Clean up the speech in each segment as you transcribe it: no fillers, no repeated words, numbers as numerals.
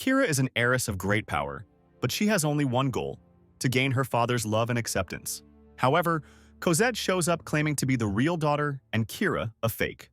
Kira is an heiress of great power, but she has only one goal: to gain her father's love and acceptance. However, Cosette shows up claiming to be the real daughter and Kira a fake.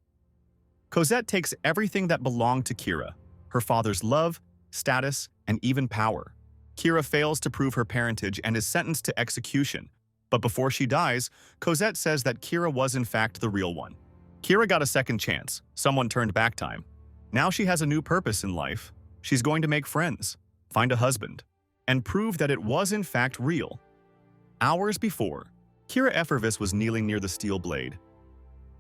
Cosette takes everything that belonged to Kira: her father's love, status, and even power. Kira fails to prove her parentage and is sentenced to execution. But before she dies, Cosette says that Kira was in fact the real one. Kira got a second chance. Someone turned back time. Now she has a new purpose in life. She's going to make friends, find a husband, and prove that it was in fact real. Hours before, Kira Effervis was kneeling near the steel blade.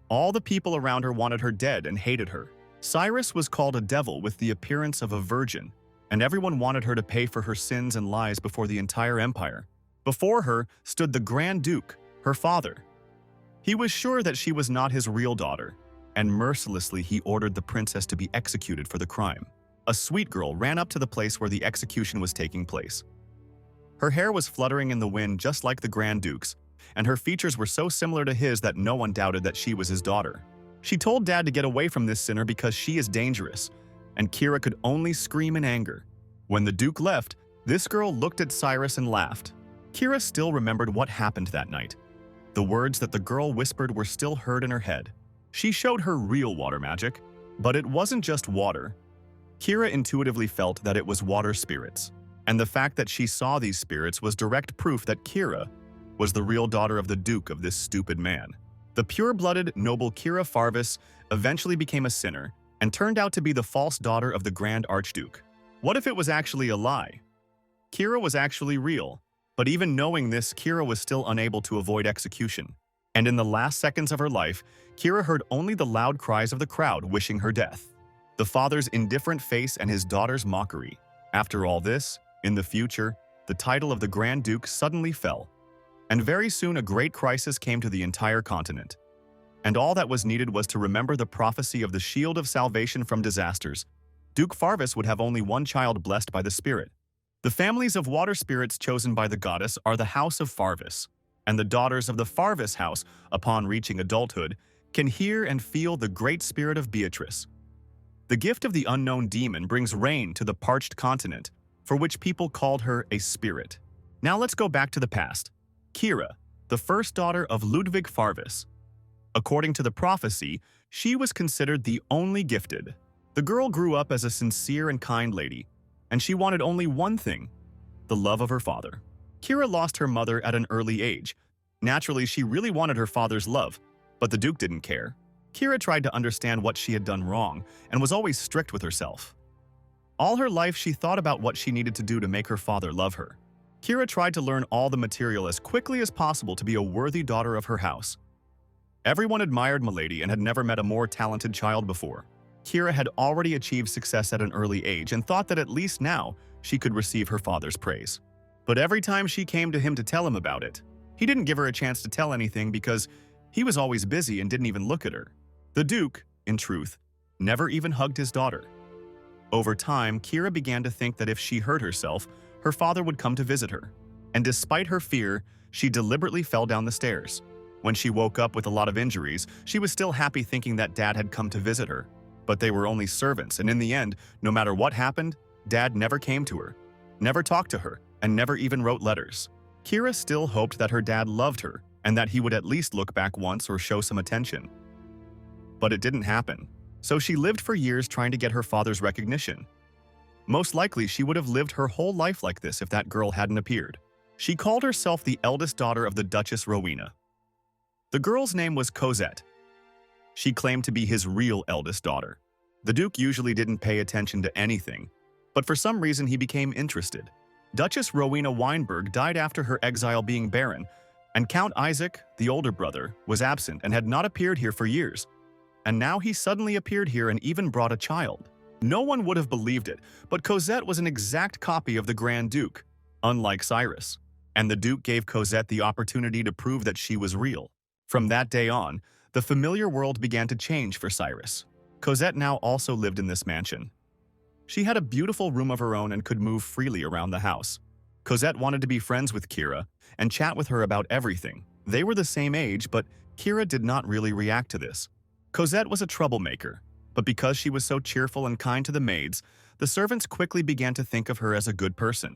All the people around her wanted her dead and hated her. Cyrus was called a devil with the appearance of a virgin, and everyone wanted her to pay for her sins and lies before the entire empire. Before her stood the Grand Duke, her father. He was sure that she was not his real daughter, and mercilessly he ordered the princess to be executed for the crime. A sweet girl ran up to the place where the execution was taking place. Her hair was fluttering in the wind just like the Grand Duke's, and her features were so similar to his that no one doubted that she was his daughter. She told Dad to get away from this sinner because she is dangerous, and Kira could only scream in anger. When the Duke left, this girl looked at Cyrus and laughed. Kira still remembered what happened that night. The words that the girl whispered were still heard in her head. She showed her real water magic, but it wasn't just water. Kira intuitively felt that it was water spirits, and the fact that she saw these spirits was direct proof that Kira was the real daughter of the Duke of this stupid man. The pure-blooded, noble Kira Farvis eventually became a sinner and turned out to be the false daughter of the Grand Archduke. What if it was actually a lie? Kira was actually real, but even knowing this, Kira was still unable to avoid execution. And in the last seconds of her life, Kira heard only the loud cries of the crowd wishing her death. The father's indifferent face and his daughter's mockery. After all this, in the future, the title of the Grand Duke suddenly fell. And very soon a great crisis came to the entire continent. And all that was needed was to remember the prophecy of the shield of salvation from disasters. Duke Farvis would have only one child blessed by the spirit. The families of water spirits chosen by the goddess are the House of Farvis, and the daughters of the Farvis house, upon reaching adulthood, can hear and feel the great spirit of Beatrice. The gift of the unknown demon brings rain to the parched continent, for which people called her a spirit. Now let's go back to the past. Kira, the first daughter of Ludwig Farvis. According to the prophecy, she was considered the only gifted. The girl grew up as a sincere and kind lady, and she wanted only one thing: the love of her father. Kira lost her mother at an early age. Naturally, she really wanted her father's love, but the Duke didn't care. Kira tried to understand what she had done wrong and was always strict with herself. All her life, she thought about what she needed to do to make her father love her. Kira tried to learn all the material as quickly as possible to be a worthy daughter of her house. Everyone admired Milady and had never met a more talented child before. Kira had already achieved success at an early age and thought that at least now she could receive her father's praise. But every time she came to him to tell him about it, he didn't give her a chance to tell anything because he was always busy and didn't even look at her. The Duke, in truth, never even hugged his daughter. Over time, Kira began to think that if she hurt herself, her father would come to visit her. And despite her fear, she deliberately fell down the stairs. When she woke up with a lot of injuries, she was still happy thinking that Dad had come to visit her. But they were only servants, and in the end, no matter what happened, Dad never came to her, never talked to her, and never even wrote letters. Kira still hoped that her dad loved her and that he would at least look back once or show some attention. But it didn't happen, so she lived for years trying to get her father's recognition. Most likely, she would have lived her whole life like this if that girl hadn't appeared. She called herself the eldest daughter of the Duchess Rowena. The girl's name was Cosette. She claimed to be his real eldest daughter. The Duke usually didn't pay attention to anything, but for some reason he became interested. Duchess Rowena Weinberg died after her exile being barren, and Count Isaac, the older brother, was absent and had not appeared here for years. And now he suddenly appeared here and even brought a child. No one would have believed it, but Cosette was an exact copy of the Grand Duke, unlike Cyrus. And the Duke gave Cosette the opportunity to prove that she was real. From that day on, the familiar world began to change for Cyrus. Cosette now also lived in this mansion. She had a beautiful room of her own and could move freely around the house. Cosette wanted to be friends with Kira and chat with her about everything. They were the same age, but Kira did not really react to this. Cosette was a troublemaker, but because she was so cheerful and kind to the maids, the servants quickly began to think of her as a good person.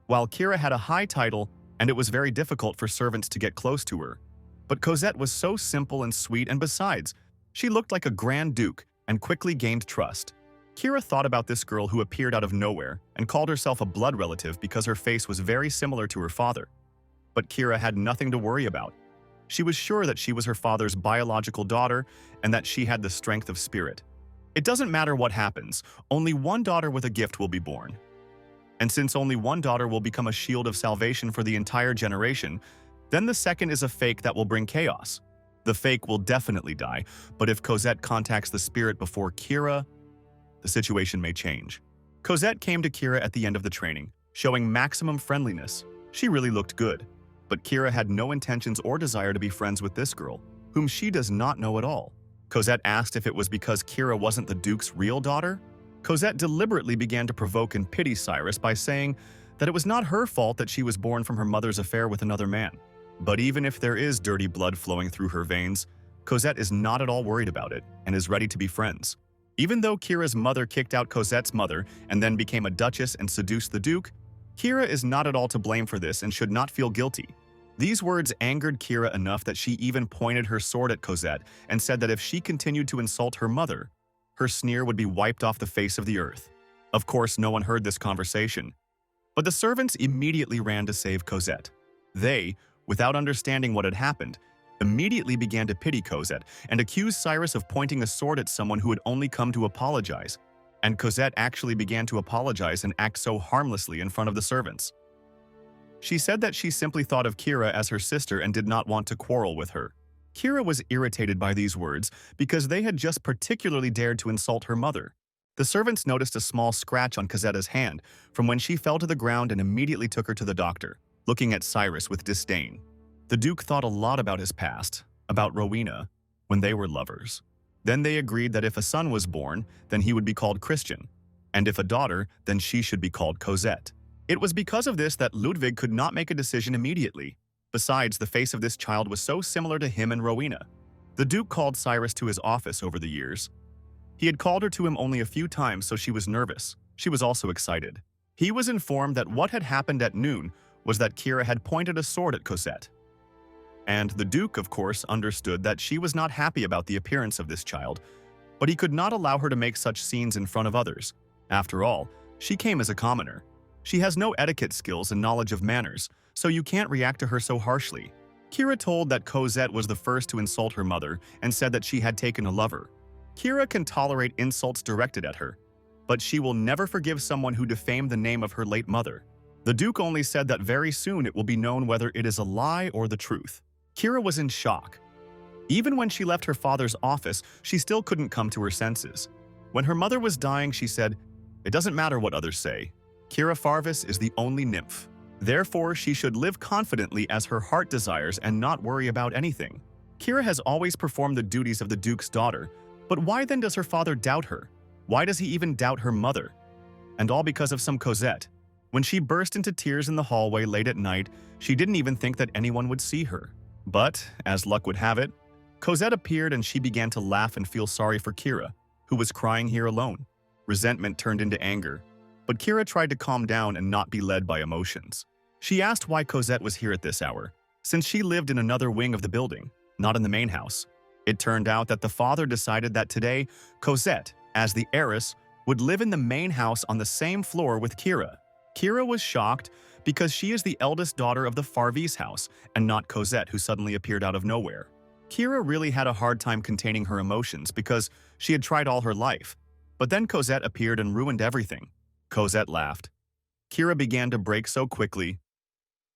While Kira had a high title, and it was very difficult for servants to get close to her, but Cosette was so simple and sweet, and besides, she looked like a grand duke and quickly gained trust. Kira thought about this girl who appeared out of nowhere and called herself a blood relative because her face was very similar to her father. But Kira had nothing to worry about. She was sure that she was her father's biological daughter and that she had the strength of spirit. It doesn't matter what happens, only one daughter with a gift will be born. And since only one daughter will become a shield of salvation for the entire generation, then the second is a fake that will bring chaos. The fake will definitely die, but if Cosette contacts the spirit before Kira, the situation may change. Cosette came to Kira at the end of the training, showing maximum friendliness. She really looked good, but Kira had no intentions or desire to be friends with this girl, whom she does not know at all. Cosette asked if it was because Kira wasn't the Duke's real daughter. Cosette deliberately began to provoke and pity Cyrus by saying that it was not her fault that she was born from her mother's affair with another man. But even if there is dirty blood flowing through her veins, Cosette is not at all worried about it and is ready to be friends. Even though Kira's mother kicked out Cosette's mother and then became a duchess and seduced the Duke, Kira is not at all to blame for this and should not feel guilty. These words angered Kira enough that she even pointed her sword at Cosette and said that if she continued to insult her mother, her sneer would be wiped off the face of the earth. Of course, no one heard this conversation. But the servants immediately ran to save Cosette. They, without understanding what had happened, immediately began to pity Cosette and accused Cyrus of pointing a sword at someone who had only come to apologize. And Cosette actually began to apologize and act so harmlessly in front of the servants. She said that she simply thought of Kira as her sister and did not want to quarrel with her. Kira was irritated by these words because they had just particularly dared to insult her mother. The servants noticed a small scratch on Cosette's hand from when she fell to the ground and immediately took her to the doctor, looking at Cyrus with disdain. The Duke thought a lot about his past, about Rowena, when they were lovers. Then they agreed that if a son was born, then he would be called Christian, and if a daughter, then she should be called Cosette. It was because of this that Ludwig could not make a decision immediately. Besides, the face of this child was so similar to him and Rowena. The Duke called Cyrus to his office over the years. He had called her to him only a few times, so she was nervous. She was also excited. He was informed that what had happened at noon was that Kira had pointed a sword at Cosette. And the Duke, of course, understood that she was not happy about the appearance of this child, but he could not allow her to make such scenes in front of others. After all, she came as a commoner. She has no etiquette skills and knowledge of manners, so you can't react to her so harshly. Kira told that Cosette was the first to insult her mother and said that she had taken a lover. Kira can tolerate insults directed at her, but she will never forgive someone who defamed the name of her late mother. The Duke only said that very soon it will be known whether it is a lie or the truth. Kira was in shock. Even when she left her father's office, she still couldn't come to her senses. When her mother was dying, she said, "It doesn't matter what others say. Kira Farvis is the only nymph. Therefore, she should live confidently as her heart desires and not worry about anything." Kira has always performed the duties of the Duke's daughter, but why then does her father doubt her? Why does he even doubt her mother? And all because of some Cosette. When she burst into tears in the hallway late at night, she didn't even think that anyone would see her. But, as luck would have it, Cosette appeared and she began to laugh and feel sorry for Kira, who was crying here alone. Resentment turned into anger, but Kira tried to calm down and not be led by emotions. She asked why Cosette was here at this hour, since she lived in another wing of the building, not in the main house. It turned out that the father decided that today, Cosette, as the heiress, would live in the main house on the same floor with Kira. Kira was shocked because she is the eldest daughter of the Farvis house and not Cosette, who suddenly appeared out of nowhere. Kira really had a hard time containing her emotions because she had tried all her life. But then Cosette appeared and ruined everything. Cosette laughed. Kira began to break so quickly.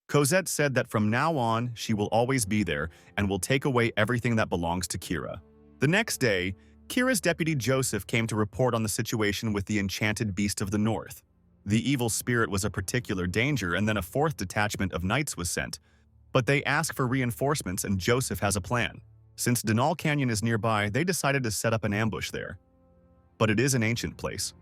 Cosette said that from now on, she will always be there and will take away everything that belongs to Kira. The next day, Kira's deputy Joseph came to report on the situation with the enchanted beast of the north. The evil spirit was a particular danger, and then a fourth detachment of knights was sent. But they asked for reinforcements, and Joseph has a plan. Since Denal Canyon is nearby, they decided to set up an ambush there. But it is an ancient place.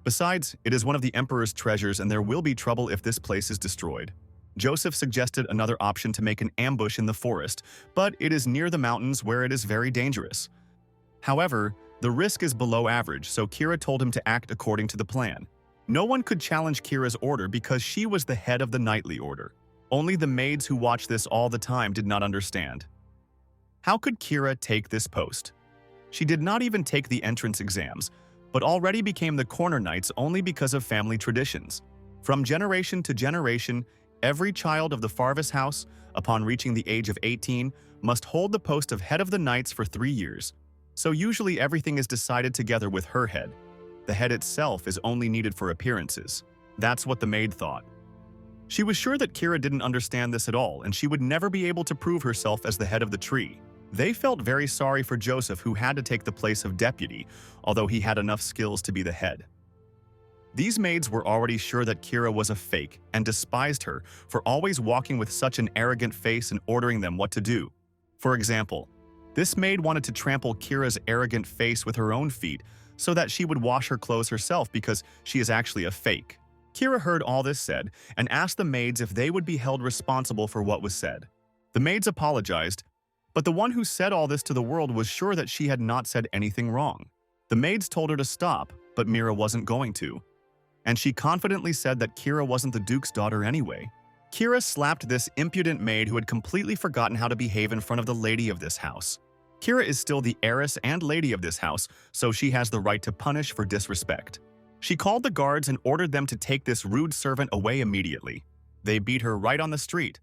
Besides, it is one of the Emperor's treasures, and there will be trouble if this place is destroyed. Joseph suggested another option to make an ambush in the forest, but it is near the mountains where it is very dangerous. However, the risk is below average, so Kira told him to act according to the plan. No one could challenge Kira's order because she was the head of the knightly order. Only the maids who watched this all the time did not understand. How could Kira take this post? She did not even take the entrance exams, but already became the corner knights only because of family traditions. From generation to generation, every child of the Farvis house, upon reaching the age of 18, must hold the post of head of the knights for 3 years. So usually everything is decided together with her head. The head itself is only needed for appearances. That's what the maid thought. She was sure that Kira didn't understand this at all, and she would never be able to prove herself as the head of the tree. They felt very sorry for Joseph, who had to take the place of deputy, although he had enough skills to be the head. These maids were already sure that Kira was a fake and despised her for always walking with such an arrogant face and ordering them what to do. For example, this maid wanted to trample Kira's arrogant face with her own feet so that she would wash her clothes herself because she is actually a fake. Kira heard all this said and asked the maids if they would be held responsible for what was said. The maids apologized, but the one who said all this to the world was sure that she had not said anything wrong. The maids told her to stop, but Mira wasn't going to. And she confidently said that Kira wasn't the Duke's daughter anyway. Kira slapped this impudent maid who had completely forgotten how to behave in front of the lady of this house. Kira is still the heiress and lady of this house, so she has the right to punish for disrespect. She called the guards and ordered them to take this rude servant away immediately. They beat her right on the street,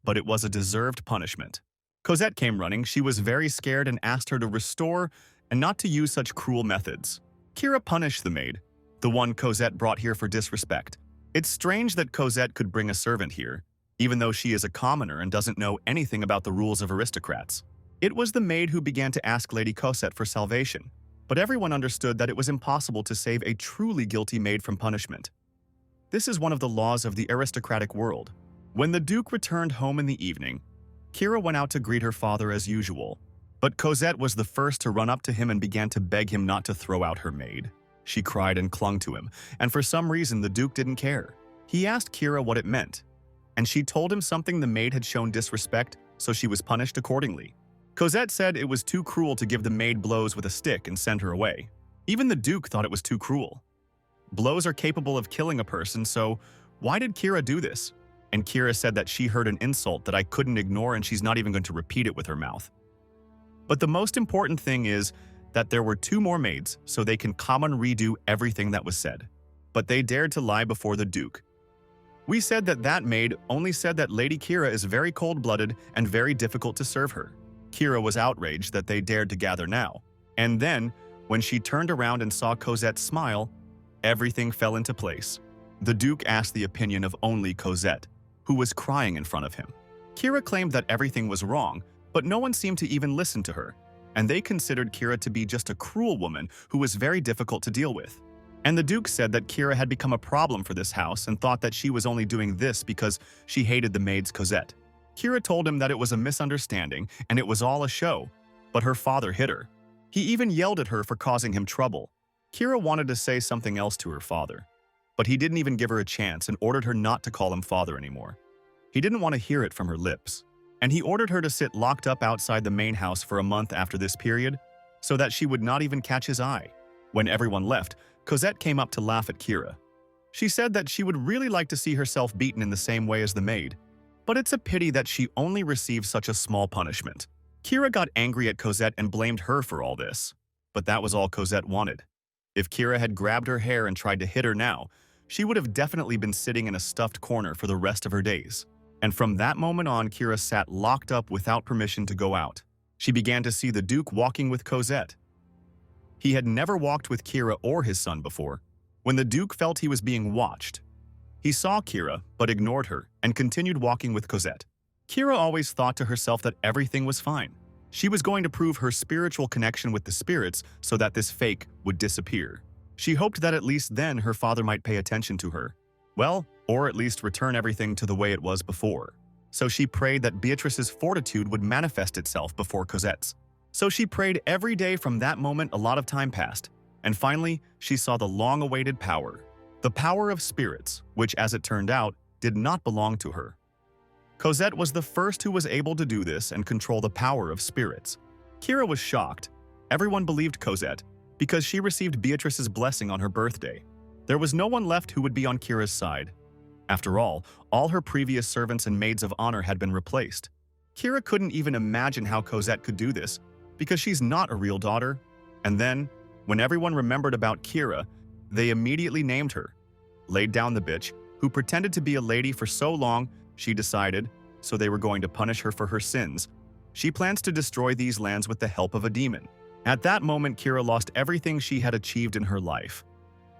but it was a deserved punishment. Cosette came running. She was very scared and asked her to restore and not to use such cruel methods. Kira punished the maid, the one Cosette brought here for disrespect. It's strange that Cosette could bring a servant here, even though she is a commoner and doesn't know anything about the rules of aristocrats. It was the maid who began to ask Lady Cosette for salvation, but everyone understood that it was impossible to save a truly guilty maid from punishment. This is one of the laws of the aristocratic world. When the Duke returned home in the evening, Kira went out to greet her father as usual, but Cosette was the first to run up to him and began to beg him not to throw out her maid. She cried and clung to him, and for some reason the Duke didn't care. He asked Kira what it meant, and she told him something the maid had shown disrespect, so she was punished accordingly. Cosette said it was too cruel to give the maid blows with a stick and send her away. Even the Duke thought it was too cruel. Blows are capable of killing a person, so why did Kira do this? And Kira said that she heard an insult that I couldn't ignore and she's not even going to repeat it with her mouth. But the most important thing is that there were 2 more maids so they can come and redo everything that was said. But they dared to lie before the Duke. We said that that maid only said that Lady Kira is very cold-blooded and very difficult to serve her. Kira was outraged that they dared to gather now. And then, when she turned around and saw Cosette smile, everything fell into place. The Duke asked the opinion of only Cosette, who was crying in front of him. Kira claimed that everything was wrong, but no one seemed to even listen to her, and they considered Kira to be just a cruel woman who was very difficult to deal with. And the Duke said that Kira had become a problem for this house and thought that she was only doing this because she hated the maids Cosette. Kira told him that it was a misunderstanding and it was all a show, but her father hit her. He even yelled at her for causing him trouble. Kira wanted to say something else to her father, but he didn't even give her a chance and ordered her not to call him father anymore. He didn't want to hear it from her lips, and he ordered her to sit locked up outside the main house for a month after this period, so that she would not even catch his eye. When everyone left, Cosette came up to laugh at Kira. She said that she would really like to see herself beaten in the same way as the maid, but it's a pity that she only received such a small punishment. Kira got angry at Cosette and blamed her for all this, but that was all Cosette wanted. If Kira had grabbed her hair and tried to hit her now, she would have definitely been sitting in a stuffed corner for the rest of her days. And from that moment on, Kira sat locked up without permission to go out. She began to see the Duke walking with Cosette. He had never walked with Kira or his son before. When the Duke felt he was being watched, he saw Kira but ignored her and continued walking with Cosette. Kira always thought to herself that everything was fine. She was going to prove her spiritual connection with the spirits so that this fake would disappear. She hoped that at least then her father might pay attention to her. Well, or at least return everything to the way it was before. So she prayed that Beatrice's fortitude would manifest itself before Cosette's. So she prayed every day. From that moment, a lot of time passed, and finally, she saw the long-awaited power. The power of spirits, which, as it turned out, did not belong to her. Cosette was the first who was able to do this and control the power of spirits. Kira was shocked. Everyone believed Cosette because she received Beatrice's blessing on her birthday. There was no one left who would be on Kira's side. After all her previous servants and maids of honor had been replaced. Kira couldn't even imagine how Cosette could do this, because she's not a real daughter. And then, when everyone remembered about Kira, they immediately named her. Laid down the bitch, who pretended to be a lady for so long, she decided, so they were going to punish her for her sins. She plans to destroy these lands with the help of a demon. At that moment, Kira lost everything she had achieved in her life.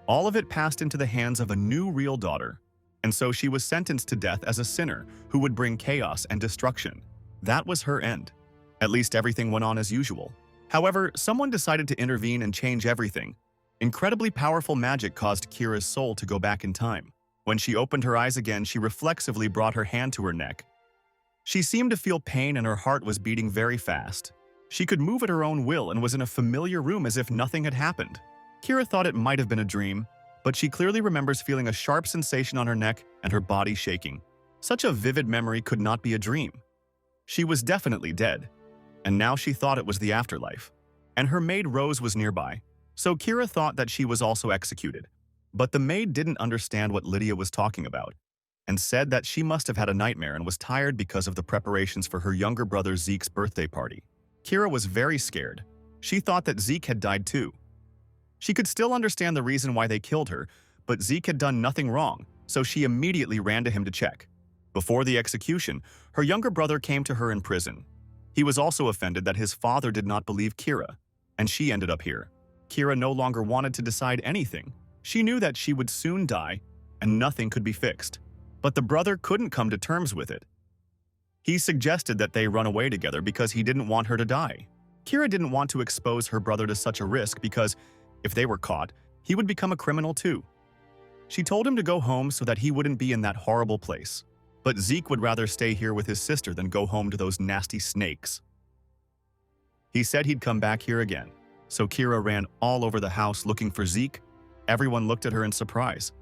All of it passed into the hands of a new real daughter. And so she was sentenced to death as a sinner who would bring chaos and destruction. That was her end. At least everything went on as usual. However, someone decided to intervene and change everything. Incredibly powerful magic caused Kira's soul to go back in time. When she opened her eyes again, she reflexively brought her hand to her neck. She seemed to feel pain and her heart was beating very fast. She could move at her own will and was in a familiar room as if nothing had happened. Kira thought it might have been a dream, but she clearly remembers feeling a sharp sensation on her neck and her body shaking. Such a vivid memory could not be a dream. She was definitely dead, and now she thought it was the afterlife. And her maid Rose was nearby, so Kira thought that she was also executed. But the maid didn't understand what Lydia was talking about, and said that she must have had a nightmare and was tired because of the preparations for her younger brother Zeke's birthday party. Kira was very scared. She thought that Zeke had died too. She could still understand the reason why they killed her, but Zeke had done nothing wrong, so she immediately ran to him to check. Before the execution, her younger brother came to her in prison. He was also offended that his father did not believe Kira, and she ended up here. Kira no longer wanted to decide anything. She knew that she would soon die, and nothing could be fixed. But the brother couldn't come to terms with it. He suggested that they run away together because he didn't want her to die. Kira didn't want to expose her brother to such a risk because, if they were caught, he would become a criminal too. She told him to go home so that he wouldn't be in that horrible place. But Zeke would rather stay here with his sister than go home to those nasty snakes. He said he'd come back here again, so Kira ran all over the house looking for Zeke. Everyone looked at her in surprise.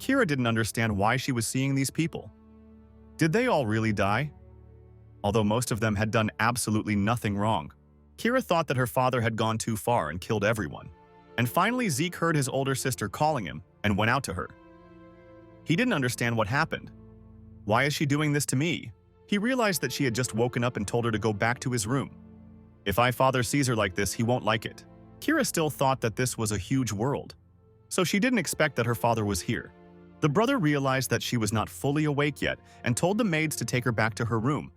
Kira didn't understand why she was seeing these people. Did they all really die? Although most of them had done absolutely nothing wrong. Kira thought that her father had gone too far and killed everyone. And finally Zeke heard his older sister calling him and went out to her. He didn't understand what happened. Why is she doing this to me? He realized that she had just woken up and told her to go back to his room. If father sees her like this, he won't like it. Kira still thought that this was a huge world, so she didn't expect that her father was here. The brother realized that she was not fully awake yet and told the maids to take her back to her room.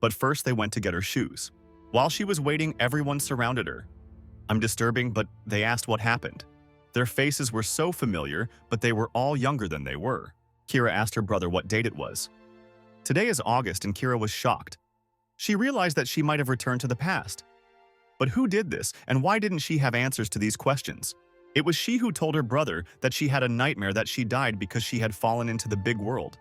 But first they went to get her shoes. While she was waiting, everyone surrounded her. I'm disturbing, but they asked what happened. Their faces were so familiar, but they were all younger than they were. Kira asked her brother what date it was. Today is August, and Kira was shocked. She realized that she might have returned to the past. But who did this, and why didn't she have answers to these questions? It was she who told her brother that she had a nightmare that she died because she had fallen into the big world.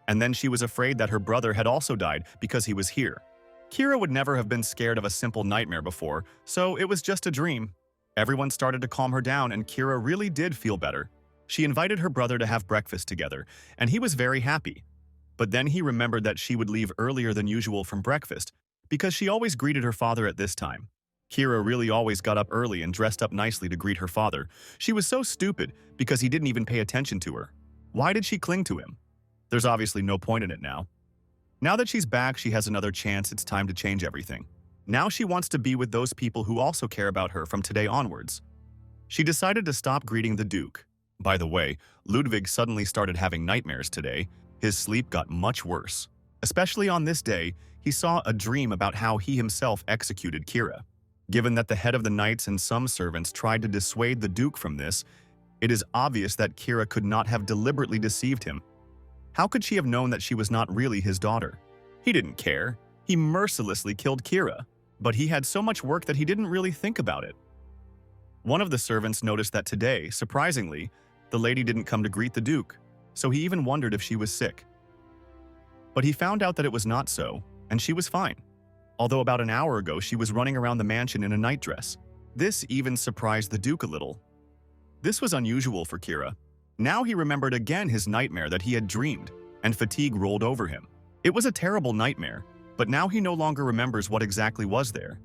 And then she was afraid that her brother had also died because he was here. Kira would never have been scared of a simple nightmare before, so it was just a dream. Everyone started to calm her down, and Kira really did feel better. She invited her brother to have breakfast together, and he was very happy. But then he remembered that she would leave earlier than usual from breakfast because she always greeted her father at this time. Kira really always got up early and dressed up nicely to greet her father. She was so stupid because he didn't even pay attention to her. Why did she cling to him? There's obviously no point in it now. Now that she's back, she has another chance. It's time to change everything. Now she wants to be with those people who also care about her from today onwards. She decided to stop greeting the Duke. By the way, Ludwig suddenly started having nightmares today. His sleep got much worse. Especially on this day, he saw a dream about how he himself executed Kira. Given that the head of the knights and some servants tried to dissuade the Duke from this, it is obvious that Kira could not have deliberately deceived him. How could she have known that she was not really his daughter? He didn't care. He mercilessly killed Kira, but he had so much work that he didn't really think about it. One of the servants noticed that today, surprisingly, the lady didn't come to greet the Duke, so he even wondered if she was sick. But he found out that it was not so, and she was fine. Although about an hour ago she was running around the mansion in a nightdress. This even surprised the Duke a little. This was unusual for Kira. Now he remembered again his nightmare that he had dreamed, and fatigue rolled over him. It was a terrible nightmare, but now he no longer remembers what exactly was there.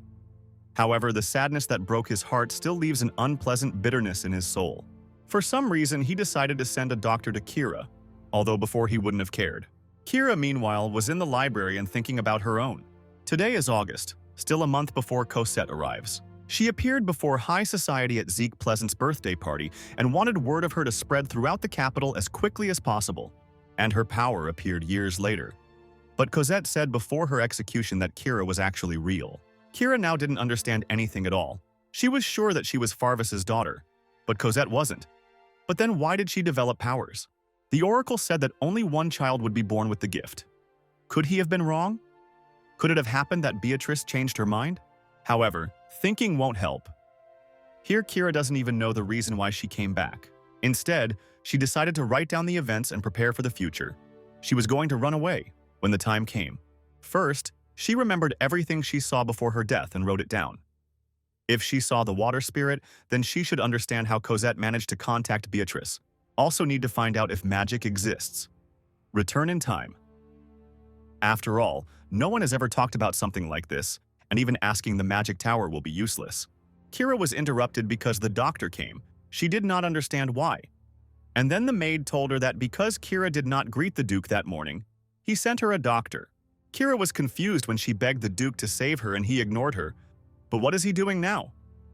However, the sadness that broke his heart still leaves an unpleasant bitterness in his soul. For some reason, he decided to send a doctor to Kira, although before he wouldn't have cared. Kira, meanwhile, was in the library and thinking about her own. Today is August, still a month before Cosette arrives. She appeared before high society at Zeke Pleasant's birthday party and wanted word of her to spread throughout the capital as quickly as possible, and her power appeared years later. But Cosette said before her execution that Kira was actually real. Kira now didn't understand anything at all. She was sure that she was Farvis's daughter, but Cosette wasn't. But then why did she develop powers? The oracle said that only one child would be born with the gift. Could he have been wrong? Could it have happened that Beatrice changed her mind? However, thinking won't help. Here, Kira doesn't even know the reason why she came back. Instead, she decided to write down the events and prepare for the future. She was going to run away when the time came. First, she remembered everything she saw before her death and wrote it down. If she saw the water spirit, then she should understand how Cosette managed to contact Beatrice. Also need to find out if magic exists. Return in time. After all, no one has ever talked about something like this, and even asking the magic tower will be useless. Kira was interrupted because the doctor came. She did not understand why. And then the maid told her that because Kira did not greet the Duke that morning, he sent her a doctor. Kira was confused when she begged the Duke to save her and he ignored her. But what is he doing now?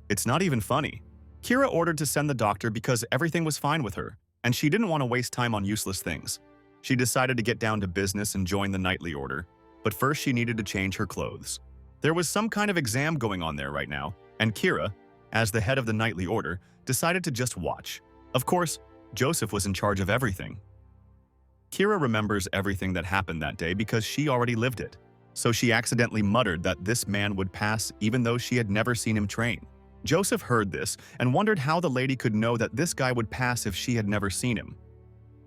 It's not even funny. Kira ordered to send the doctor because everything was fine with her, and she didn't want to waste time on useless things. She decided to get down to business and join the knightly order, but first she needed to change her clothes. There was some kind of exam going on there right now, and Kira, as the head of the knightly order, decided to just watch. Of course, Joseph was in charge of everything. Kira remembers everything that happened that day because she already lived it, so she accidentally muttered that this man would pass even though she had never seen him train. Joseph heard this and wondered how the lady could know that this guy would pass if she had never seen him.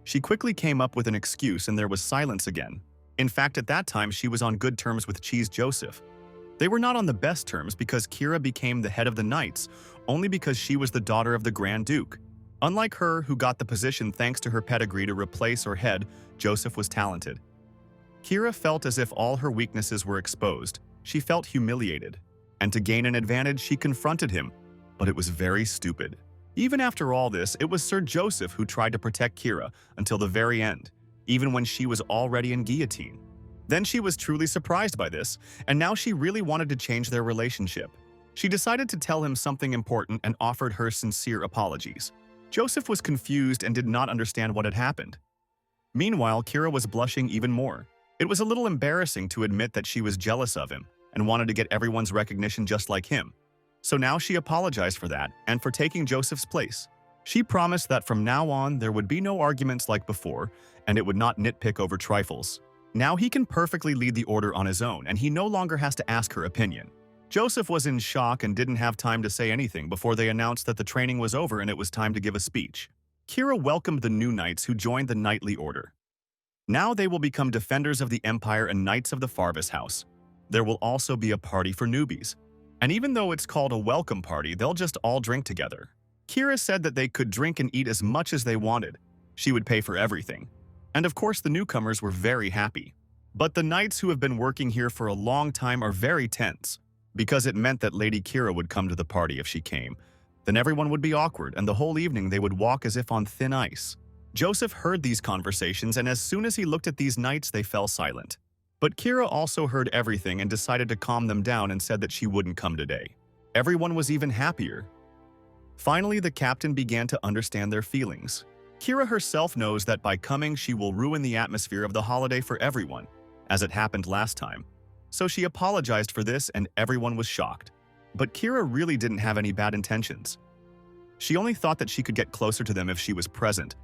She quickly came up with an excuse and there was silence again. In fact, at that time, she was on good terms with Cheese Joseph. They were not on the best terms because Kira became the head of the Knights only because she was the daughter of the Grand Duke. Unlike her, who got the position thanks to her pedigree to replace her head, Joseph was talented. Kira felt as if all her weaknesses were exposed. She felt humiliated. And to gain an advantage, she confronted him. But it was very stupid. Even after all this, it was Sir Joseph who tried to protect Kira until the very end, even when she was already in guillotine. Then she was truly surprised by this, and now she really wanted to change their relationship. She decided to tell him something important and offered her sincere apologies. Joseph was confused and did not understand what had happened. Meanwhile, Kira was blushing even more. It was a little embarrassing to admit that she was jealous of him and wanted to get everyone's recognition just like him. So now she apologized for that and for taking Joseph's place. She promised that from now on there would be no arguments like before and it would not nitpick over trifles. Now he can perfectly lead the order on his own and he no longer has to ask her opinion. Joseph was in shock and didn't have time to say anything before they announced that the training was over and it was time to give a speech. Kira welcomed the new knights who joined the knightly order. Now they will become defenders of the empire and knights of the Farvis house. There will also be a party for newbies. And even though it's called a welcome party, they'll just all drink together. Kira said that they could drink and eat as much as they wanted. She would pay for everything. And of course the newcomers were very happy. But the knights who have been working here for a long time are very tense, because it meant that Lady Kira would come to the party if she came. Then everyone would be awkward and the whole evening they would walk as if on thin ice. Joseph heard these conversations and as soon as he looked at these knights they fell silent. But Kira also heard everything and decided to calm them down and said that she wouldn't come today. Everyone was even happier. Finally, the captain began to understand their feelings. Kira herself knows that by coming she will ruin the atmosphere of the holiday for everyone, as it happened last time. So she apologized for this and everyone was shocked. But Kira really didn't have any bad intentions. She only thought that she could get closer to them if she was present,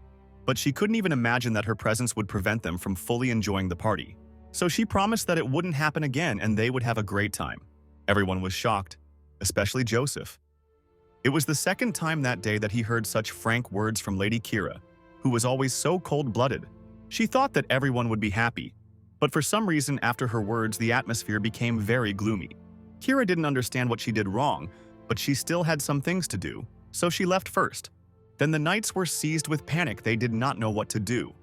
but she couldn't even imagine that her presence would prevent them from fully enjoying the party. So she promised that it wouldn't happen again and they would have a great time. Everyone was shocked, especially Joseph. It was the second time that day that he heard such frank words from Lady Kira, who was always so cold-blooded. She thought that everyone would be happy, but for some reason after her words the atmosphere became very gloomy. Kira didn't understand what she did wrong, but she still had some things to do, so she left first. Then the knights were seized with panic. They did not know what to do.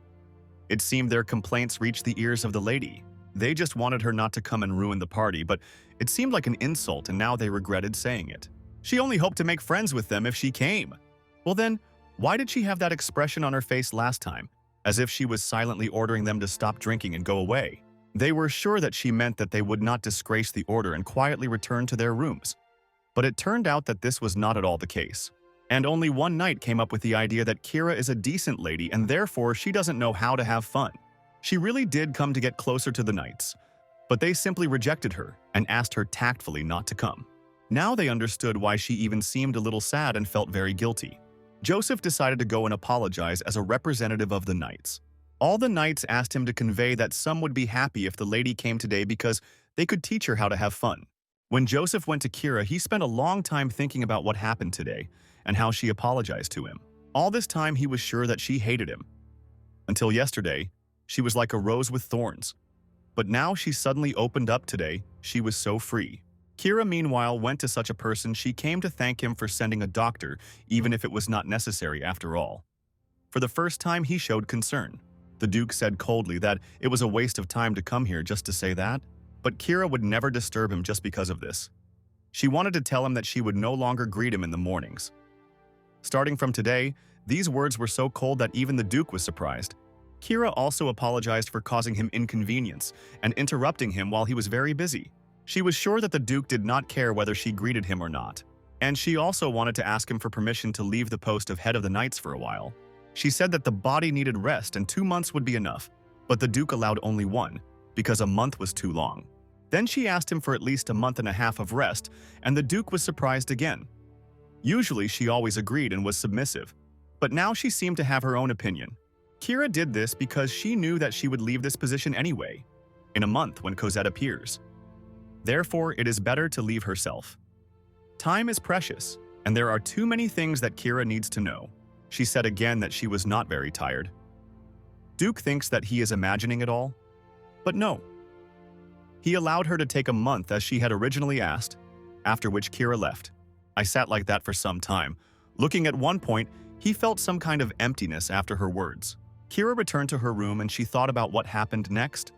It seemed their complaints reached the ears of the lady. They just wanted her not to come and ruin the party, but it seemed like an insult and now they regretted saying it. She only hoped to make friends with them if she came. Well then, Why did she have that expression on her face last time, as if she was silently ordering them to stop drinking and go away? They were sure that she meant that they would not disgrace the order and quietly return to their rooms. But it turned out that this was not at all the case. And only one night came up with the idea that Kira is a decent lady and therefore she doesn't know how to have fun. She really did come to get closer to the knights, but they simply rejected her and asked her tactfully not to come. Now they understood why she even seemed a little sad and felt very guilty. Joseph decided to go and apologize as a representative of the knights. All the knights asked him to convey that some would be happy if the lady came today because they could teach her how to have fun. When Joseph went to Kira, he spent a long time thinking about what happened today and how she apologized to him. All this time he was sure that she hated him. Until yesterday, she was like a rose with thorns. But now she suddenly opened up today. She was so free. Kira, meanwhile, went to such a person she came to thank him for sending a doctor, even if it was not necessary after all. For the first time, he showed concern. The Duke said coldly that it was a waste of time to come here just to say that, but Kira would never disturb him just because of this. She wanted to tell him that she would no longer greet him in the mornings. Starting from today, these words were so cold that even the Duke was surprised. Kira also apologized for causing him inconvenience and interrupting him while he was very busy. She was sure that the Duke did not care whether she greeted him or not, and she also wanted to ask him for permission to leave the post of head of the knights for a while. She said that the body needed rest and 2 months would be enough, but the Duke allowed only 1, because a month was too long. Then she asked him for at least a month and a half of rest, and the Duke was surprised again. Usually she always agreed and was submissive, but now she seemed to have her own opinion. Kira did this because she knew that she would leave this position anyway, in a month when Cosette appears. Therefore, it is better to leave herself. Time is precious, and there are too many things that Kira needs to know. She said again that she was not very tired. Duke thinks that he is imagining it all, but no. He allowed her to take a month as she had originally asked, after which Kira left. I sat like that for some time. Looking at one point, he felt some kind of emptiness after her words. Kira returned to her room and she thought about what happened next.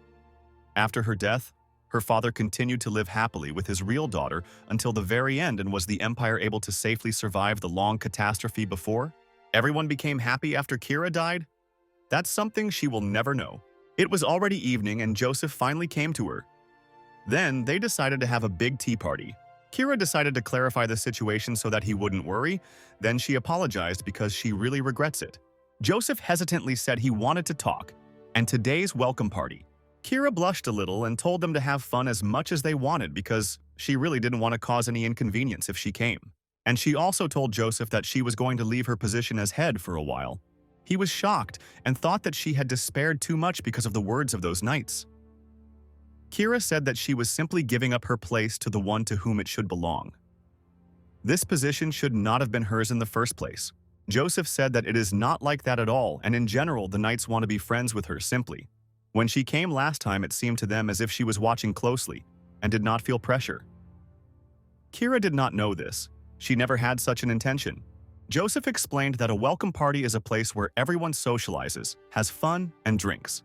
After her death, her father continued to live happily with his real daughter until the very end, and was the empire able to safely survive the long catastrophe before? Everyone became happy after Kira died? That's something she will never know. It was already evening and Joseph finally came to her. Then they decided to have a big tea party. Kira decided to clarify the situation so that he wouldn't worry. Then she apologized because she really regrets it. Joseph hesitantly said he wanted to talk, and today's welcome party. Kira blushed a little and told them to have fun as much as they wanted because she really didn't want to cause any inconvenience if she came. And she also told Joseph that she was going to leave her position as head for a while. He was shocked and thought that she had despaired too much because of the words of those knights. Kira said that she was simply giving up her place to the one to whom it should belong. This position should not have been hers in the first place. Joseph said that it is not like that at all, and in general, the knights want to be friends with her simply. When she came last time, it seemed to them as if she was watching closely and did not feel pressure. Kira did not know this. She never had such an intention. Joseph explained that a welcome party is a place where everyone socializes, has fun, and drinks.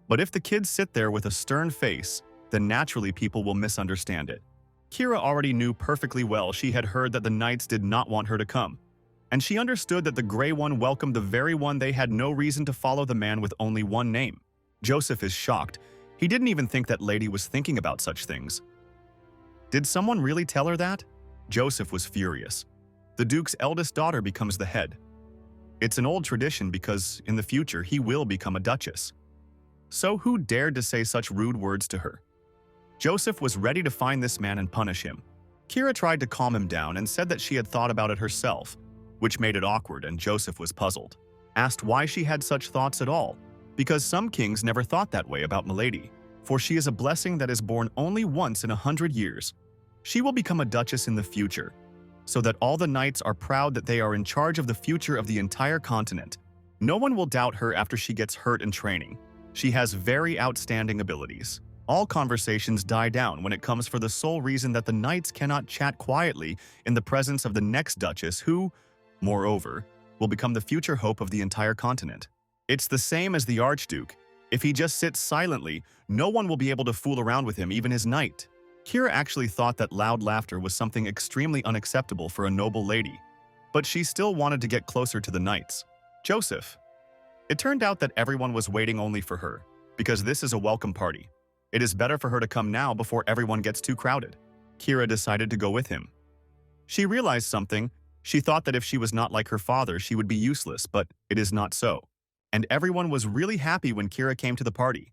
But if the kids sit there with a stern face, then naturally people will misunderstand it. Kira already knew perfectly well she had heard that the knights did not want her to come, and she understood that the Grey One welcomed the very one they had no reason to follow, the man with only one name. Joseph is shocked. He didn't even think that lady was thinking about such things. Did someone really tell her that? Joseph was furious. The Duke's eldest daughter becomes the head. It's an old tradition because in the future he will become a duchess. So who dared to say such rude words to her? Joseph was ready to find this man and punish him. Kira tried to calm him down and said that she had thought about it herself, which made it awkward, and Joseph was puzzled. Asked why she had such thoughts at all, because some kings never thought that way about Milady, for she is a blessing that is born only once in 100 years. She will become a duchess in the future, so that all the knights are proud that they are in charge of the future of the entire continent. No one will doubt her after she gets hurt in training. She has very outstanding abilities. All conversations die down when it comes for the sole reason that the knights cannot chat quietly in the presence of the next duchess who, moreover, will become the future hope of the entire continent. It's the same as the Archduke. If he just sits silently, no one will be able to fool around with him, even his knight. Kira actually thought that loud laughter was something extremely unacceptable for a noble lady. but she still wanted to get closer to the knights. Joseph. It turned out that everyone was waiting only for her, because this is a welcome party. It is better for her to come now before everyone gets too crowded. Kira decided to go with him. She realized something. She thought that if she was not like her father, she would be useless, but it is not so. And everyone was really happy when Kira came to the party.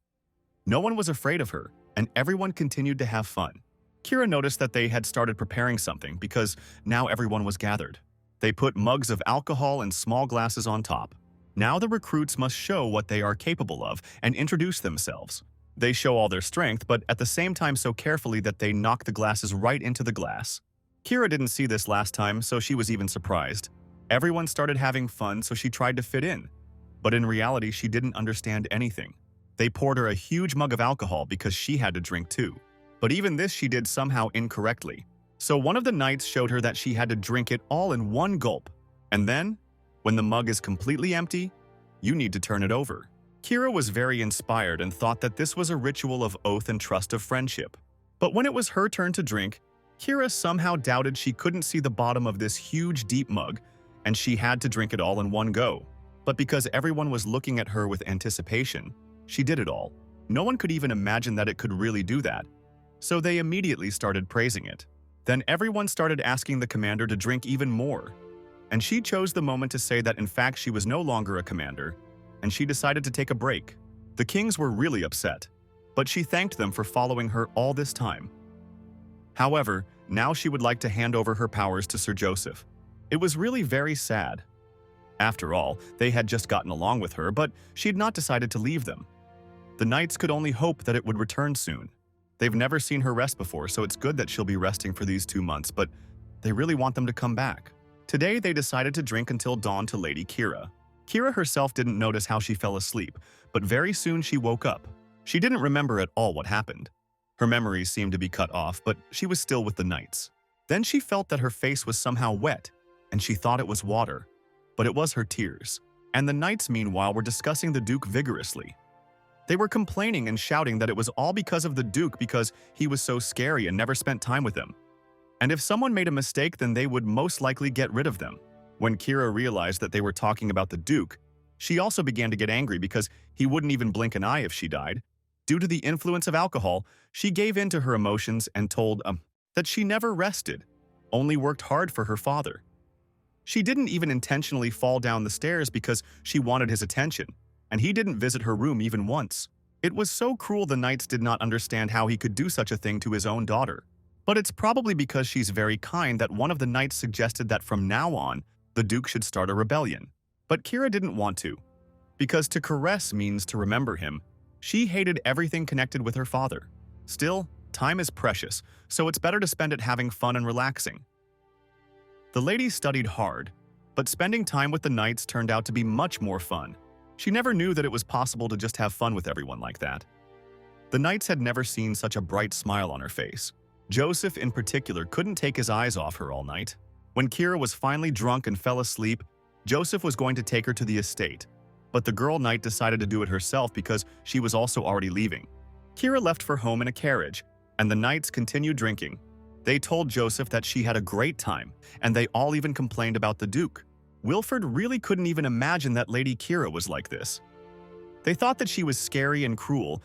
No one was afraid of her, and everyone continued to have fun. Kira noticed that they had started preparing something because now everyone was gathered. They put mugs of alcohol and small glasses on top. Now the recruits must show what they are capable of and introduce themselves. They show all their strength, but at the same time so carefully that they knock the glasses right into the glass. Kira didn't see this last time, so she was even surprised. Everyone started having fun, so she tried to fit in. But in reality, she didn't understand anything. They poured her a huge mug of alcohol because she had to drink too. But even this she did somehow incorrectly. So one of the knights showed her that she had to drink it all in one gulp. And then, when the mug is completely empty, you need to turn it over. Kira was very inspired and thought that this was a ritual of oath and trust of friendship. But when it was her turn to drink, Kira somehow doubted she couldn't see the bottom of this huge deep mug, and she had to drink it all in one go. But because everyone was looking at her with anticipation, she did it all. No one could even imagine that it could really do that. So they immediately started praising it. Then everyone started asking the commander to drink even more. And she chose the moment to say that in fact she was no longer a commander, and she decided to take a break. The kings were really upset, but she thanked them for following her all this time. However, now she would like to hand over her powers to Sir Joseph. It was really very sad. After all, they had just gotten along with her, but she had not decided to leave them. The knights could only hope that it would return soon. They've never seen her rest before, so it's good that she'll be resting for these 2 months, but they really want them to come back. Today, they decided to drink until dawn to Lady Kira. Kira herself didn't notice how she fell asleep, but very soon she woke up. She didn't remember at all what happened. Her memories seemed to be cut off, but she was still with the knights. Then she felt that her face was somehow wet, and she thought it was water. But it was her tears. And the knights, meanwhile, were discussing the Duke vigorously. They were complaining and shouting that it was all because of the Duke because he was so scary and never spent time with them. And if someone made a mistake, then they would most likely get rid of them. When Kira realized that they were talking about the Duke, she also began to get angry because he wouldn't even blink an eye if she died. Due to the influence of alcohol, she gave in to her emotions and told that she never rested, only worked hard for her father. She didn't even intentionally fall down the stairs because she wanted his attention, and he didn't visit her room even once. It was so cruel the knights did not understand how he could do such a thing to his own daughter. But it's probably because she's very kind that one of the knights suggested that from now on, the Duke should start a rebellion. But Kira didn't want to, because to caress means to remember him. She hated everything connected with her father. Still, time is precious, so it's better to spend it having fun and relaxing. The lady studied hard, but spending time with the knights turned out to be much more fun. She never knew that it was possible to just have fun with everyone like that. The knights had never seen such a bright smile on her face. Joseph, in particular, couldn't take his eyes off her all night. When Kira was finally drunk and fell asleep, Joseph was going to take her to the estate, but the girl knight decided to do it herself because she was also already leaving. Kira left for home in a carriage, and the knights continued drinking. They told Joseph that she had a great time, and they all even complained about the Duke. Wilfred really couldn't even imagine that Lady Kira was like this. They thought that she was scary and cruel,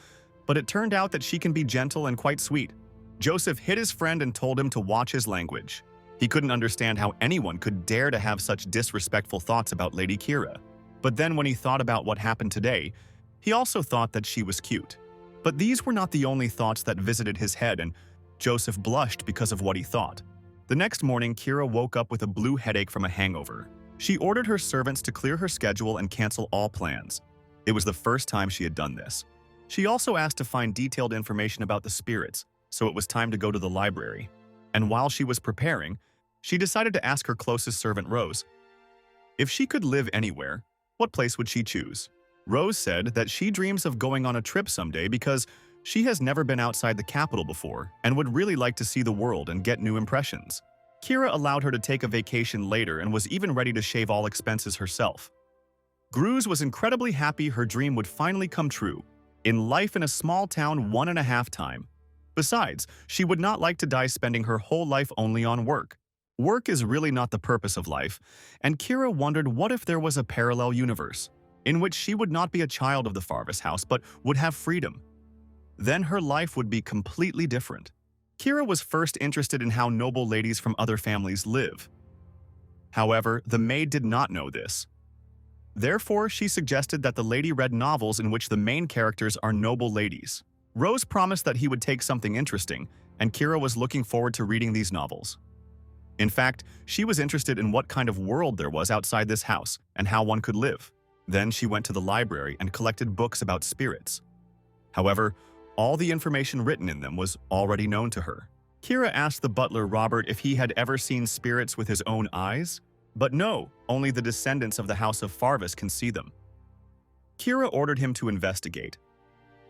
but it turned out that she can be gentle and quite sweet. Joseph hit his friend and told him to watch his language. He couldn't understand how anyone could dare to have such disrespectful thoughts about Lady Kira. But then when he thought about what happened today, he also thought that she was cute. But these were not the only thoughts that visited his head, and Joseph blushed because of what he thought. The next morning, Kira woke up with a blue headache from a hangover. She ordered her servants to clear her schedule and cancel all plans. It was the first time she had done this. She also asked to find detailed information about the spirits, so it was time to go to the library. And while she was preparing, she decided to ask her closest servant, Rose. If she could live anywhere, what place would she choose? Rose said that she dreams of going on a trip someday because she has never been outside the capital before and would really like to see the world and get new impressions. Kira allowed her to take a vacation later and was even ready to shave all expenses herself. Gruz was incredibly happy her dream would finally come true. In life in a small town 1.5 time. Besides, she would not like to die spending her whole life only on work. Work is really not the purpose of life, and Kira wondered what if there was a parallel universe, in which she would not be a child of the Farvis house but would have freedom. Then her life would be completely different. Kira was first interested in how noble ladies from other families live. However, the maid did not know this. Therefore, she suggested that the lady read novels in which the main characters are noble ladies. Rose promised that he would take something interesting, and Kira was looking forward to reading these novels. In fact, she was interested in what kind of world there was outside this house and how one could live. Then she went to the library and collected books about spirits. However, all the information written in them was already known to her. Kira asked the butler Robert if he had ever seen spirits with his own eyes, but no, only the descendants of the House of Farvis can see them. Kira ordered him to investigate.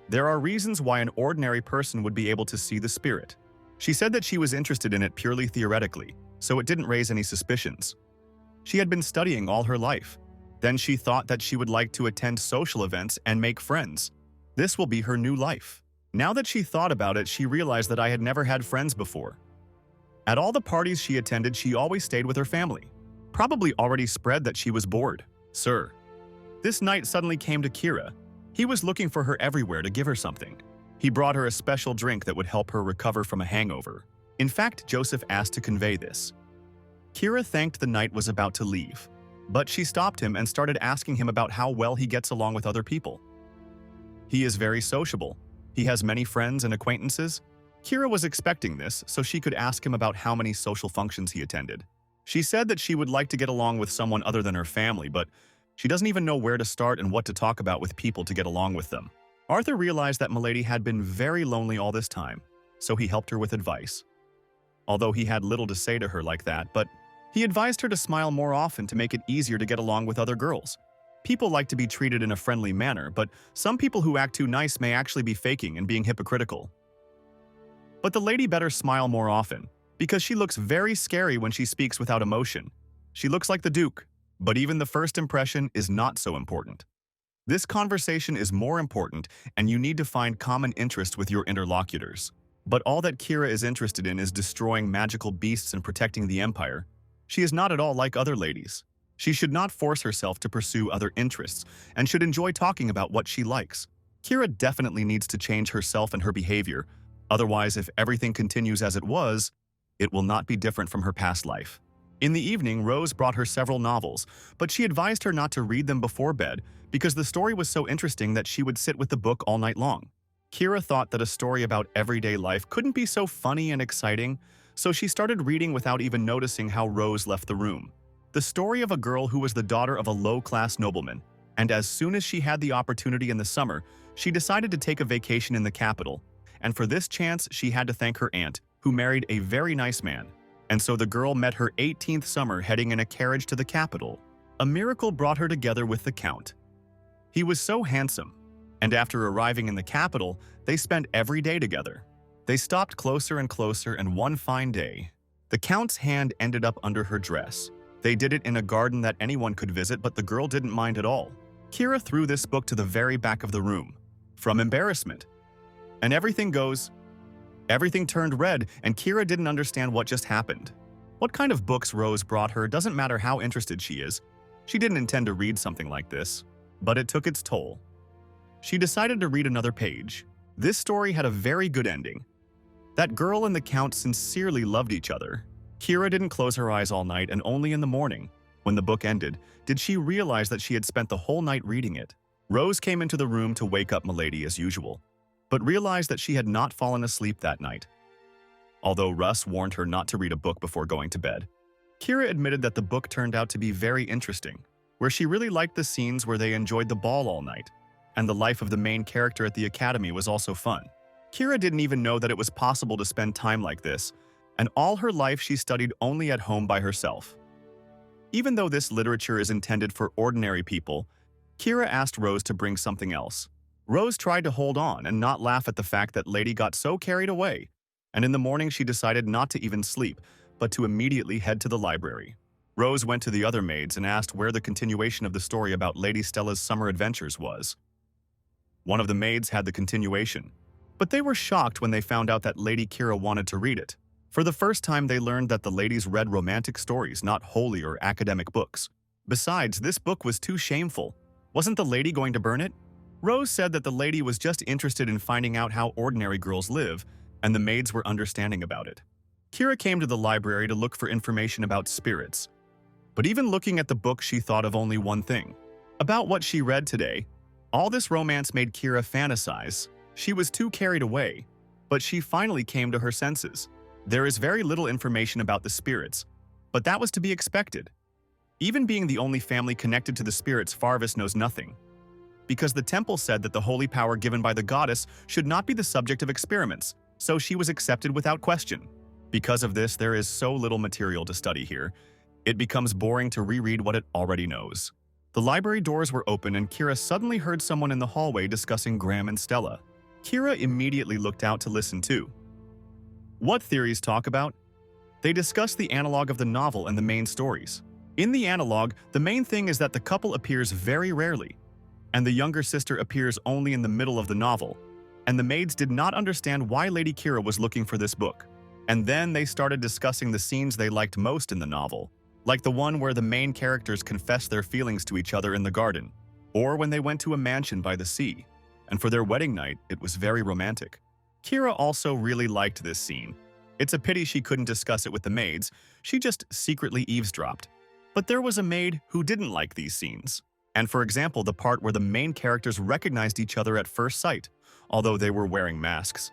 There are reasons why an ordinary person would be able to see the spirit. She said that she was interested in it purely theoretically, so it didn't raise any suspicions. She had been studying all her life. Then she thought that she would like to attend social events and make friends. This will be her new life. Now that she thought about it, she realized that I had never had friends before. At all the parties she attended, she always stayed with her family. Probably already spread that she was bored. Sir. This night suddenly came to Kira. He was looking for her everywhere to give her something. He brought her a special drink that would help her recover from a hangover. In fact, Joseph asked to convey this. Kira thanked the knight was about to leave, but she stopped him and started asking him about how well he gets along with other people. He is very sociable. He has many friends and acquaintances. Kira was expecting this, so she could ask him about how many social functions he attended. She said that she would like to get along with someone other than her family, but she doesn't even know where to start and what to talk about with people to get along with them. Arthur realized that Milady had been very lonely all this time, so he helped her with advice. Although he had little to say to her like that, but he advised her to smile more often to make it easier to get along with other girls. People like to be treated in a friendly manner, but some people who act too nice may actually be faking and being hypocritical. But the lady better smile more often, because she looks very scary when she speaks without emotion. She looks like the Duke, but even the first impression is not so important. This conversation is more important, and you need to find common interest with your interlocutors. But all that Kira is interested in is destroying magical beasts and protecting the Empire. She is not at all like other ladies. She should not force herself to pursue other interests and should enjoy talking about what she likes. Kira definitely needs to change herself and her behavior. Otherwise, if everything continues as it was, it will not be different from her past life. In the evening, Rose brought her several novels, but she advised her not to read them before bed because the story was so interesting that she would sit with the book all night long. Kira thought that a story about everyday life couldn't be so funny and exciting, so she started reading without even noticing how Rose left the room. The story of a girl who was the daughter of a low-class nobleman, and as soon as she had the opportunity in the summer, she decided to take a vacation in the capital, and for this chance she had to thank her aunt, who married a very nice man. And so the girl met her 18th summer heading in a carriage to the capital. A miracle brought her together with the count. He was so handsome, and after arriving in the capital, they spent every day together. They stopped closer and closer, and one fine day, the count's hand ended up under her dress. They did it in a garden that anyone could visit, but the girl didn't mind at all. Kira threw this book to the very back of the room, from embarrassment. And everything turned red, and Kira didn't understand what just happened. What kind of books Rose brought her doesn't matter how interested she is. She didn't intend to read something like this, but it took its toll. She decided to read another page. This story had a very good ending. That girl and the count sincerely loved each other. Kira didn't close her eyes all night, and only in the morning, when the book ended, did she realize that she had spent the whole night reading it. Rose came into the room to wake up Milady as usual, but realized that she had not fallen asleep that night. Although Russ warned her not to read a book before going to bed, Kira admitted that the book turned out to be very interesting, where she really liked the scenes where they enjoyed the ball all night, and the life of the main character at the academy was also fun. Kira didn't even know that it was possible to spend time like this, and all her life she studied only at home by herself. Even though this literature is intended for ordinary people, Kira asked Rose to bring something else. Rose tried to hold on and not laugh at the fact that Lady got so carried away, and in the morning she decided not to even sleep, but to immediately head to the library. Rose went to the other maids and asked where the continuation of the story about Lady Stella's summer adventures was. One of the maids had the continuation, but they were shocked when they found out that Lady Kira wanted to read it. For the first time, they learned that the ladies read romantic stories, not holy or academic books. Besides, this book was too shameful. Wasn't the lady going to burn it? Rose said that the lady was just interested in finding out how ordinary girls live, and the maids were understanding about it. Kira came to the library to look for information about spirits. But even looking at the book, she thought of only one thing. About what she read today. All this romance made Kira fantasize. She was too carried away. But she finally came to her senses. There is very little information about the spirits, but that was to be expected. Even being the only family connected to the spirits, Farvis knows nothing. Because the temple said that the holy power given by the goddess should not be the subject of experiments, so she was accepted without question. Because of this, there is so little material to study here. It becomes boring to reread what it already knows. The library doors were open and Kira suddenly heard someone in the hallway discussing Graham and Stella. Kira immediately looked out to listen too. What theories talk about? They discuss the analog of the novel and the main stories. In the analog, the main thing is that the couple appears very rarely, and the younger sister appears only in the middle of the novel, and the maids did not understand why Lady Kira was looking for this book. And then they started discussing the scenes they liked most in the novel, like the one where the main characters confess their feelings to each other in the garden, or when they went to a mansion by the sea, and for their wedding night, it was very romantic. Kira also really liked this scene. It's a pity she couldn't discuss it with the maids, she just secretly eavesdropped. But there was a maid who didn't like these scenes. And for example, the part where the main characters recognized each other at first sight, although they were wearing masks.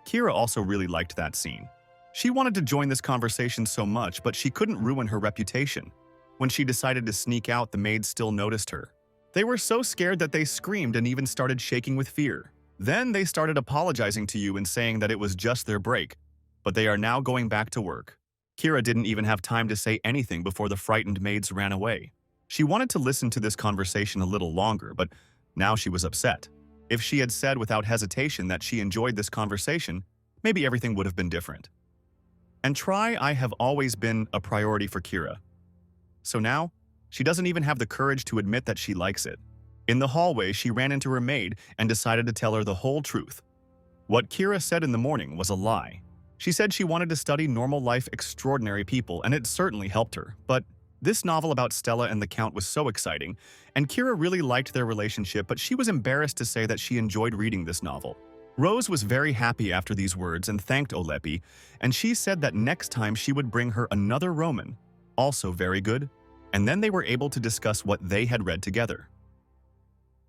Kira also really liked that scene. She wanted to join this conversation so much, but she couldn't ruin her reputation. When she decided to sneak out, the maids still noticed her. They were so scared that they screamed and even started shaking with fear. Then they started apologizing to you and saying that it was just their break, but they are now going back to work. Kira didn't even have time to say anything before the frightened maids ran away. She wanted to listen to this conversation a little longer, but now she was upset. If she had said without hesitation that she enjoyed this conversation, maybe everything would have been different. And I have always been a priority for Kira. So now, she doesn't even have the courage to admit that she likes it. In the hallway, she ran into her maid and decided to tell her the whole truth. What Kira said in the morning was a lie. She said she wanted to study normal life extraordinary people, and it certainly helped her. But this novel about Stella and the Count was so exciting, and Kira really liked their relationship, but she was embarrassed to say that she enjoyed reading this novel. Rose was very happy after these words and thanked Olepi, and she said that next time she would bring her another Roman, also very good, and then they were able to discuss what they had read together.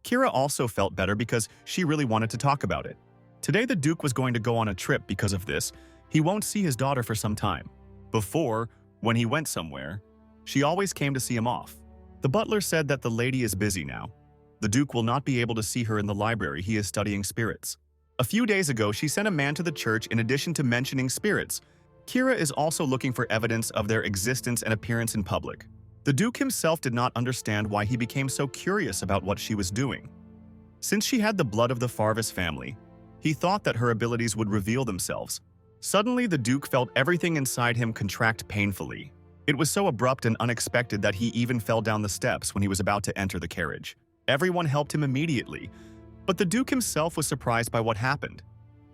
Kira also felt better because she really wanted to talk about it. Today the Duke was going to go on a trip because of this. He won't see his daughter for some time. Before, when he went somewhere, she always came to see him off. The butler said that the lady is busy now. The Duke will not be able to see her in the library. He is studying spirits. A few days ago, she sent a man to the church in addition to mentioning spirits. Kira is also looking for evidence of their existence and appearance in public. The Duke himself did not understand why he became so curious about what she was doing. Since she had the blood of the Farvis family, he thought that her abilities would reveal themselves. Suddenly, the Duke felt everything inside him contract painfully. It was so abrupt and unexpected that he even fell down the steps when he was about to enter the carriage. Everyone helped him immediately, but the Duke himself was surprised by what happened.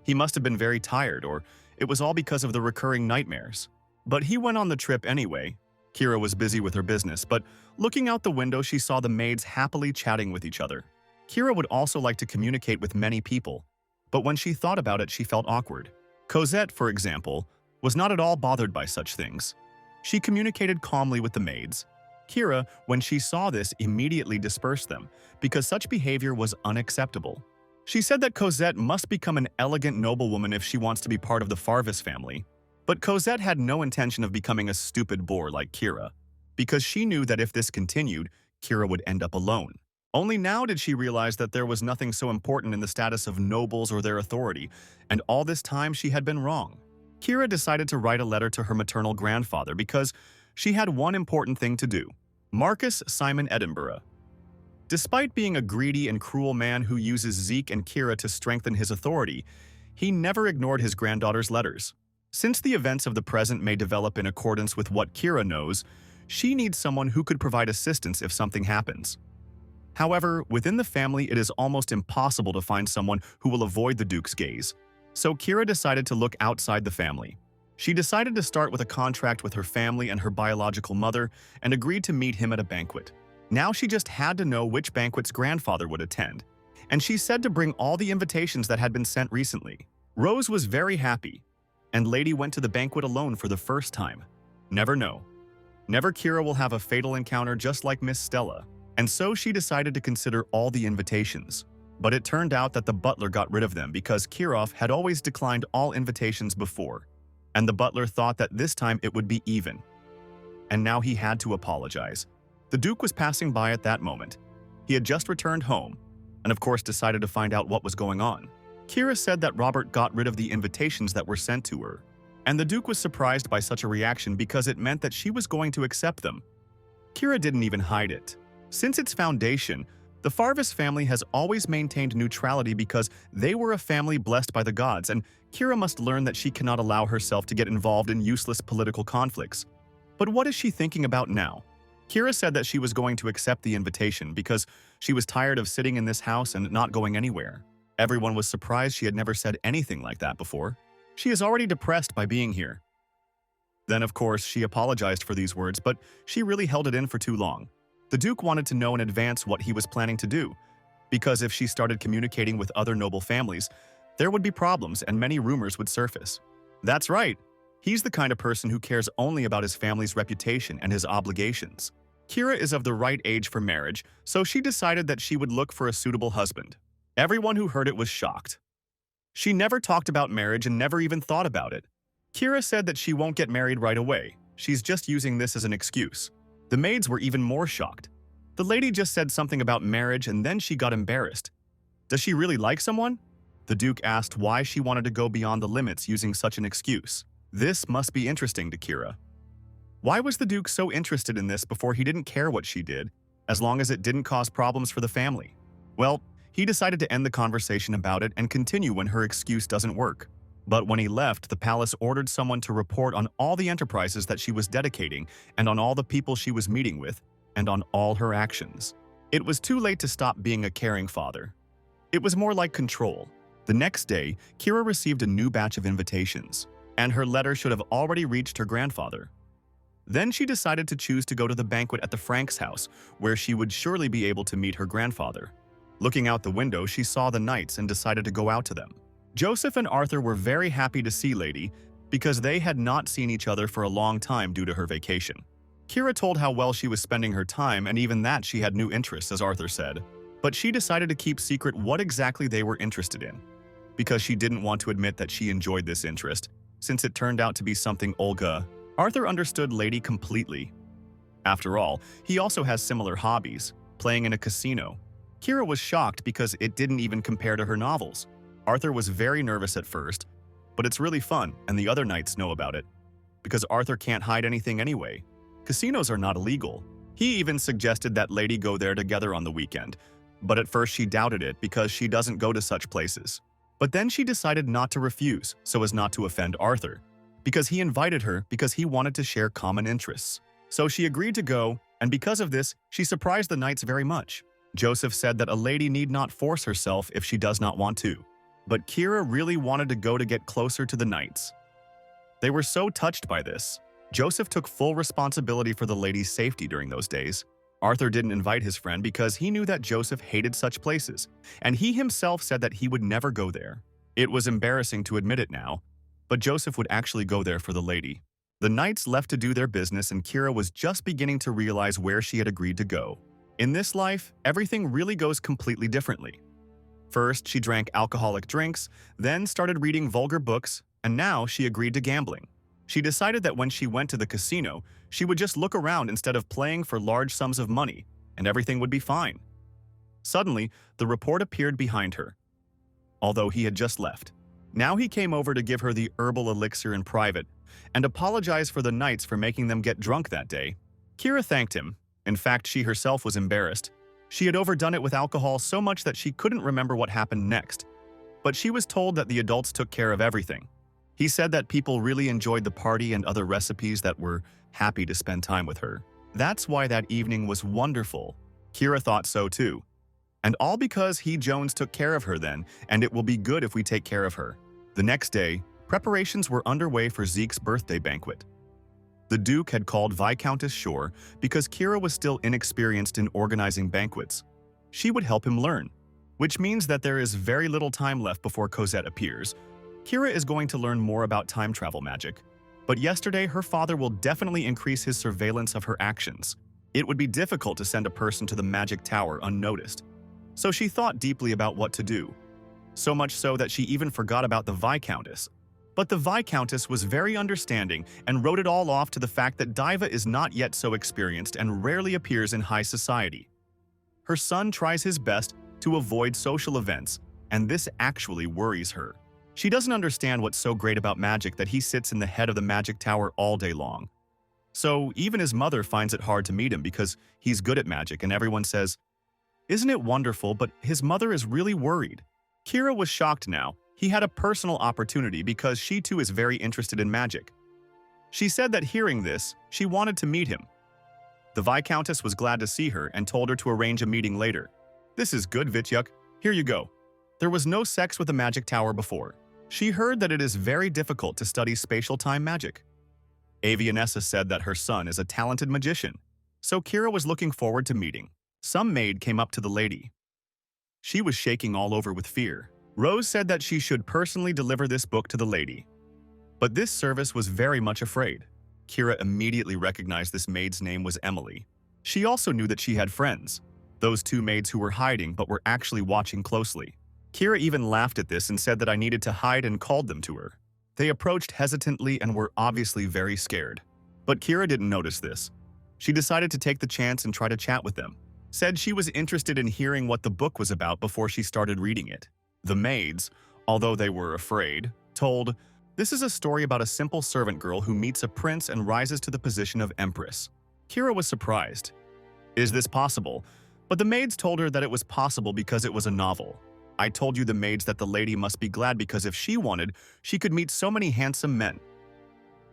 He must have been very tired, or it was all because of the recurring nightmares. But he went on the trip anyway. Kira was busy with her business, but looking out the window, she saw the maids happily chatting with each other. Kira would also like to communicate with many people, but when she thought about it, she felt awkward. Cosette, for example, was not at all bothered by such things. She communicated calmly with the maids. Kira, when she saw this, immediately dispersed them, because such behavior was unacceptable. She said that Cosette must become an elegant noblewoman if she wants to be part of the Farvis family. But Cosette had no intention of becoming a stupid bore like Kira, because she knew that if this continued, Kira would end up alone. Only now did she realize that there was nothing so important in the status of nobles or their authority, and all this time she had been wrong. Kira decided to write a letter to her maternal grandfather because she had one important thing to do. Marcus Simon Edinburgh. Despite being a greedy and cruel man who uses Zeke and Kira to strengthen his authority, he never ignored his granddaughter's letters. Since the events of the present may develop in accordance with what Kira knows, she needs someone who could provide assistance if something happens. However, within the family, it is almost impossible to find someone who will avoid the Duke's gaze. So Kira decided to look outside the family. She decided to start with a contract with her family and her biological mother and agreed to meet him at a banquet. Now she just had to know which banquet's grandfather would attend, and she said to bring all the invitations that had been sent recently. Rose was very happy, and Lady went to the banquet alone for the first time. Never know. Never Kira will have a fatal encounter just like Miss Stella, and so she decided to consider all the invitations. But it turned out that the butler got rid of them because Kirov had always declined all invitations before, and the butler thought that this time it would be even. And now he had to apologize. The Duke was passing by at that moment. He had just returned home, and of course decided to find out what was going on. Kira said that Robert got rid of the invitations that were sent to her, and the Duke was surprised by such a reaction because it meant that she was going to accept them. Kira didn't even hide it. Since its foundation, the Farvis family has always maintained neutrality because they were a family blessed by the gods, and Kira must learn that she cannot allow herself to get involved in useless political conflicts. But what is she thinking about now? Kira said that she was going to accept the invitation because she was tired of sitting in this house and not going anywhere. Everyone was surprised she had never said anything like that before. She is already depressed by being here. Then, of course, she apologized for these words, but she really held it in for too long. The Duke wanted to know in advance what he was planning to do, because if she started communicating with other noble families, there would be problems and many rumors would surface. That's right. He's the kind of person who cares only about his family's reputation and his obligations. Kira is of the right age for marriage, so she decided that she would look for a suitable husband. Everyone who heard it was shocked. She never talked about marriage and never even thought about it. Kira said that she won't get married right away. She's just using this as an excuse. The maids were even more shocked. The lady just said something about marriage and then she got embarrassed. Does she really like someone? The Duke asked why she wanted to go beyond the limits using such an excuse. This must be interesting to Kira. Why was the Duke so interested in this before he didn't care what she did, as long as it didn't cause problems for the family? Well, he decided to end the conversation about it and continue when her excuse doesn't work. But when he left, the palace ordered someone to report on all the enterprises that she was dedicating and on all the people she was meeting with and on all her actions. It was too late to stop being a caring father. It was more like control. The next day, Kira received a new batch of invitations, and her letter should have already reached her grandfather. Then she decided to choose to go to the banquet at the Franks' house, where she would surely be able to meet her grandfather. Looking out the window, she saw the knights and decided to go out to them. Joseph and Arthur were very happy to see Lady because they had not seen each other for a long time due to her vacation. Kira told how well she was spending her time, and even that she had new interests, as Arthur said. But she decided to keep secret what exactly they were interested in, because she didn't want to admit that she enjoyed this interest, since it turned out to be something Olga. Arthur understood Lady completely. After all, he also has similar hobbies, playing in a casino. Kira was shocked because it didn't even compare to her novels. Arthur was very nervous at first, but it's really fun and the other knights know about it. Because Arthur can't hide anything anyway. Casinos are not illegal. He even suggested that Lady go there together on the weekend, but at first she doubted it because she doesn't go to such places. But then she decided not to refuse so as not to offend Arthur, because he invited her because he wanted to share common interests. So she agreed to go, and because of this, she surprised the knights very much. Joseph said that a lady need not force herself if she does not want to. But Kira really wanted to go to get closer to the knights. They were so touched by this. Joseph took full responsibility for the lady's safety during those days. Arthur didn't invite his friend because he knew that Joseph hated such places, and he himself said that he would never go there. It was embarrassing to admit it now, but Joseph would actually go there for the lady. The knights left to do their business, and Kira was just beginning to realize where she had agreed to go. In this life, everything really goes completely differently. First, she drank alcoholic drinks, then started reading vulgar books, and now she agreed to gambling. She decided that when she went to the casino, she would just look around instead of playing for large sums of money, and everything would be fine. Suddenly, the report appeared behind her, although he had just left. Now he came over to give her the herbal elixir in private and apologize for the knights for making them get drunk that day. Kira thanked him. In fact, she herself was embarrassed. She had overdone it with alcohol so much that she couldn't remember what happened next. But she was told that the adults took care of everything. He said that people really enjoyed the party and other recipes that were happy to spend time with her. That's why that evening was wonderful. Kira thought so too. And all because he, Jones, took care of her then, and it will be good if we take care of her. The next day, Preparations were underway for Zeke's birthday banquet. The Duke had called Viscountess Shore because Kira was still inexperienced in organizing banquets. She would help him learn, which means that there is very little time left before Cosette appears. Kira is going to learn more about time travel magic, but yesterday her father will definitely increase his surveillance of her actions. It would be difficult to send a person to the magic tower unnoticed, so she thought deeply about what to do. So much so that she even forgot about the Viscountess. But the Viscountess was very understanding and wrote it all off to the fact that Diva is not yet so experienced and rarely appears in high society. Her son tries his best to avoid social events, and this actually worries her. She doesn't understand what's so great about magic that he sits in the head of the magic tower all day long. So even his mother finds it hard to meet him because he's good at magic and everyone says, "Isn't it wonderful?" But his mother is really worried. Kira was shocked now. He had a personal opportunity because she too is very interested in magic. She said that hearing this, she wanted to meet him. The Viscountess was glad to see her and told her to arrange a meeting later. "This is good, Vityuk. Here you go." There was no sex with the magic tower before. She heard that it is very difficult to study spatial time magic. Avianessa said that her son is a talented magician, so Kira was looking forward to meeting. Some maid came up to the lady. She was shaking all over with fear. Rose said that she should personally deliver this book to the lady. But this service was very much afraid. Kira immediately recognized this maid's name was Emily. She also knew that she had friends, those two maids who were hiding but were actually watching closely. Kira even laughed at this and said that I needed to hide and called them to her. They approached hesitantly and were obviously very scared. But Kira didn't notice this. She decided to take the chance and try to chat with them. Said she was interested in hearing what the book was about before she started reading it. The maids, although they were afraid, told, "This is a story about a simple servant girl who meets a prince and rises to the position of empress." Kira was surprised. "Is this possible?" But the maids told her that it was possible because it was a novel. "I told you, the maids, that the lady must be glad because if she wanted, she could meet so many handsome men.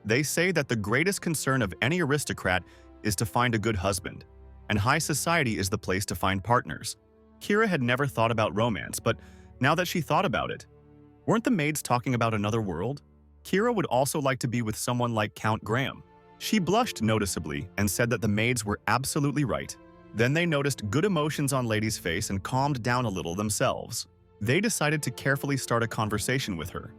They say that the greatest concern of any aristocrat is to find a good husband, and high society is the place to find partners." Kira had never thought about romance, but now that she thought about it, weren't the maids talking about another world? Kira would also like to be with someone like Count Graham. She blushed noticeably and said that the maids were absolutely right. Then they noticed good emotions on Lady's face and calmed down a little themselves. They decided to carefully start a conversation with her.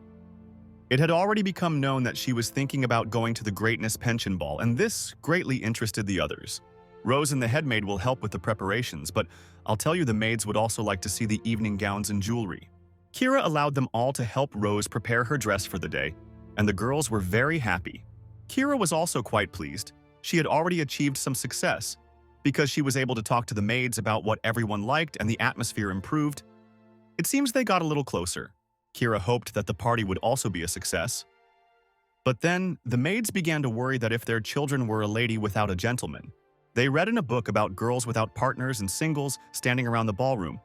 It had already become known that she was thinking about going to the Greatness Pension Ball, and this greatly interested the others. Rose and the head maid will help with the preparations, but I'll tell you, the maids would also like to see the evening gowns and jewelry. Kira allowed them all to help Rose prepare her dress for the day, and the girls were very happy. Kira was also quite pleased. She had already achieved some success because she was able to talk to the maids about what everyone liked and the atmosphere improved. It seems they got a little closer. Kira hoped that the party would also be a success. But then, the maids began to worry that if their children were a lady without a gentleman. They read in a book about girls without partners and singles standing around the ballroom.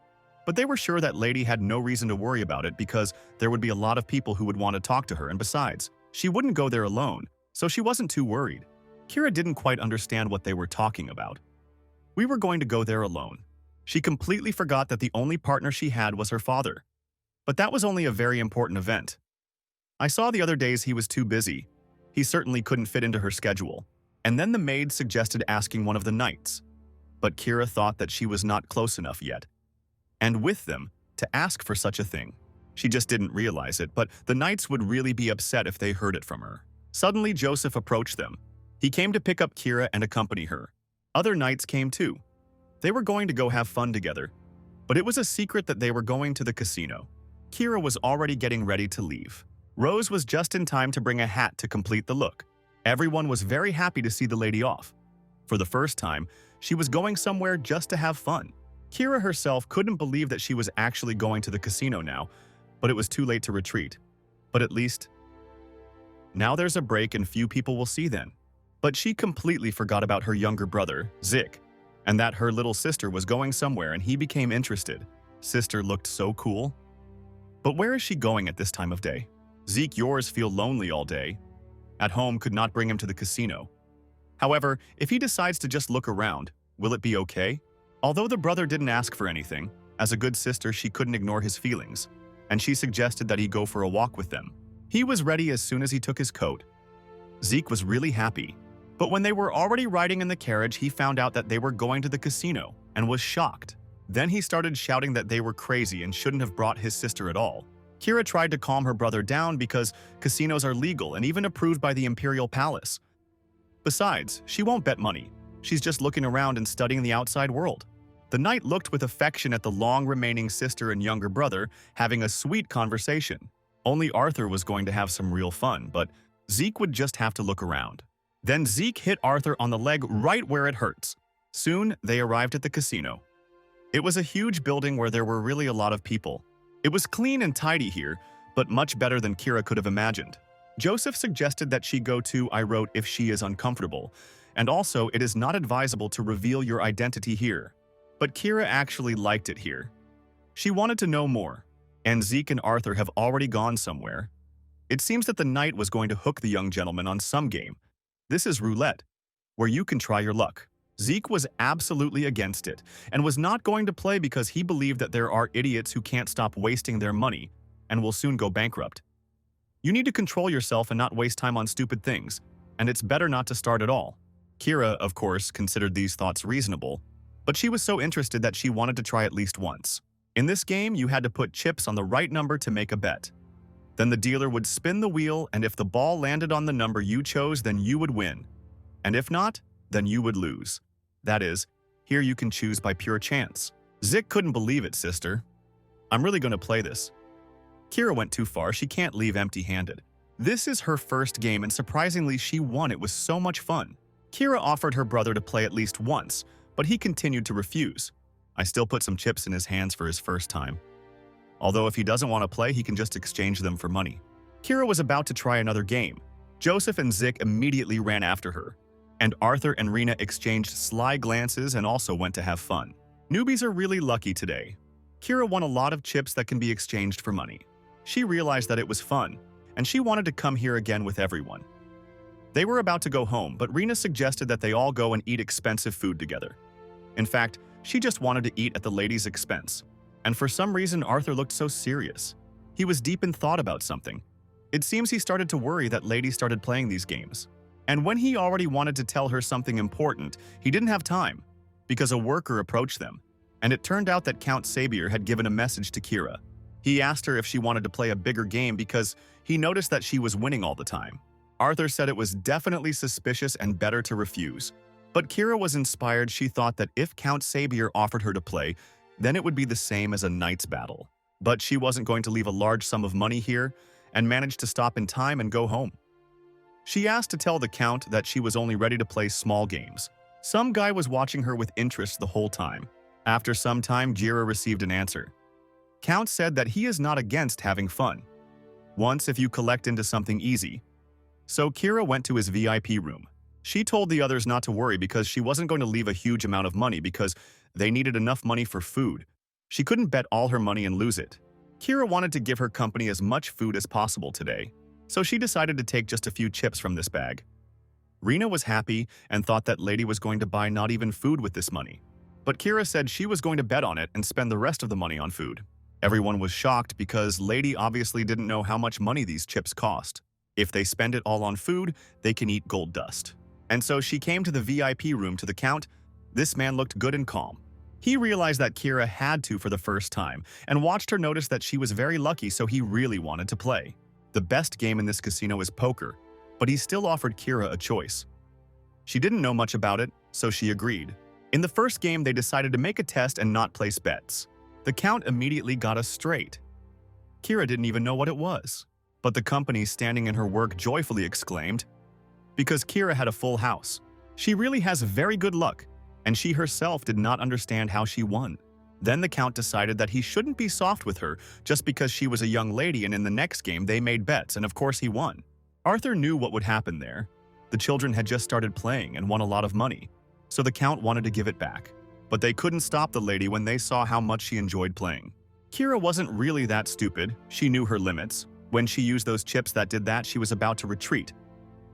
But they were sure that Lady had no reason to worry about it because there would be a lot of people who would want to talk to her, and besides, she wouldn't go there alone, so she wasn't too worried. Kira didn't quite understand what they were talking about. "We were going to go there alone." She completely forgot that the only partner she had was her father. But that was only a very important event. "I saw the other days he was too busy. He certainly couldn't fit into her schedule." And then the maid suggested asking one of the knights. But Kira thought that she was not close enough yet. And with them, to ask for such a thing. She just didn't realize it, but the knights would really be upset if they heard it from her. Suddenly, Joseph approached them. He came to pick up Kira and accompany her. Other knights came too. They were going to go have fun together, but it was a secret that they were going to the casino. Kira was already getting ready to leave. Rose was just in time to bring a hat to complete the look. Everyone was very happy to see the lady off. For the first time, she was going somewhere just to have fun. Kira herself couldn't believe that she was actually going to the casino now, but it was too late to retreat. But at least, now there's a break and few people will see then. But she completely forgot about her younger brother, Zik, and that her little sister was going somewhere and he became interested. Sister looked so cool. But where is she going at this time of day? Zeke yours feel lonely all day. At home could not bring him to the casino. However, if he decides to just look around, will it be okay? Although the brother didn't ask for anything, as a good sister she couldn't ignore his feelings, and she suggested that he go for a walk with them. He was ready as soon as he took his coat. Zeke was really happy, but when they were already riding in the carriage, he found out that they were going to the casino and was shocked. Then he started shouting that they were crazy and shouldn't have brought his sister at all. Kira tried to calm her brother down because casinos are legal and even approved by the Imperial Palace. Besides, she won't bet money. She's just looking around and studying the outside world. The knight looked with affection at the long-remaining sister and younger brother, having a sweet conversation. Only Arthur was going to have some real fun, but Zeke would just have to look around. Then Zeke hit Arthur on the leg right where it hurts. Soon, they arrived at the casino. It was a huge building where there were really a lot of people. It was clean and tidy here, but much better than Kira could have imagined. Joseph suggested that she go to I wrote if she is uncomfortable, and also it is not advisable to reveal your identity here. But Kira actually liked it here. She wanted to know more, and Zeke and Arthur have already gone somewhere. It seems that the knight was going to hook the young gentleman on some game. This is roulette, where you can try your luck. Zeke was absolutely against it, and was not going to play because he believed that there are idiots who can't stop wasting their money and will soon go bankrupt. You need to control yourself and not waste time on stupid things, and it's better not to start at all. Kira, of course, considered these thoughts reasonable, but she was so interested that she wanted to try at least once. In this game, you had to put chips on the right number to make a bet. Then the dealer would spin the wheel, and if the ball landed on the number you chose, then you would win. And if not, then you would lose. That is, here you can choose by pure chance. Zeke couldn't believe it, sister. I'm really going to play this. Kira went too far, she can't leave empty-handed. This is her first game, and surprisingly, she won. It was so much fun. Kira offered her brother to play at least once, but he continued to refuse. I still put some chips in his hands for his first time. Although if he doesn't want to play, he can just exchange them for money. Kira was about to try another game. Joseph and Zeke immediately ran after her, and Arthur and Rena exchanged sly glances and also went to have fun. Newbies are really lucky today. Kira won a lot of chips that can be exchanged for money. She realized that it was fun, and she wanted to come here again with everyone. They were about to go home, but Rena suggested that they all go and eat expensive food together. In fact, she just wanted to eat at the lady's expense. And for some reason, Arthur looked so serious. He was deep in thought about something. It seems he started to worry that lady started playing these games. And when he already wanted to tell her something important, he didn't have time, because a worker approached them, and it turned out that Count Sabier had given a message to Kira. He asked her if she wanted to play a bigger game because he noticed that she was winning all the time. Arthur said it was definitely suspicious and better to refuse. But Kira was inspired. She thought that if Count Sabier offered her to play, then it would be the same as a knight's battle. But she wasn't going to leave a large sum of money here and managed to stop in time and go home. She asked to tell the Count that she was only ready to play small games. Some guy was watching her with interest the whole time. After some time, Kira received an answer. Count said that he is not against having fun. Once if you collect into something easy. So Kira went to his VIP room. She told the others not to worry because she wasn't going to leave a huge amount of money because they needed enough money for food. She couldn't bet all her money and lose it. Kira wanted to give her company as much food as possible today, so she decided to take just a few chips from this bag. Rena was happy and thought that lady was going to buy not even food with this money. But Kira said she was going to bet on it and spend the rest of the money on food. Everyone was shocked because lady obviously didn't know how much money these chips cost. If they spend it all on food, they can eat gold dust. And so she came to the VIP room to the Count. This man looked good and calm. He realized that Kira had to for the first time and watched her notice that she was very lucky, so he really wanted to play. The best game in this casino is poker, but he still offered Kira a choice. She didn't know much about it, so she agreed. In the first game, they decided to make a test and not place bets. The Count immediately got us straight. Kira didn't even know what it was, but the company standing in her work joyfully exclaimed, because Kira had a full house. She really has very good luck, and she herself did not understand how she won. Then the Count decided that he shouldn't be soft with her just because she was a young lady, and in the next game they made bets, and of course he won. Arthur knew what would happen there. The children had just started playing and won a lot of money, so the Count wanted to give it back. But they couldn't stop the lady when they saw how much she enjoyed playing. Kira wasn't really that stupid. She knew her limits. When she used those chips that did that, she was about to retreat.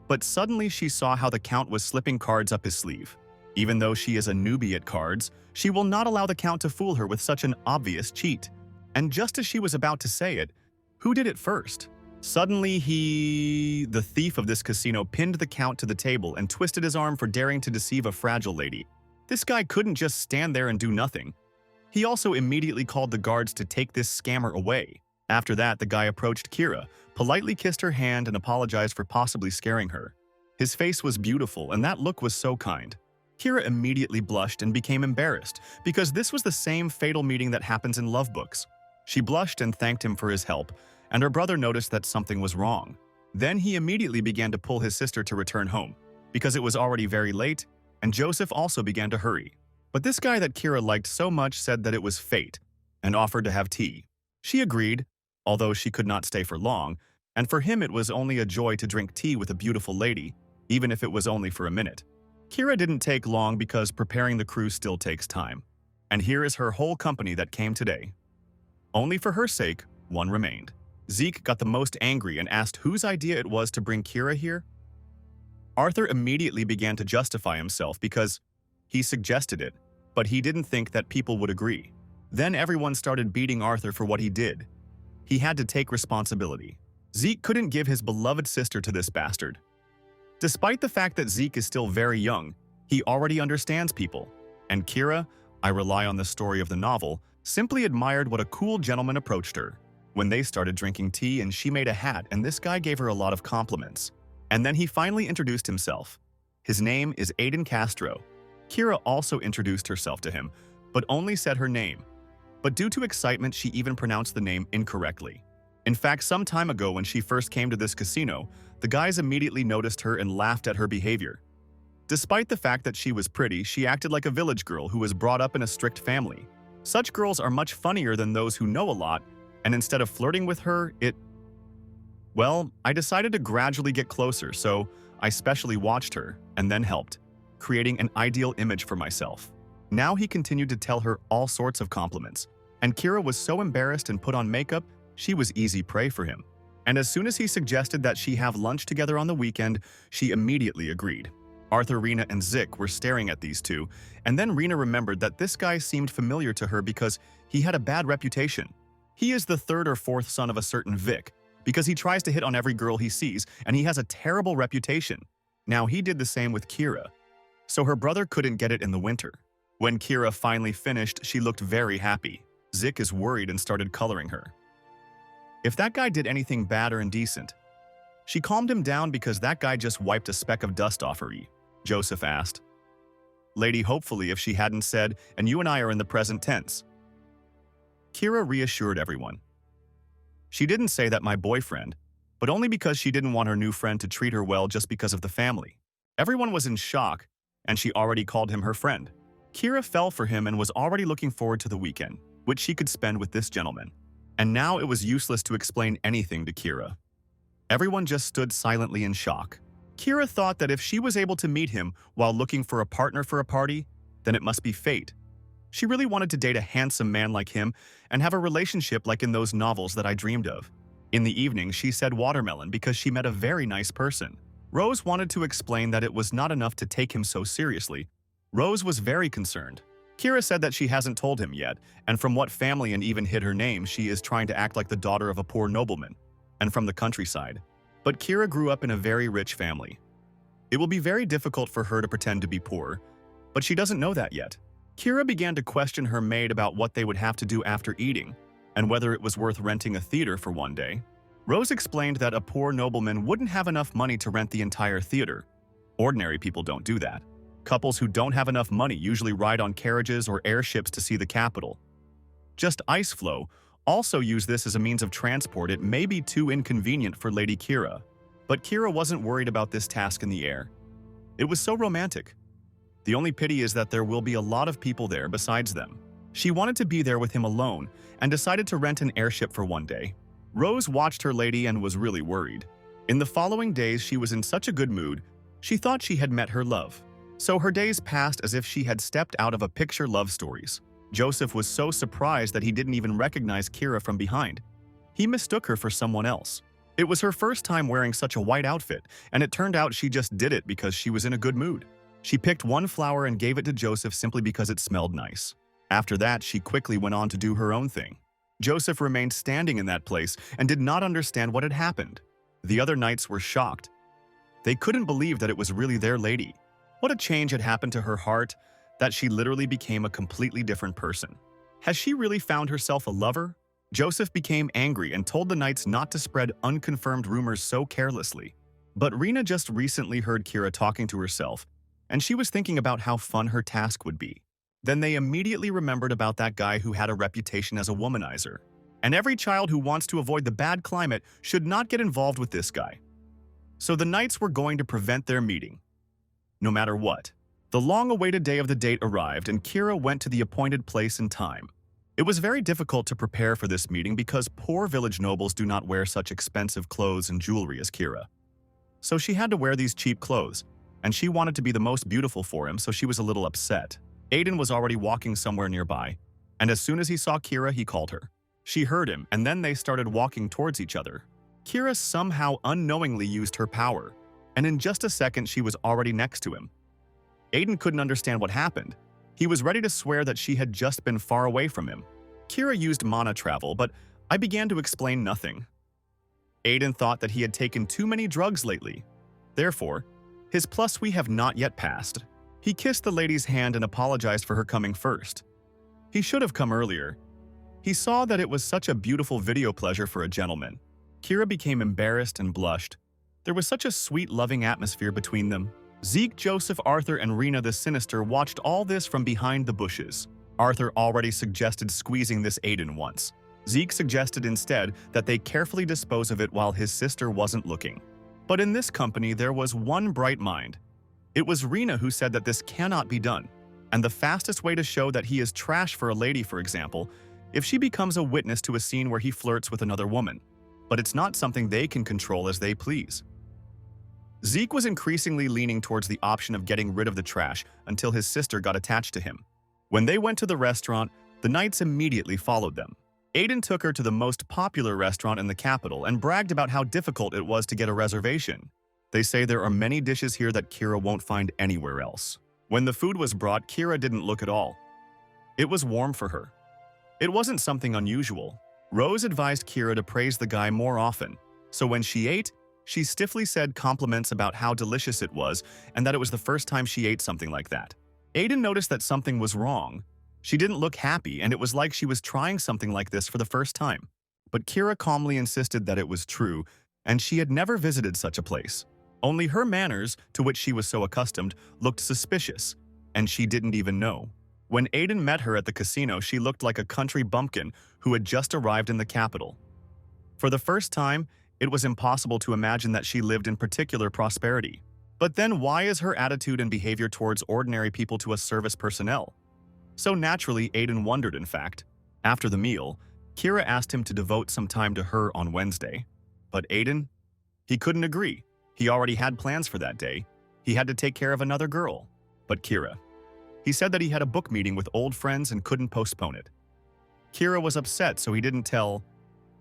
But suddenly she saw how the Count was slipping cards up his sleeve. Even though she is a newbie at cards, she will not allow the Count to fool her with such an obvious cheat. And just as she was about to say it, who did it first? Suddenly, the thief of this casino, pinned the count to the table and twisted his arm for daring to deceive a fragile lady. This guy couldn't just stand there and do nothing. He also immediately called the guards to take this scammer away. After that, the guy approached Kira, politely kissed her hand and apologized for possibly scaring her. His face was beautiful, and that look was so kind. Kira immediately blushed and became embarrassed, because this was the same fatal meeting that happens in love books. She blushed and thanked him for his help, and her brother noticed that something was wrong. Then he immediately began to pull his sister to return home, because it was already very late, and Joseph also began to hurry. But this guy that Kira liked so much said that it was fate, and offered to have tea. She agreed, although she could not stay for long, and for him it was only a joy to drink tea with a beautiful lady, even if it was only for a minute. Kira didn't take long because preparing the cruise still takes time. And here is her whole company that came today. Only for her sake, one remained. Zeke got the most angry and asked whose idea it was to bring Kira here. Arthur immediately began to justify himself because he suggested it, but he didn't think that people would agree. Then everyone started beating Arthur for what he did. He had to take responsibility. Zeke couldn't give his beloved sister to this bastard. Despite the fact that Zeke is still very young, he already understands people. And Kira, I rely on the story of the novel, simply admired what a cool gentleman approached her. When they started drinking tea and she made a hat and this guy gave her a lot of compliments. And then he finally introduced himself. His name is Aiden Castro. Kira also introduced herself to him, but only said her name. But due to excitement, she even pronounced the name incorrectly. In fact, some time ago when she first came to this casino, the guys immediately noticed her and laughed at her behavior. Despite the fact that she was pretty, she acted like a village girl who was brought up in a strict family. Such girls are much funnier than those who know a lot, and instead of flirting with her, Well, I decided to gradually get closer, so I specially watched her and then helped, creating an ideal image for myself. Now he continued to tell her all sorts of compliments, and Kira was so embarrassed and put on makeup, she was easy prey for him. And as soon as he suggested that she have lunch together on the weekend, she immediately agreed. Arthur, Rena, and Zik were staring at these two, and then Rena remembered that this guy seemed familiar to her because he had a bad reputation. He is the third or fourth son of a certain Vic, because he tries to hit on every girl he sees, and he has a terrible reputation. Now he did the same with Kira. So her brother couldn't get it in the winter. When Kira finally finished, she looked very happy. Zik is worried and started coloring her. If that guy did anything bad or indecent, she calmed him down because that guy just wiped a speck of dust off her. Joseph asked. Lady, hopefully if she hadn't said, and you and I are in the present tense. Kira reassured everyone. She didn't say that my boyfriend, but only because she didn't want her new friend to treat her well just because of the family. Everyone was in shock, and she already called him her friend. Kira fell for him and was already looking forward to the weekend, which she could spend with this gentleman. And now it was useless to explain anything to Kira. Everyone just stood silently in shock. Kira thought that if she was able to meet him while looking for a partner for a party, then it must be fate. She really wanted to date a handsome man like him and have a relationship like in those novels that I dreamed of. In the evening, she said watermelon because she met a very nice person. Rose wanted to explain that it was not enough to take him so seriously. Rose was very concerned. Kira said that she hasn't told him yet, and from what family and even hid her name, she is trying to act like the daughter of a poor nobleman, and from the countryside. But Kira grew up in a very rich family. It will be very difficult for her to pretend to be poor, but she doesn't know that yet. Kira began to question her maid about what they would have to do after eating, and whether it was worth renting a theater for one day. Rose explained that a poor nobleman wouldn't have enough money to rent the entire theater. Ordinary people don't do that. Couples who don't have enough money usually ride on carriages or airships to see the capital. Just ice flow also use this as a means of transport. It may be too inconvenient for Lady Kira, but Kira wasn't worried about this task in the air. It was so romantic. The only pity is that there will be a lot of people there besides them. She wanted to be there with him alone and decided to rent an airship for one day. Rose watched her lady and was really worried. In the following days, she was in such a good mood, she thought she had met her love. So her days passed as if she had stepped out of a picture love stories. Joseph was so surprised that he didn't even recognize Kira from behind. He mistook her for someone else. It was her first time wearing such a white outfit, and it turned out she just did it because she was in a good mood. She picked one flower and gave it to Joseph simply because it smelled nice. After that, she quickly went on to do her own thing. Joseph remained standing in that place and did not understand what had happened. The other knights were shocked. They couldn't believe that it was really their lady. What a change had happened to her heart, that she literally became a completely different person. Has she really found herself a lover? Joseph became angry and told the knights not to spread unconfirmed rumors so carelessly. But Rena just recently heard Kira talking to herself, and she was thinking about how fun her task would be. Then they immediately remembered about that guy who had a reputation as a womanizer. And every child who wants to avoid the bad climate should not get involved with this guy. So the knights were going to prevent their meeting, no matter what. The long-awaited day of the date arrived, and Kira went to the appointed place and time. It was very difficult to prepare for this meeting because poor village nobles do not wear such expensive clothes and jewelry as Kira. So she had to wear these cheap clothes, and she wanted to be the most beautiful for him, so she was a little upset. Aiden was already walking somewhere nearby, and as soon as he saw Kira, he called her. She heard him, and then they started walking towards each other. Kira somehow unknowingly used her power, and in just a second she was already next to him. Aiden couldn't understand what happened. He was ready to swear that she had just been far away from him. Kira used mana travel, but I began to explain nothing. Aiden thought that he had taken too many drugs lately. Therefore, his plus we have not yet passed. He kissed the lady's hand and apologized for her coming first. He should have come earlier. He saw that it was such a beautiful video pleasure for a gentleman. Kira became embarrassed and blushed. There was such a sweet, loving atmosphere between them. Zeke, Joseph, Arthur, and Rena the Sinister watched all this from behind the bushes. Arthur already suggested squeezing this Aiden once. Zeke suggested instead that they carefully dispose of it while his sister wasn't looking. But in this company, there was one bright mind. It was Rena who said that this cannot be done. And the fastest way to show that he is trash for a lady, for example, if she becomes a witness to a scene where he flirts with another woman. But it's not something they can control as they please. Zeke was increasingly leaning towards the option of getting rid of the trash until his sister got attached to him. When they went to the restaurant, the knights immediately followed them. Aiden took her to the most popular restaurant in the capital and bragged about how difficult it was to get a reservation. They say there are many dishes here that Kira won't find anywhere else. When the food was brought, Kira didn't look at all. It was warm for her. It wasn't something unusual. Rose advised Kira to praise the guy more often, so when she ate, she stiffly said compliments about how delicious it was and that it was the first time she ate something like that. Aiden noticed that something was wrong. She didn't look happy, and it was like she was trying something like this for the first time. But Kira calmly insisted that it was true, and she had never visited such a place. Only her manners, to which she was so accustomed, looked suspicious, and she didn't even know. When Aiden met her at the casino, she looked like a country bumpkin who had just arrived in the capital. For the first time, it was impossible to imagine that she lived in particular prosperity. But then why is her attitude and behavior towards ordinary people to us service personnel? So naturally, Aiden wondered, in fact. After the meal, Kira asked him to devote some time to her on Wednesday. But Aiden? He couldn't agree. He already had plans for that day. He had to take care of another girl. But Kira. He said that he had a book meeting with old friends and couldn't postpone it. Kira was upset, so he didn't tell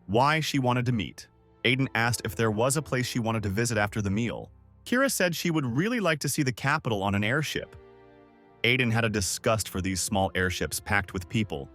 why she wanted to meet. Aiden asked if there was a place she wanted to visit after the meal. Kira said she would really like to see the capital on an airship. Aiden had a disgust for these small airships packed with people.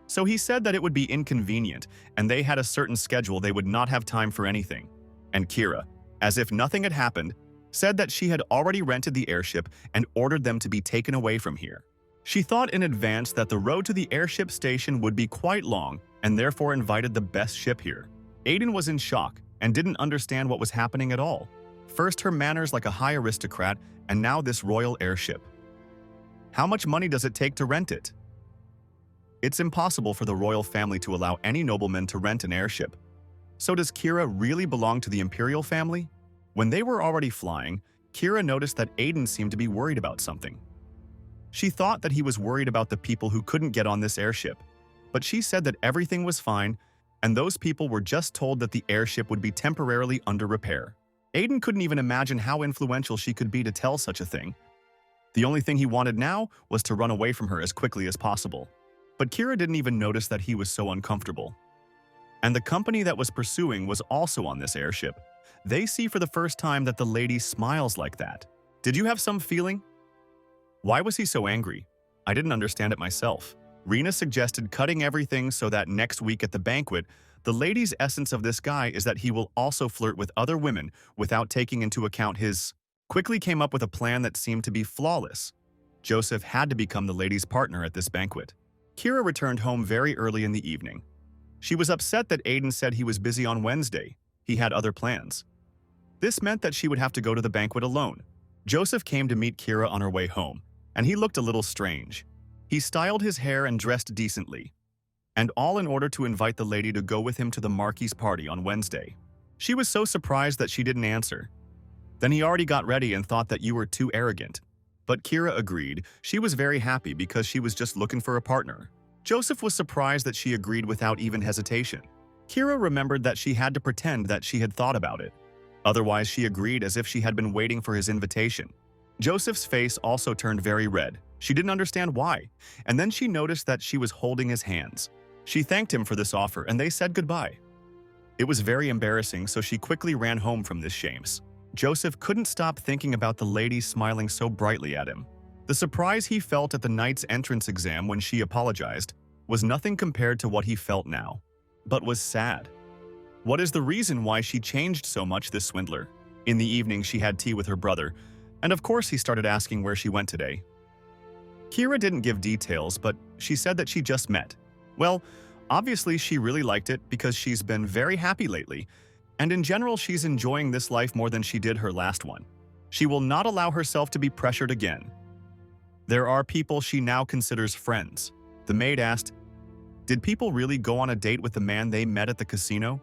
So he said that it would be inconvenient, and they had a certain schedule they would not have time for anything. And Kira, as if nothing had happened, said that she had already rented the airship and ordered them to be taken away from here. She thought in advance that the road to the airship station would be quite long and therefore invited the best ship here. Aiden was in shock and didn't understand what was happening at all. First her manners like a high aristocrat, and now this royal airship. How much money does it take to rent it? It's impossible for the royal family to allow any nobleman to rent an airship. So does Kira really belong to the imperial family? When they were already flying, Kira noticed that Aiden seemed to be worried about something. She thought that he was worried about the people who couldn't get on this airship, but she said that everything was fine, and those people were just told that the airship would be temporarily under repair. Aiden couldn't even imagine how influential she could be to tell such a thing. The only thing he wanted now was to run away from her as quickly as possible. But Kira didn't even notice that he was so uncomfortable. And the company that was pursuing was also on this airship. They see for the first time that the lady smiles like that. Did you have some feeling? Why was he so angry? I didn't understand it myself. Rena suggested cutting everything so that next week at the banquet, the lady's essence of this guy is that he will also flirt with other women without taking into account his. Quickly came up with a plan that seemed to be flawless. Joseph had to become the lady's partner at this banquet. Kira returned home very early in the evening. She was upset that Aiden said he was busy on Wednesday. He had other plans. This meant that she would have to go to the banquet alone. Joseph came to meet Kira on her way home, and he looked a little strange. He styled his hair and dressed decently, and all in order to invite the lady to go with him to the Marquis party on Wednesday. She was so surprised that she didn't answer. Then he already got ready and thought that you were too arrogant. But Kira agreed. She was very happy because she was just looking for a partner. Joseph was surprised that she agreed without even hesitation. Kira remembered that she had to pretend that she had thought about it. Otherwise, she agreed as if she had been waiting for his invitation. Joseph's face also turned very red. She didn't understand why, and then she noticed that she was holding his hands. She thanked him for this offer, and they said goodbye. It was very embarrassing, so she quickly ran home from this shames. Joseph couldn't stop thinking about the lady smiling so brightly at him. The surprise he felt at the night's entrance exam when she apologized was nothing compared to what he felt now, but was sad. What is the reason why she changed so much, this swindler? In the evening, she had tea with her brother, and of course he started asking where she went today. Kira didn't give details, but she said that she just met. Well, obviously she really liked it because she's been very happy lately, and in general she's enjoying this life more than she did her last one. She will not allow herself to be pressured again. There are people she now considers friends. The maid asked, "Did people really go on a date with the man they met at the casino?"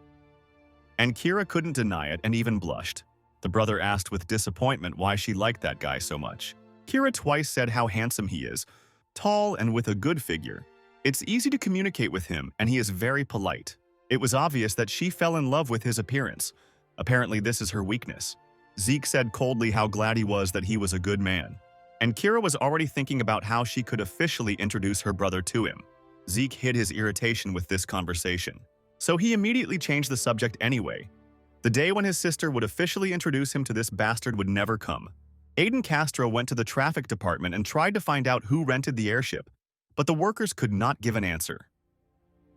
And Kira couldn't deny it and even blushed. The brother asked with disappointment why she liked that guy so much. Kira twice said how handsome he is, tall and with a good figure. It's easy to communicate with him, and he is very polite. It was obvious that she fell in love with his appearance. Apparently this is her weakness. Zeke said coldly how glad he was that he was a good man. And Kira was already thinking about how she could officially introduce her brother to him. Zeke hid his irritation with this conversation, so he immediately changed the subject anyway. The day when his sister would officially introduce him to this bastard would never come. Aiden Castro went to the traffic department and tried to find out who rented the airship, but the workers could not give an answer.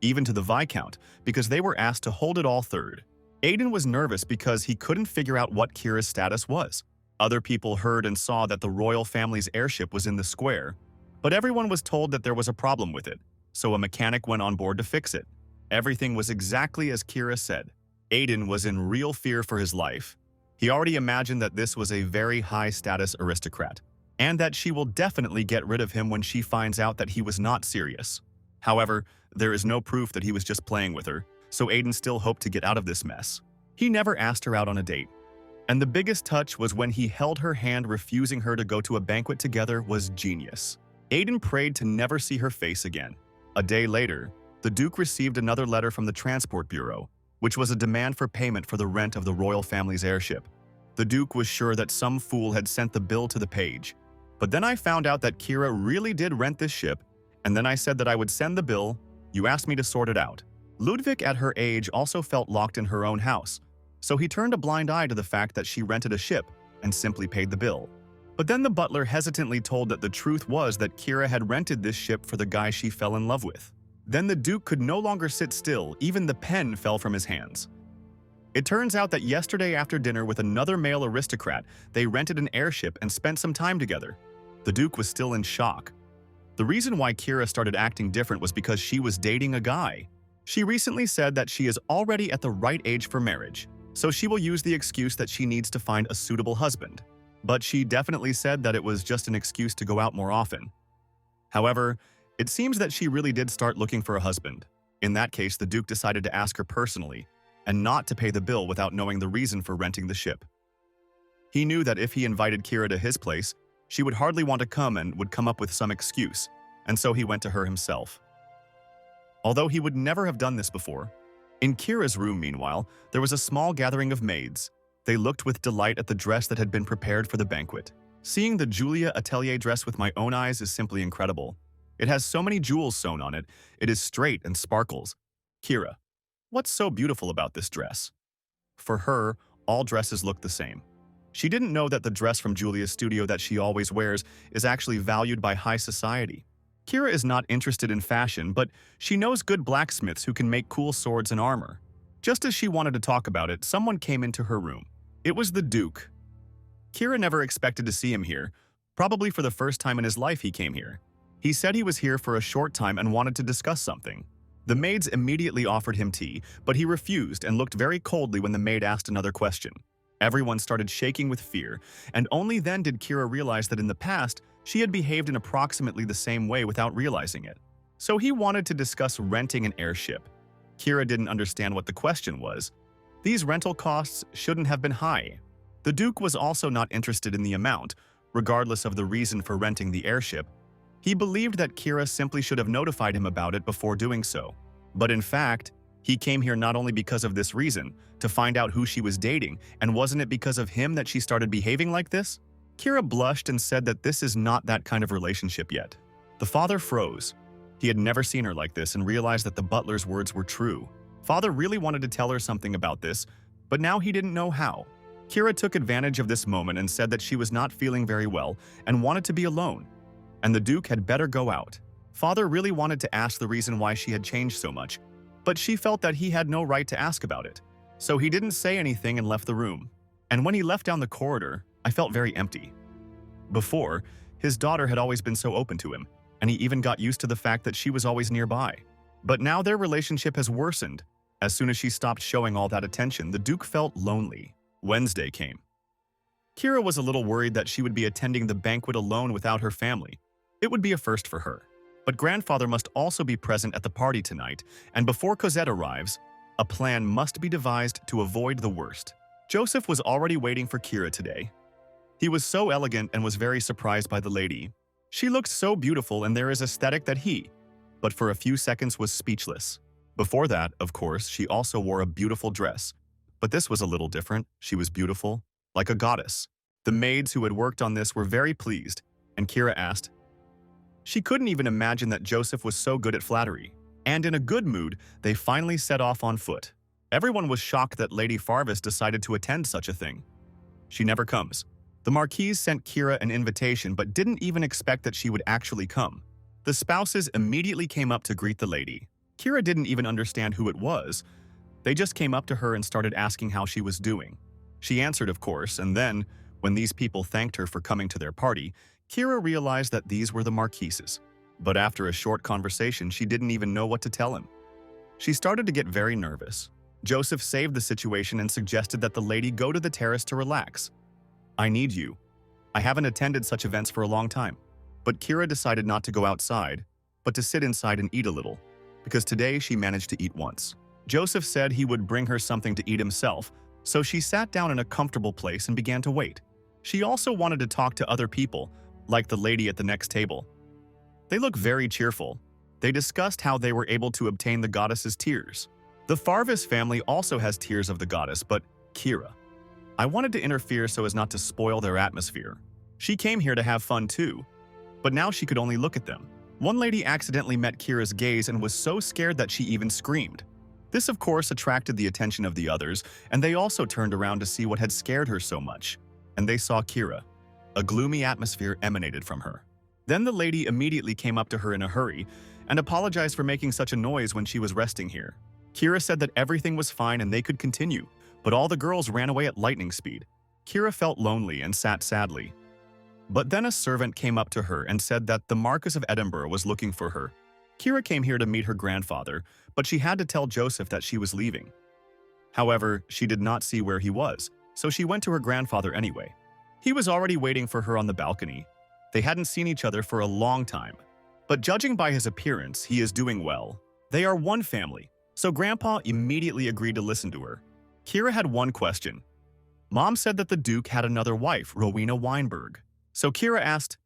Even to the Viscount, because they were asked to hold it all third. Aiden was nervous because he couldn't figure out what Kira's status was. Other people heard and saw that the royal family's airship was in the square, but everyone was told that there was a problem with it, so a mechanic went on board to fix it. Everything was exactly as Kira said. Aiden was in real fear for his life. He already imagined that this was a very high-status aristocrat, and that she will definitely get rid of him when she finds out that he was not serious. However, there is no proof that he was just playing with her, so Aiden still hoped to get out of this mess. He never asked her out on a date, and the biggest touch was when he held her hand, refusing her to go to a banquet together was genius. Aiden prayed to never see her face again. A day later, the Duke received another letter from the Transport Bureau, which was a demand for payment for the rent of the royal family's airship. The Duke was sure that some fool had sent the bill to the page. But then I found out that Kira really did rent this ship, and then I said that I would send the bill. You asked me to sort it out. Ludwig at her age also felt locked in her own house, so he turned a blind eye to the fact that she rented a ship and simply paid the bill. But then the butler hesitantly told that the truth was that Kira had rented this ship for the guy she fell in love with. Then the Duke could no longer sit still, even the pen fell from his hands. It turns out that yesterday after dinner with another male aristocrat, they rented an airship and spent some time together. The Duke was still in shock. The reason why Kira started acting different was because she was dating a guy. She recently said that she is already at the right age for marriage, so she will use the excuse that she needs to find a suitable husband. But she definitely said that it was just an excuse to go out more often. However, it seems that she really did start looking for a husband. In that case, the Duke decided to ask her personally, and not to pay the bill without knowing the reason for renting the ship. He knew that if he invited Kira to his place, she would hardly want to come and would come up with some excuse, and so he went to her himself. Although he would never have done this before. In Kira's room, meanwhile, there was a small gathering of maids. They looked with delight at the dress that had been prepared for the banquet. Seeing the Julia Atelier dress with my own eyes is simply incredible. It has so many jewels sewn on it. It is straight and sparkles. Kira, what's so beautiful about this dress? For her, all dresses look the same. She didn't know that the dress from Julia's studio that she always wears is actually valued by high society. Kira is not interested in fashion, but she knows good blacksmiths who can make cool swords and armor. Just as she wanted to talk about it, someone came into her room. It was the Duke. Kira never expected to see him here. Probably for the first time in his life he came here. He said he was here for a short time and wanted to discuss something. The maids immediately offered him tea, but he refused and looked very coldly when the maid asked another question. Everyone started shaking with fear, and only then did Kira realize that in the past, she had behaved in approximately the same way without realizing it. So he wanted to discuss renting an airship. Kira didn't understand what the question was. These rental costs shouldn't have been high. The Duke was also not interested in the amount, regardless of the reason for renting the airship. He believed that Kira simply should have notified him about it before doing so. But in fact, he came here not only because of this reason, to find out who she was dating, and wasn't it because of him that she started behaving like this? Kira blushed and said that this is not that kind of relationship yet. The father froze. He had never seen her like this and realized that the butler's words were true. Father really wanted to tell her something about this, but now he didn't know how. Kira took advantage of this moment and said that she was not feeling very well and wanted to be alone, and the Duke had better go out. Father really wanted to ask the reason why she had changed so much, but she felt that he had no right to ask about it. So he didn't say anything and left the room. And when he left down the corridor, I felt very empty. Before, his daughter had always been so open to him, and he even got used to the fact that she was always nearby. But now their relationship has worsened. As soon as she stopped showing all that attention, the Duke felt lonely. Wednesday came. Kira was a little worried that she would be attending the banquet alone without her family. It would be a first for her. But grandfather must also be present at the party tonight, and before Cosette arrives, a plan must be devised to avoid the worst. Joseph was already waiting for Kira today. He was so elegant and was very surprised by the lady. She looked so beautiful and there is aesthetic that he, but for a few seconds was speechless. Before that, of course, she also wore a beautiful dress. But this was a little different. She was beautiful, like a goddess. The maids who had worked on this were very pleased, and Kira asked. She couldn't even imagine that Joseph was so good at flattery. And in a good mood, they finally set off on foot. Everyone was shocked that Lady Farvis decided to attend such a thing. She never comes. The Marquise sent Kira an invitation but didn't even expect that she would actually come. The spouses immediately came up to greet the lady. Kira didn't even understand who it was. They just came up to her and started asking how she was doing. She answered, of course, and then, when these people thanked her for coming to their party, Kira realized that these were the Marquises. But after a short conversation, she didn't even know what to tell him. She started to get very nervous. Joseph saved the situation and suggested that the lady go to the terrace to relax. I need you. I haven't attended such events for a long time. But Kira decided not to go outside, but to sit inside and eat a little, because today she managed to eat once. Joseph said he would bring her something to eat himself, so she sat down in a comfortable place and began to wait. She also wanted to talk to other people, like the lady at the next table. They look very cheerful. They discussed how they were able to obtain the goddess's tears. The Farvis family also has tears of the goddess, but Kira. I wanted to interfere so as not to spoil their atmosphere. She came here to have fun too, but now she could only look at them. One lady accidentally met Kira's gaze and was so scared that she even screamed. This, of course, attracted the attention of the others, and they also turned around to see what had scared her so much. And they saw Kira. A gloomy atmosphere emanated from her. Then the lady immediately came up to her in a hurry and apologized for making such a noise when she was resting here. Kira said that everything was fine and they could continue, but all the girls ran away at lightning speed. Kira felt lonely and sat sadly. But then a servant came up to her and said that the Marquis of Edinburgh was looking for her. Kira came here to meet her grandfather, but she had to tell Joseph that she was leaving. However, she did not see where he was, so she went to her grandfather anyway. He was already waiting for her on the balcony. They hadn't seen each other for a long time. But judging by his appearance, he is doing well. They are one family, so Grandpa immediately agreed to listen to her. Kira had one question. Mom said that the Duke had another wife, Rowena Weinberg. So Kira asked,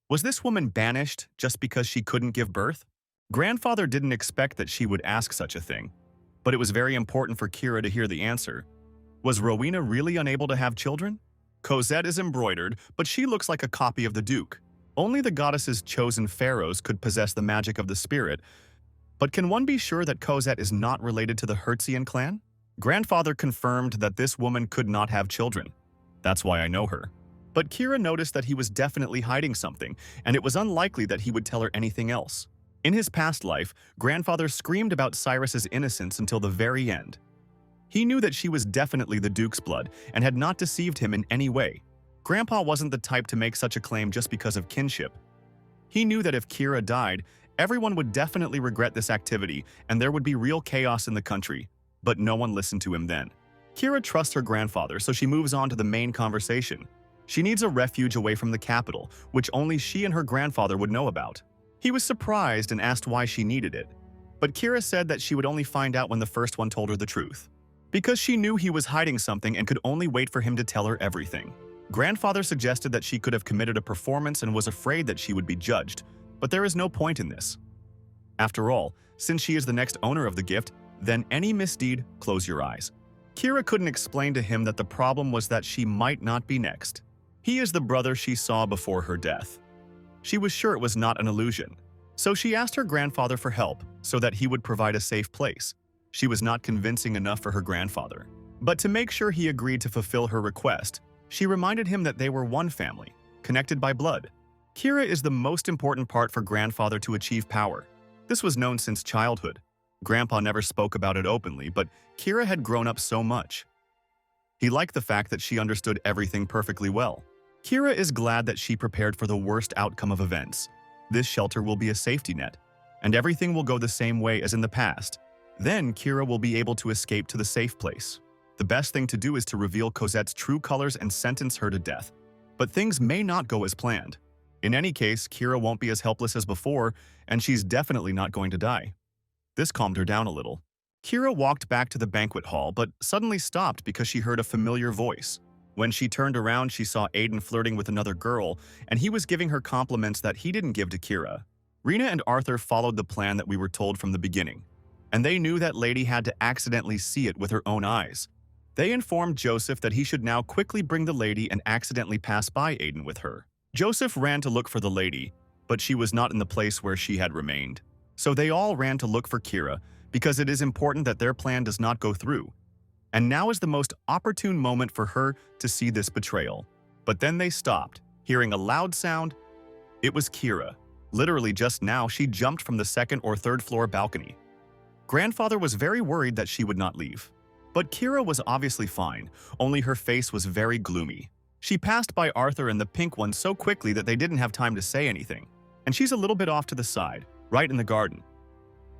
was this woman banished just because she couldn't give birth? Grandfather didn't expect that she would ask such a thing, but it was very important for Kira to hear the answer. Was Rowena really unable to have children? Cosette is embroidered, but she looks like a copy of the Duke. Only the goddess's chosen pharaohs could possess the magic of the spirit. But can one be sure that Cosette is not related to the Hertzian clan? Grandfather confirmed that this woman could not have children. That's why I know her. But Kira noticed that he was definitely hiding something, and it was unlikely that he would tell her anything else. In his past life, grandfather screamed about Cyrus's innocence until the very end. He knew that she was definitely the Duke's blood and had not deceived him in any way. Grandpa wasn't the type to make such a claim just because of kinship. He knew that if Kira died, everyone would definitely regret this activity and there would be real chaos in the country, but no one listened to him then. Kira trusts her grandfather, so she moves on to the main conversation. She needs a refuge away from the capital, which only she and her grandfather would know about. He was surprised and asked why she needed it, but Kira said that she would only find out when the first one told her the truth, because she knew he was hiding something and could only wait for him to tell her everything. Grandfather suggested that she could have committed a performance and was afraid that she would be judged, but there is no point in this. After all, since she is the next owner of the gift, then any misdeed, close your eyes. Kira couldn't explain to him that the problem was that she might not be next. He is the brother she saw before her death. She was sure it was not an illusion, so she asked her grandfather for help so that he would provide a safe place. She was not convincing enough for her grandfather. But to make sure he agreed to fulfill her request, she reminded him that they were one family, connected by blood. Kira is the most important part for grandfather to achieve power. This was known since childhood. Grandpa never spoke about it openly, but Kira had grown up so much. He liked the fact that she understood everything perfectly well. Kira is glad that she prepared for the worst outcome of events. This shelter will be a safety net, and everything will go the same way as in the past. Then Kira will be able to escape to the safe place. The best thing to do is to reveal Cosette's true colors and sentence her to death. But things may not go as planned. In any case, Kira won't be as helpless as before, and she's definitely not going to die. This calmed her down a little. Kira walked back to the banquet hall, but suddenly stopped because she heard a familiar voice. When she turned around, she saw Aiden flirting with another girl, and he was giving her compliments that he didn't give to Kira. Rena and Arthur followed the plan that we were told from the beginning, and they knew that lady had to accidentally see it with her own eyes. They informed Joseph that he should now quickly bring the lady and accidentally pass by Aiden with her. Joseph ran to look for the lady, but she was not in the place where she had remained. So they all ran to look for Kira, because it is important that their plan does not go through. And now is the most opportune moment for her to see this betrayal. But then they stopped, hearing a loud sound. It was Kira. Literally just now, she jumped from the second or third floor balcony. Grandfather was very worried that she would not leave. But Kira was obviously fine, only her face was very gloomy. She passed by Arthur and the pink one so quickly that they didn't have time to say anything. And she's a little bit off to the side, right in the garden.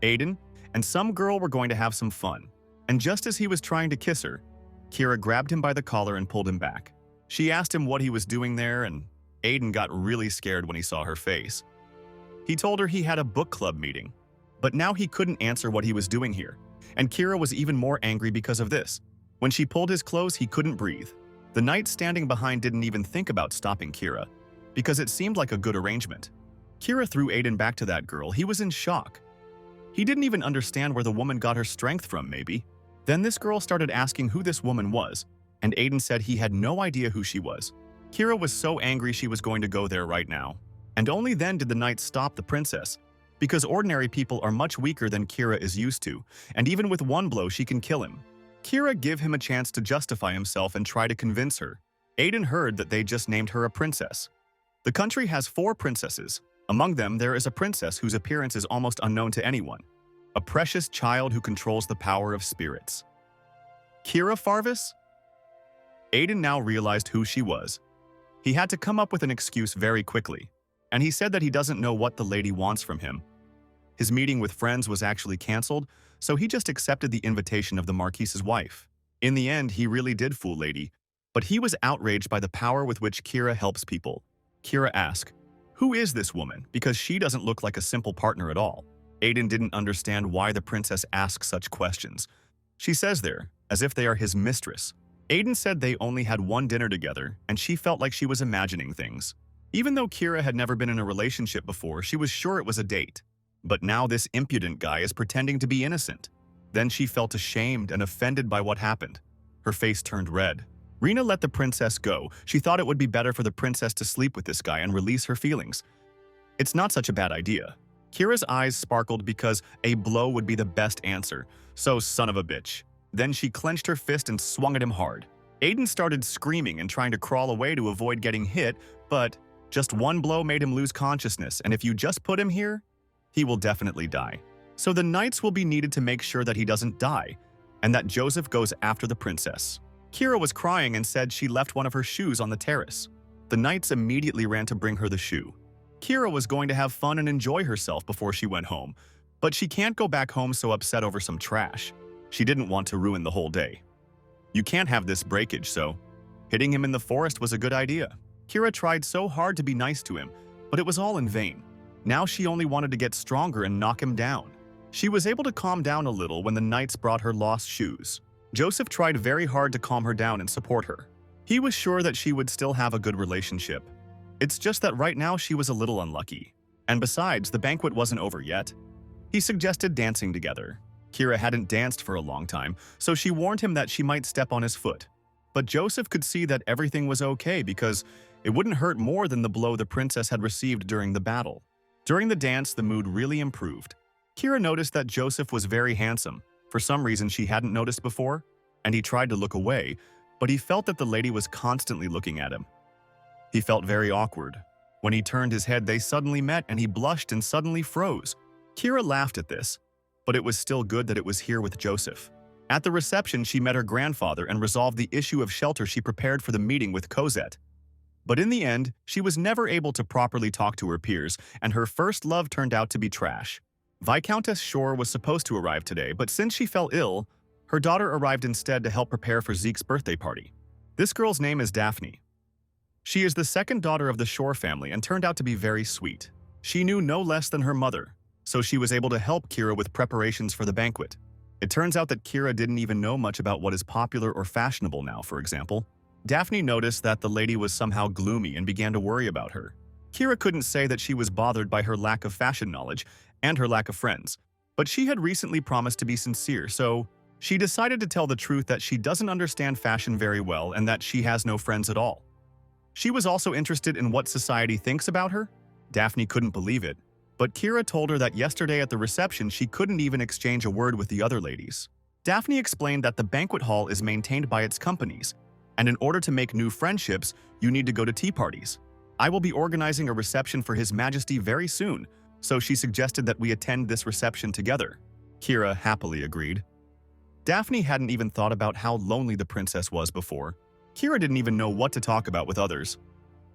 Aiden and some girl were going to have some fun. And just as he was trying to kiss her, Kira grabbed him by the collar and pulled him back. She asked him what he was doing there, and Aiden got really scared when he saw her face. He told her he had a book club meeting, but now he couldn't answer what he was doing here, and Kira was even more angry because of this. When she pulled his clothes, he couldn't breathe. The knight standing behind didn't even think about stopping Kira, because it seemed like a good arrangement. Kira threw Aiden back to that girl. He was in shock. He didn't even understand where the woman got her strength from, maybe. Then this girl started asking who this woman was, and Aiden said he had no idea who she was. Kira was so angry she was going to go there right now. And only then did the knight stop the princess, because ordinary people are much weaker than Kira is used to, and even with one blow she can kill him. Kira gave him a chance to justify himself and try to convince her. Aiden heard that they just named her a princess. The country has 4 princesses. Among them, there is a princess whose appearance is almost unknown to anyone. A precious child who controls the power of spirits. Kira Farvis? Aiden now realized who she was. He had to come up with an excuse very quickly, and he said that he doesn't know what the lady wants from him. His meeting with friends was actually cancelled, so he just accepted the invitation of the Marquise's wife. In the end, he really did fool Lady, but he was outraged by the power with which Kira helps people. Kira asked, "Who is this woman? Because she doesn't look like a simple partner at all." Aiden didn't understand why the princess asked such questions. She says there, as if they are his mistress. Aiden said they only had one dinner together, and she felt like she was imagining things. Even though Kira had never been in a relationship before, she was sure it was a date. But now this impudent guy is pretending to be innocent. Then she felt ashamed and offended by what happened. Her face turned red. Rena let the princess go. She thought it would be better for the princess to sleep with this guy and release her feelings. It's not such a bad idea. Kira's eyes sparkled because a blow would be the best answer. So son of a bitch. Then she clenched her fist and swung at him hard. Aiden started screaming and trying to crawl away to avoid getting hit, but just one blow made him lose consciousness, and if you just put him here, he will definitely die. So the knights will be needed to make sure that he doesn't die, and that Joseph goes after the princess. Kira was crying and said she left one of her shoes on the terrace. The knights immediately ran to bring her the shoe. Kira was going to have fun and enjoy herself before she went home, but she can't go back home so upset over some trash. She didn't want to ruin the whole day. You can't have this breakage, so hitting him in the forest was a good idea. Kira tried so hard to be nice to him, but it was all in vain. Now she only wanted to get stronger and knock him down. She was able to calm down a little when the knights brought her lost shoes. Joseph tried very hard to calm her down and support her. He was sure that she would still have a good relationship. It's just that right now she was a little unlucky. And besides, the banquet wasn't over yet. He suggested dancing together. Kira hadn't danced for a long time, so she warned him that she might step on his foot. But Joseph could see that everything was okay because it wouldn't hurt more than the blow the princess had received during the battle. During the dance, the mood really improved. Kira noticed that Joseph was very handsome, for some reason she hadn't noticed before, and he tried to look away, but he felt that the lady was constantly looking at him. He felt very awkward. When he turned his head, they suddenly met and he blushed and suddenly froze. Kira laughed at this, but it was still good that it was here with Joseph. At the reception, she met her grandfather and resolved the issue of shelter she prepared for the meeting with Cosette. But in the end, she was never able to properly talk to her peers, and her first love turned out to be trash. Viscountess Shore was supposed to arrive today, but since she fell ill, her daughter arrived instead to help prepare for Zeke's birthday party. This girl's name is Daphne. She is the second daughter of the Shore family and turned out to be very sweet. She knew no less than her mother, so she was able to help Kira with preparations for the banquet. It turns out that Kira didn't even know much about what is popular or fashionable now, for example. Daphne noticed that the lady was somehow gloomy and began to worry about her. Kira couldn't say that she was bothered by her lack of fashion knowledge and her lack of friends, but she had recently promised to be sincere, so she decided to tell the truth that she doesn't understand fashion very well and that she has no friends at all. She was also interested in what society thinks about her. Daphne couldn't believe it, but Kira told her that yesterday at the reception she couldn't even exchange a word with the other ladies. Daphne explained that the banquet hall is maintained by its companies, and in order to make new friendships, you need to go to tea parties. I will be organizing a reception for His Majesty very soon, so she suggested that we attend this reception together. Kira happily agreed. Daphne hadn't even thought about how lonely the princess was before. Kira didn't even know what to talk about with others.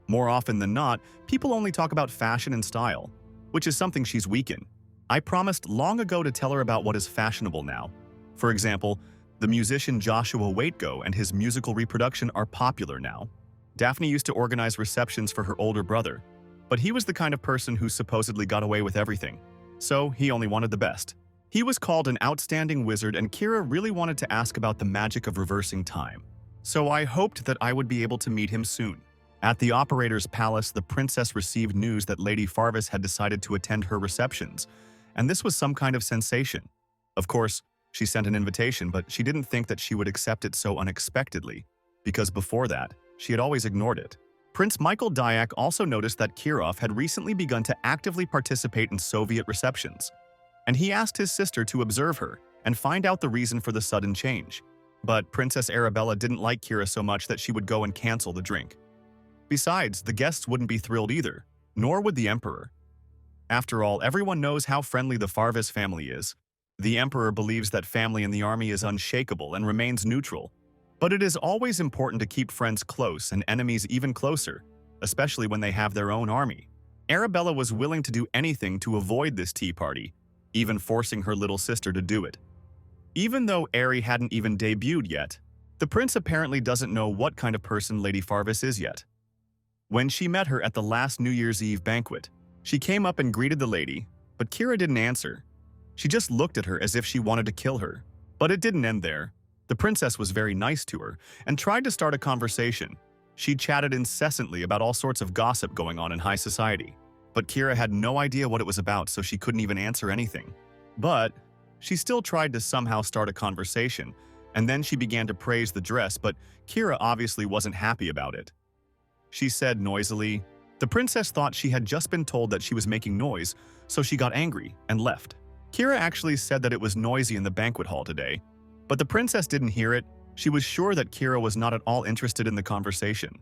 More often than not, people only talk about fashion and style, which is something she's weak in. I promised long ago to tell her about what is fashionable now. For example, the musician Joshua Waitgo and his musical reproduction are popular now. Daphne used to organize receptions for her older brother, but he was the kind of person who supposedly got away with everything, so he only wanted the best. He was called an outstanding wizard, and Kira really wanted to ask about the magic of reversing time. So I hoped that I would be able to meet him soon. At the operator's palace, the princess received news that Lady Farvis had decided to attend her receptions, and this was some kind of sensation. Of course, she sent an invitation, but she didn't think that she would accept it so unexpectedly, because before that, she had always ignored it. Prince Michael Dyack also noticed that Kirov had recently begun to actively participate in Soviet receptions, and he asked his sister to observe her and find out the reason for the sudden change. But Princess Arabella didn't like Kira so much that she would go and cancel the drink. Besides, the guests wouldn't be thrilled either, nor would the Emperor. After all, everyone knows how friendly the Farvis family is. The Emperor believes that family in the army is unshakable and remains neutral. But it is always important to keep friends close and enemies even closer, especially when they have their own army. Arabella was willing to do anything to avoid this tea party, even forcing her little sister to do it. Even though Ari hadn't even debuted yet, the prince apparently doesn't know what kind of person Lady Farvis is yet. When she met her at the last New Year's Eve banquet, she came up and greeted the lady, but Kira didn't answer. She just looked at her as if she wanted to kill her. But it didn't end there. The princess was very nice to her and tried to start a conversation. She chatted incessantly about all sorts of gossip going on in high society. But Kira had no idea what it was about, so she couldn't even answer anything. But she still tried to somehow start a conversation, and then she began to praise the dress, but Kira obviously wasn't happy about it. She said noisily. The princess thought she had just been told that she was making noise, so she got angry and left. Kira actually said that it was noisy in the banquet hall today, but the princess didn't hear it She was sure that Kira was not at all interested in the conversation.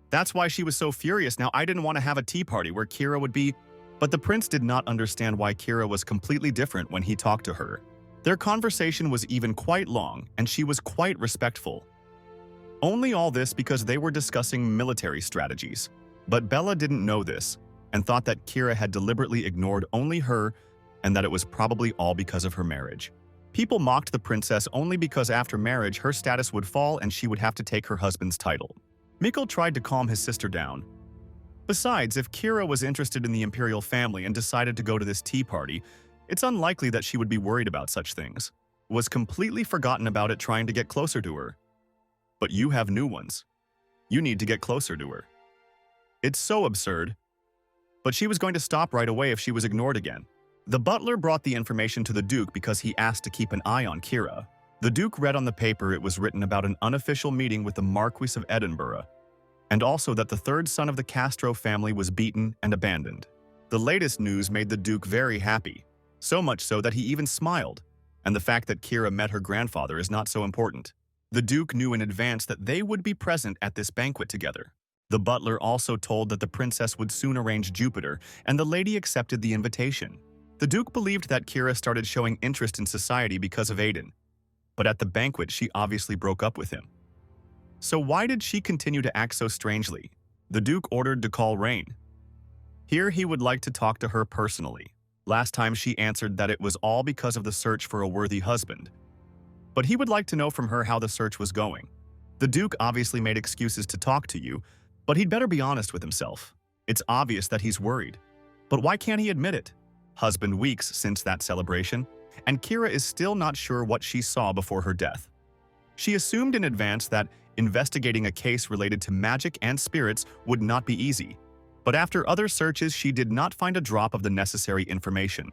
That's why she was so furious. Now, I didn't want to have a tea party where Kira would be, but the prince did not understand why Kira was completely different when he talked to her. Their conversation was even quite long, and she was quite respectful. Only all this because they were discussing military strategies. But Bella didn't know this, and thought that Kira had deliberately ignored only her, and that it was probably all because of her marriage. People mocked the princess only because after marriage her status would fall and she would have to take her husband's title. Mikkel tried to calm his sister down. Besides, if Kira was interested in the imperial family and decided to go to this tea party, it's unlikely that she would be worried about such things. Was completely forgotten about it trying to get closer to her. But you have new ones. You need to get closer to her. It's so absurd. But she was going to stop right away if she was ignored again. The butler brought the information to the Duke because he asked to keep an eye on Kira. The Duke read on the paper it was written about an unofficial meeting with the Marquis of Edinburgh, and also that the third son of the Castro family was beaten and abandoned. The latest news made the Duke very happy, so much so that he even smiled, and the fact that Kira met her grandfather is not so important. The Duke knew in advance that they would be present at this banquet together. The butler also told that the princess would soon arrange Jupiter, and the lady accepted the invitation. The Duke believed that Kira started showing interest in society because of Aiden, but at the banquet she obviously broke up with him. So why did she continue to act so strangely? The Duke ordered to call Rain. Here he would like to talk to her personally. Last time she answered that it was all because of the search for a worthy husband. But he would like to know from her how the search was going. The Duke obviously made excuses to talk to you, but he'd better be honest with himself. It's obvious that he's worried. But why can't he admit it? Husband weeks since that celebration, and Kira is still not sure what she saw before her death. She assumed in advance that investigating a case related to magic and spirits would not be easy, but after other searches she did not find a drop of the necessary information.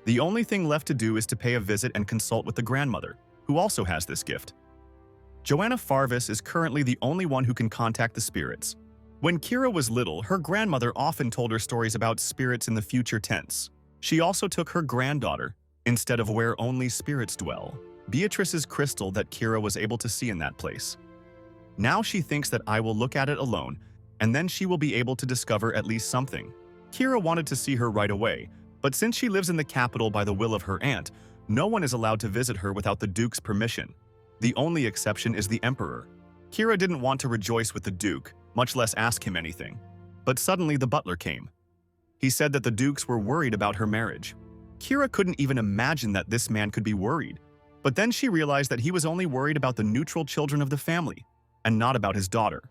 The only thing left to do is to pay a visit and consult with the grandmother, who also has this gift. Joanna Farvis is currently the only one who can contact the spirits. When Kira was little, her grandmother often told her stories about spirits in the future tense. She also took her granddaughter, instead of where only spirits dwell, Beatrice's crystal that Kira was able to see in that place. Now she thinks that I will look at it alone, and then she will be able to discover at least something. Kira wanted to see her right away, but since she lives in the capital by the will of her aunt, no one is allowed to visit her without the Duke's permission. The only exception is the Emperor. Kira didn't want to rejoice with the Duke, much less ask him anything. But suddenly the butler came. He said that the Dukes were worried about her marriage. Kira couldn't even imagine that this man could be worried. But then she realized that he was only worried about the neutral children of the family, and not about his daughter.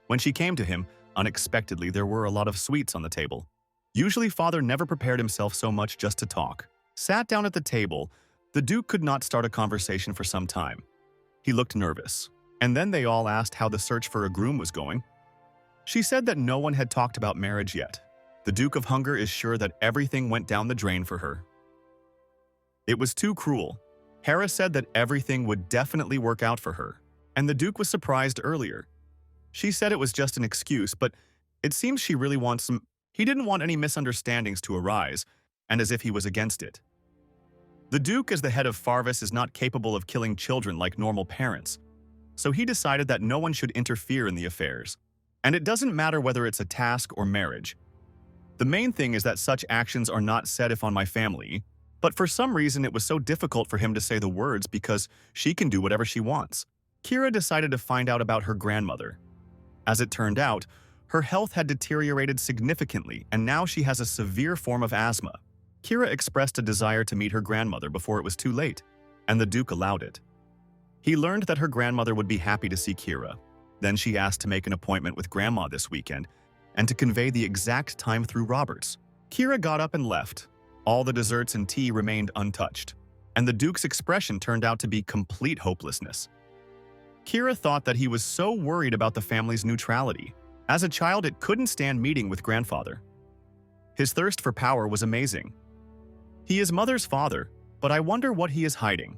When she came to him, unexpectedly there were a lot of sweets on the table. Usually father never prepared himself so much just to talk. Sat down at the table, the Duke could not start a conversation for some time. He looked nervous, and then they all asked how the search for a groom was going. She said that no one had talked about marriage yet. The Duke of Hunger is sure that everything went down the drain for her. It was too cruel. Hera said that everything would definitely work out for her, and the Duke was surprised earlier. She said it was just an excuse, but it seems she really wants some. He didn't want any misunderstandings to arise, and as if he was against it. The Duke, as the head of Farvis, is not capable of killing children like normal parents, so he decided that no one should interfere in the affairs. And it doesn't matter whether it's a task or marriage. The main thing is that such actions are not said if on my family, but for some reason it was so difficult for him to say the words because she can do whatever she wants. Kira decided to find out about her grandmother. As it turned out, her health had deteriorated significantly and now she has a severe form of asthma. Kira expressed a desire to meet her grandmother before it was too late, and the Duke allowed it. He learned that her grandmother would be happy to see Kira. Then she asked to make an appointment with Grandma this weekend and to convey the exact time through Roberts. Kira got up and left. All the desserts and tea remained untouched, and the Duke's expression turned out to be complete hopelessness. Kira thought that he was so worried about the family's neutrality. As a child, it couldn't stand meeting with grandfather. His thirst for power was amazing. He is mother's father, but I wonder what he is hiding.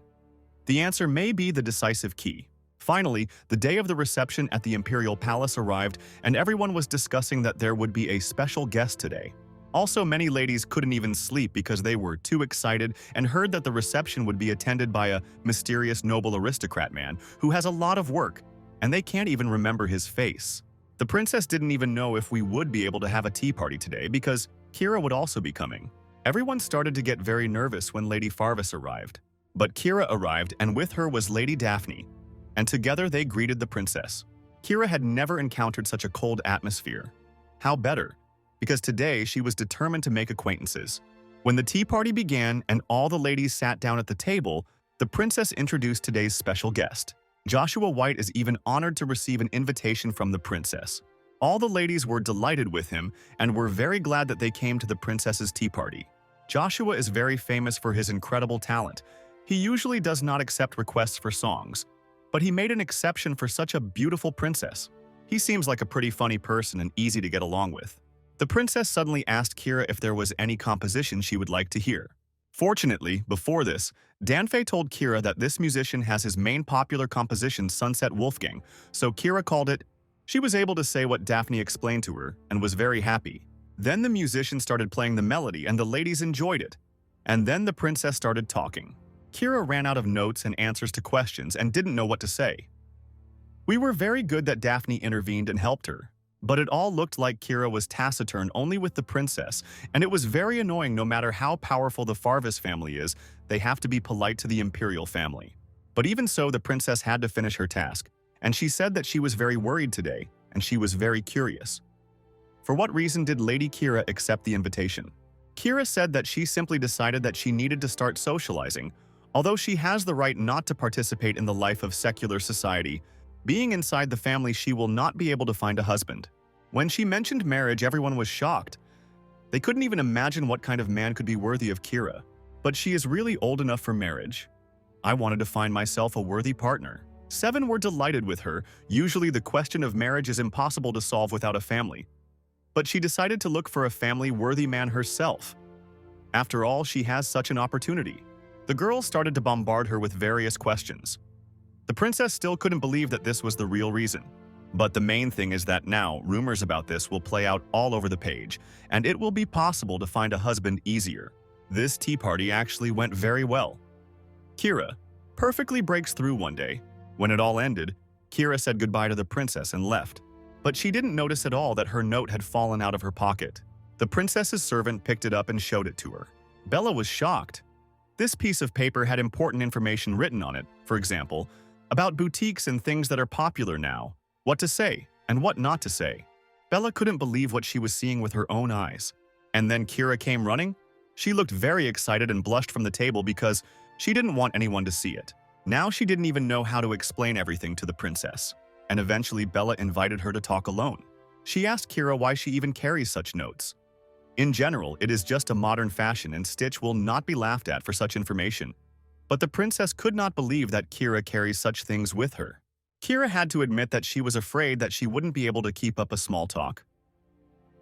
The answer may be the decisive key. Finally, the day of the reception at the Imperial Palace arrived, and everyone was discussing that there would be a special guest today. Also, many ladies couldn't even sleep because they were too excited and heard that the reception would be attended by a mysterious noble aristocrat man who has a lot of work, and they can't even remember his face. The princess didn't even know if we would be able to have a tea party today because Kira would also be coming. Everyone started to get very nervous when Lady Farvis arrived. But Kira arrived, and with her was Lady Daphne, and together they greeted the princess. Kira had never encountered such a cold atmosphere. How better? Because today she was determined to make acquaintances. When the tea party began and all the ladies sat down at the table, the princess introduced today's special guest. Joshua White is even honored to receive an invitation from the princess. All the ladies were delighted with him and were very glad that they came to the princess's tea party. Joshua is very famous for his incredible talent. He usually does not accept requests for songs, but he made an exception for such a beautiful princess. He seems like a pretty funny person and easy to get along with. The princess suddenly asked Kira if there was any composition she would like to hear. Fortunately, before this, Danfei told Kira that this musician has his main popular composition Sunset Wolfgang, so Kira called it. She was able to say what Daphne explained to her and was very happy. Then the musician started playing the melody and the ladies enjoyed it. And then the princess started talking. Kira ran out of notes and answers to questions and didn't know what to say. We were very good that Daphne intervened and helped her. But it all looked like Kira was taciturn only with the princess, and it was very annoying. No matter how powerful the Farvis family is, they have to be polite to the imperial family. But even so, the princess had to finish her task, and she said that she was very worried today, and she was very curious. For what reason did Lady Kira accept the invitation? Kira said that she simply decided that she needed to start socializing. Although she has the right not to participate in the life of secular society, being inside the family, she will not be able to find a husband. When she mentioned marriage, everyone was shocked. They couldn't even imagine what kind of man could be worthy of Kira. But she is really old enough for marriage. I wanted to find myself a worthy partner. 7 were delighted with her. Usually the question of marriage is impossible to solve without a family. But she decided to look for a family-worthy man herself. After all, she has such an opportunity. The girls started to bombard her with various questions. The princess still couldn't believe that this was the real reason. But the main thing is that now, rumors about this will play out all over the page, and it will be possible to find a husband easier. This tea party actually went very well. Kira perfectly breaks through one day. When it all ended, Kira said goodbye to the princess and left. But she didn't notice at all that her note had fallen out of her pocket. The princess's servant picked it up and showed it to her. Bella was shocked. This piece of paper had important information written on it, for example, about boutiques and things that are popular now, what to say and what not to say. Bella couldn't believe what she was seeing with her own eyes. And then Kira came running. She looked very excited and blushed from the table because she didn't want anyone to see it. Now she didn't even know how to explain everything to the princess. And eventually Bella invited her to talk alone. She asked Kira why she even carries such notes. In general, it is just a modern fashion and Stitch will not be laughed at for such information. But the princess could not believe that Kira carries such things with her. Kira had to admit that she was afraid that she wouldn't be able to keep up a small talk.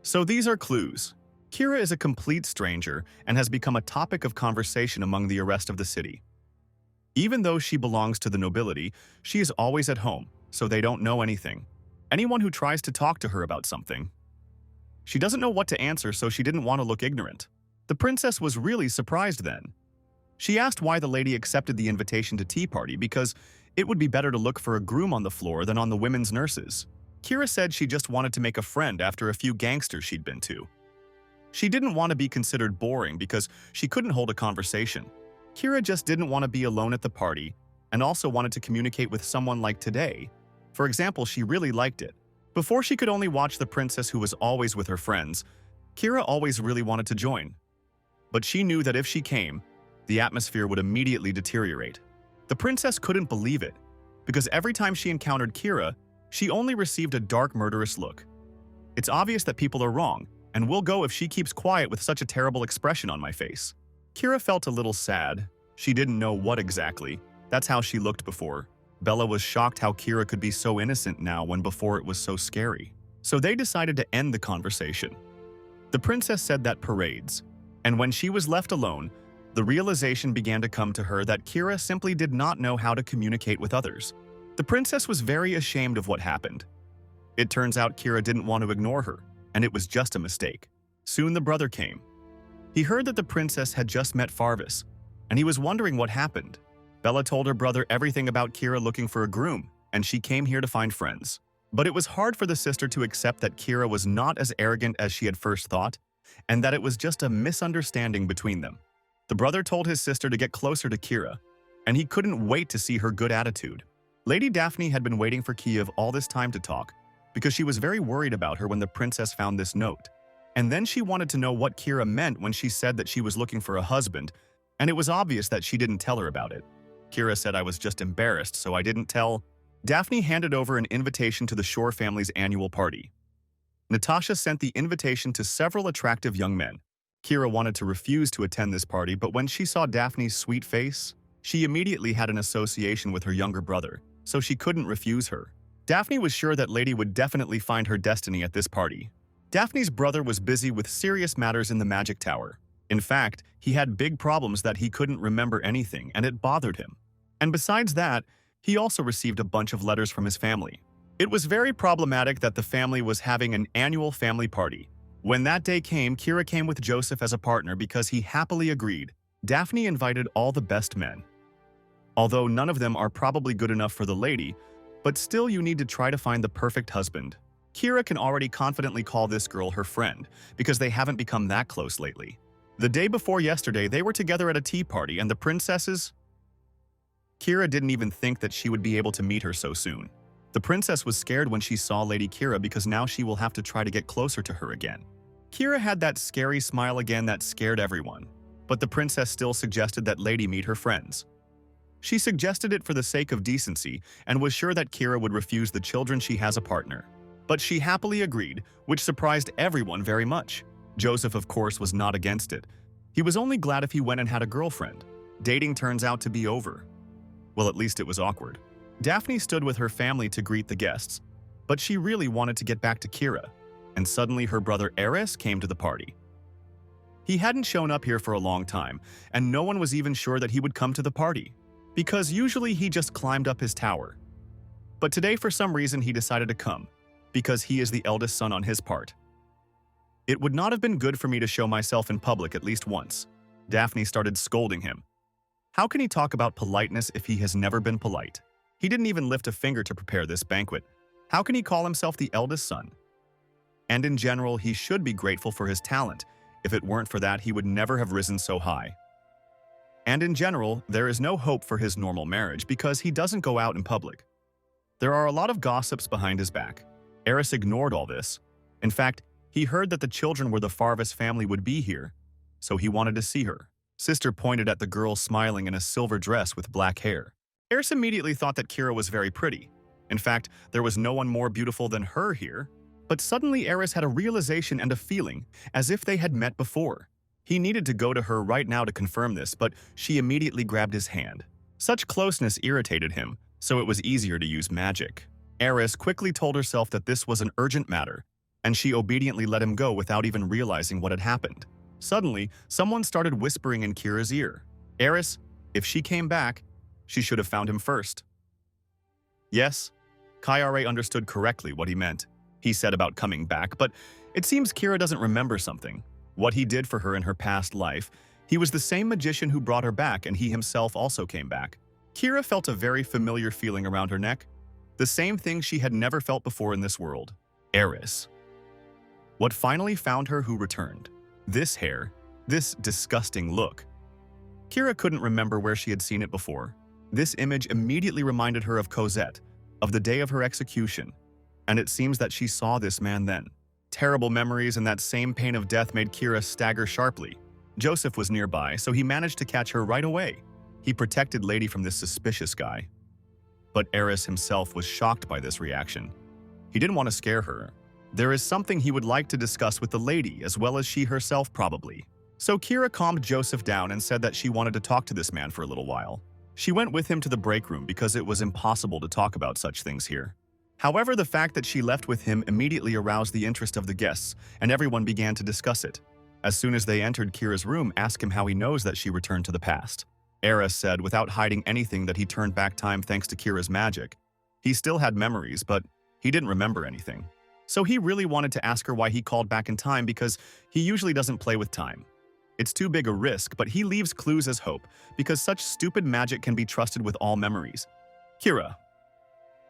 So these are clues. Kira is a complete stranger and has become a topic of conversation among the rest of the city. Even though she belongs to the nobility, she is always at home, so they don't know anything. Anyone who tries to talk to her about something, she doesn't know what to answer, so she didn't want to look ignorant. The princess was really surprised then. She asked why the lady accepted the invitation to tea party because it would be better to look for a groom on the floor than on the women's nurses. Kira said she just wanted to make a friend after a few gangsters she'd been to. She didn't want to be considered boring because she couldn't hold a conversation. Kira just didn't want to be alone at the party and also wanted to communicate with someone like today. For example, she really liked it. Before she could only watch the princess who was always with her friends, Kira always really wanted to join. But she knew that if she came, the atmosphere would immediately deteriorate. The princess couldn't believe it, because every time she encountered Kira, she only received a dark, murderous look. It's obvious that people are wrong, and will go if she keeps quiet with such a terrible expression on my face. Kira felt a little sad. She didn't know what exactly. That's how she looked before. Bella was shocked how Kira could be so innocent now when before it was so scary. So they decided to end the conversation. The princess said that parades, and when she was left alone, the realization began to come to her that Kira simply did not know how to communicate with others. The princess was very ashamed of what happened. It turns out Kira didn't want to ignore her, and it was just a mistake. Soon the brother came. He heard that the princess had just met Farvis, and he was wondering what happened. Bella told her brother everything about Kira looking for a groom, and she came here to find friends. But it was hard for the sister to accept that Kira was not as arrogant as she had first thought, and that it was just a misunderstanding between them. The brother told his sister to get closer to Kira, and he couldn't wait to see her good attitude. Lady Daphne had been waiting for Kiev all this time to talk, because she was very worried about her when the princess found this note. And then she wanted to know what Kira meant when she said that she was looking for a husband, and it was obvious that she didn't tell her about it. Kira said, "I was just embarrassed, so I didn't tell." Daphne handed over an invitation to the Shore family's annual party. Natasha sent the invitation to several attractive young men. Kira wanted to refuse to attend this party, but when she saw Daphne's sweet face, she immediately had an association with her younger brother, so she couldn't refuse her. Daphne was sure that Lady would definitely find her destiny at this party. Daphne's brother was busy with serious matters in the magic tower. In fact, he had big problems that he couldn't remember anything, and it bothered him. And besides that, he also received a bunch of letters from his family. It was very problematic that the family was having an annual family party. When that day came, Kira came with Joseph as a partner because he happily agreed. Daphne invited all the best men. Although none of them are probably good enough for the lady, but still you need to try to find the perfect husband. Kira can already confidently call this girl her friend because they haven't become that close lately. The day before yesterday, they were together at a tea party and the princesses… Kira didn't even think that she would be able to meet her so soon. The princess was scared when she saw Lady Kira because now she will have to try to get closer to her again. Kira had that scary smile again that scared everyone, but the princess still suggested that Lady meet her friends. She suggested it for the sake of decency and was sure that Kira would refuse the children she has a partner. But she happily agreed, which surprised everyone very much. Joseph, of course, was not against it. He was only glad if he went and had a girlfriend. Dating turns out to be over. Well, at least it was awkward. Daphne stood with her family to greet the guests, but she really wanted to get back to Kira, and suddenly her brother Aris came to the party. He hadn't shown up here for a long time, and no one was even sure that he would come to the party, because usually he just climbed up his tower. But today, for some reason, he decided to come, because he is the eldest son on his part. It would not have been good for me to show myself in public at least once. Daphne started scolding him. How can he talk about politeness if he has never been polite? He didn't even lift a finger to prepare this banquet. How can he call himself the eldest son? And in general, he should be grateful for his talent. If it weren't for that, he would never have risen so high. And in general, there is no hope for his normal marriage because he doesn't go out in public. There are a lot of gossips behind his back. Aris ignored all this. In fact, he heard that the children where the Farvis family would be here, so he wanted to see her. Sister pointed at the girl smiling in a silver dress with black hair. Aris immediately thought that Kira was very pretty. In fact, there was no one more beautiful than her here. But suddenly Aris had a realization and a feeling, as if they had met before. He needed to go to her right now to confirm this, but she immediately grabbed his hand. Such closeness irritated him, so it was easier to use magic. Aris quickly told herself that this was an urgent matter, and she obediently let him go without even realizing what had happened. Suddenly, someone started whispering in Kira's ear. Aris, if she came back, she should have found him first. Yes, Kyare understood correctly what he meant. He said about coming back, but it seems Kira doesn't remember something. What he did for her in her past life. He was the same magician who brought her back, and he himself also came back. Kira felt a very familiar feeling around her neck. The same thing she had never felt before in this world. Aris. What finally found her who returned? This hair, this disgusting look. Kira couldn't remember where she had seen it before. This image immediately reminded her of Cosette, of the day of her execution, and it seems that she saw this man then. Terrible memories and that same pain of death made Kira stagger sharply. Joseph was nearby, so he managed to catch her right away. He protected Lady from this suspicious guy. But Aris himself was shocked by this reaction. He didn't want to scare her. There is something he would like to discuss with the lady, as well as she herself probably. So Kira calmed Joseph down and said that she wanted to talk to this man for a little while. She went with him to the break room because it was impossible to talk about such things here. However, the fact that she left with him immediately aroused the interest of the guests, and everyone began to discuss it. As soon as they entered Kira's room, asked him how he knows that she returned to the past. Aris said, without hiding anything, that he turned back time thanks to Kira's magic. He still had memories, but he didn't remember anything. So he really wanted to ask her why he called back in time because he usually doesn't play with time. It's too big a risk, but he leaves clues as hope because such stupid magic can be trusted with all memories. Kira.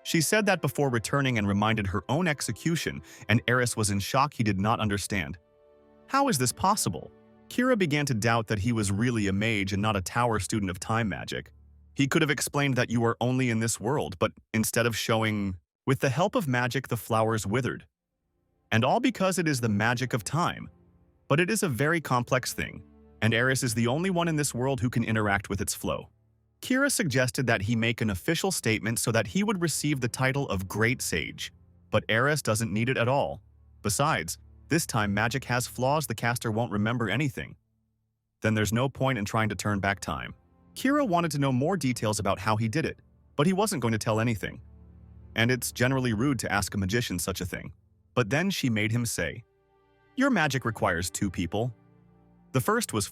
She said that before returning and reminded her own execution, and Aris was in shock he did not understand. How is this possible? Kira began to doubt that he was really a mage and not a tower student of time magic. He could have explained that you are only in this world, but instead of showing, with the help of magic the flowers withered. And all because it is the magic of time. But it is a very complex thing, and Aris is the only one in this world who can interact with its flow. Kira suggested that he make an official statement so that he would receive the title of Great Sage, but Aris doesn't need it at all. Besides, this time magic has flaws, the caster won't remember anything. Then there's no point in trying to turn back time. Kira wanted to know more details about how he did it, but he wasn't going to tell anything. And it's generally rude to ask a magician such a thing. But then she made him say, "Your magic requires 2 people. The first was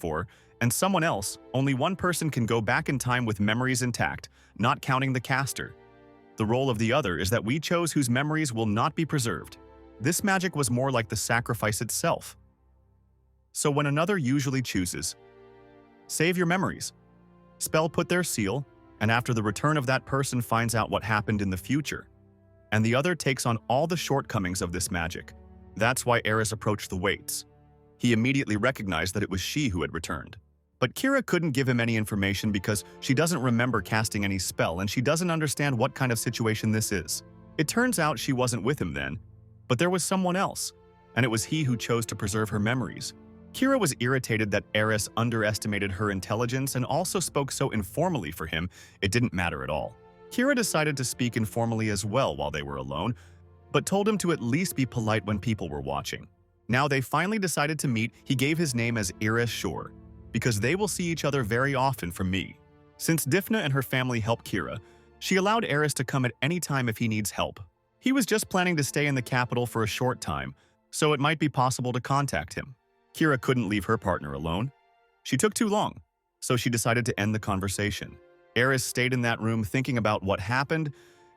and someone else, only one person can go back in time with memories intact, not counting the caster. The role of the other is that we chose whose memories will not be preserved. This magic was more like the sacrifice itself. So when another usually chooses, save your memories. Spell put their seal, and after the return of that person finds out what happened in the future. And the other takes on all the shortcomings of this magic. That's why Aris approached the Waits. He immediately recognized that it was she who had returned. But Kira couldn't give him any information because she doesn't remember casting any spell and she doesn't understand what kind of situation this is. It turns out she wasn't with him then, but there was someone else, and it was he who chose to preserve her memories. Kira was irritated that Aris underestimated her intelligence and also spoke so informally for him, it didn't matter at all. Kira decided to speak informally as well while they were alone, but told him to at least be polite when people were watching. Now they finally decided to meet. He gave his name as Iris Shore, because they will see each other very often from me. Since Difna and her family help Kira, she allowed Aris to come at any time if he needs help. He was just planning to stay in the capital for a short time, so it might be possible to contact him. Kira couldn't leave her partner alone. She took too long, so she decided to end the conversation. Aris stayed in that room thinking about what happened.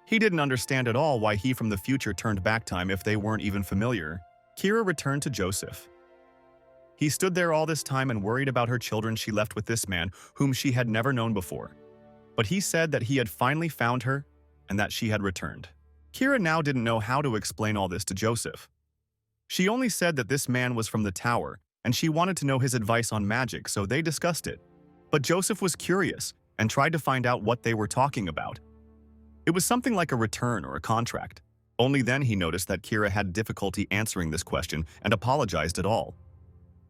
He didn't understand at all why he from the future turned back time if they weren't even familiar. Kira returned to Joseph. He stood there all this time and worried about her children she left with this man whom she had never known before. But he said that he had finally found her and that she had returned. Kira now didn't know how to explain all this to Joseph. She only said that this man was from the tower and she wanted to know his advice on magic, so they discussed it. But Joseph was curious and tried to find out what they were talking about. It was something like a return or a contract. Only then he noticed that Kira had difficulty answering this question and apologized at all.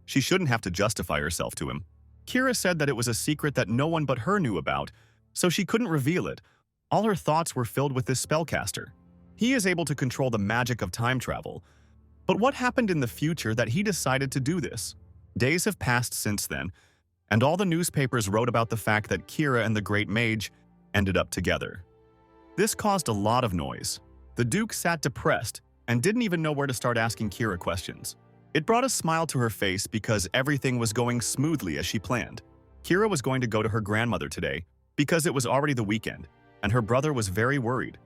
She shouldn't have to justify herself to him. Kira said that it was a secret that no one but her knew about, so she couldn't reveal it. All her thoughts were filled with this spellcaster. He is able to control the magic of time travel. But what happened in the future that he decided to do this? Days have passed since then, and all the newspapers wrote about the fact that Kira and the Great Mage ended up together. This caused a lot of noise. The Duke sat depressed and didn't even know where to start asking Kira questions. It brought a smile to her face because everything was going smoothly as she planned. Kira was going to go to her grandmother today because it was already the weekend, and her brother was very worried.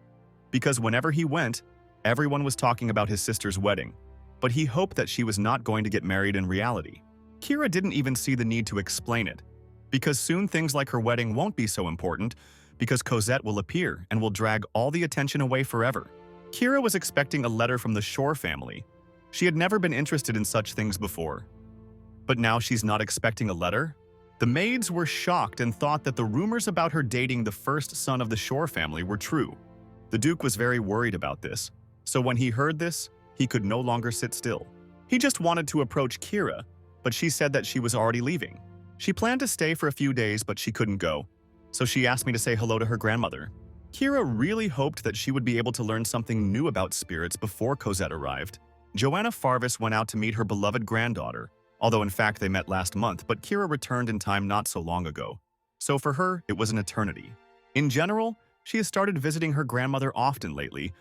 Because whenever he went, everyone was talking about his sister's wedding, but he hoped that she was not going to get married in reality. Kira didn't even see the need to explain it, because soon things like her wedding won't be so important because Cosette will appear and will drag all the attention away forever. Kira was expecting a letter from the Shore family. She had never been interested in such things before. But now she's not expecting a letter? The maids were shocked and thought that the rumors about her dating the first son of the Shore family were true. The Duke was very worried about this, so when he heard this, he could no longer sit still. He just wanted to approach Kira, but she said that she was already leaving. She planned to stay for a few days, but she couldn't go, so she asked me to say hello to her grandmother. Kira really hoped that she would be able to learn something new about spirits before Cosette arrived. Joanna Farvis went out to meet her beloved granddaughter, although in fact they met last month, but Kira returned in time not so long ago. So for her, it was an eternity. In general, she has started visiting her grandmother often lately,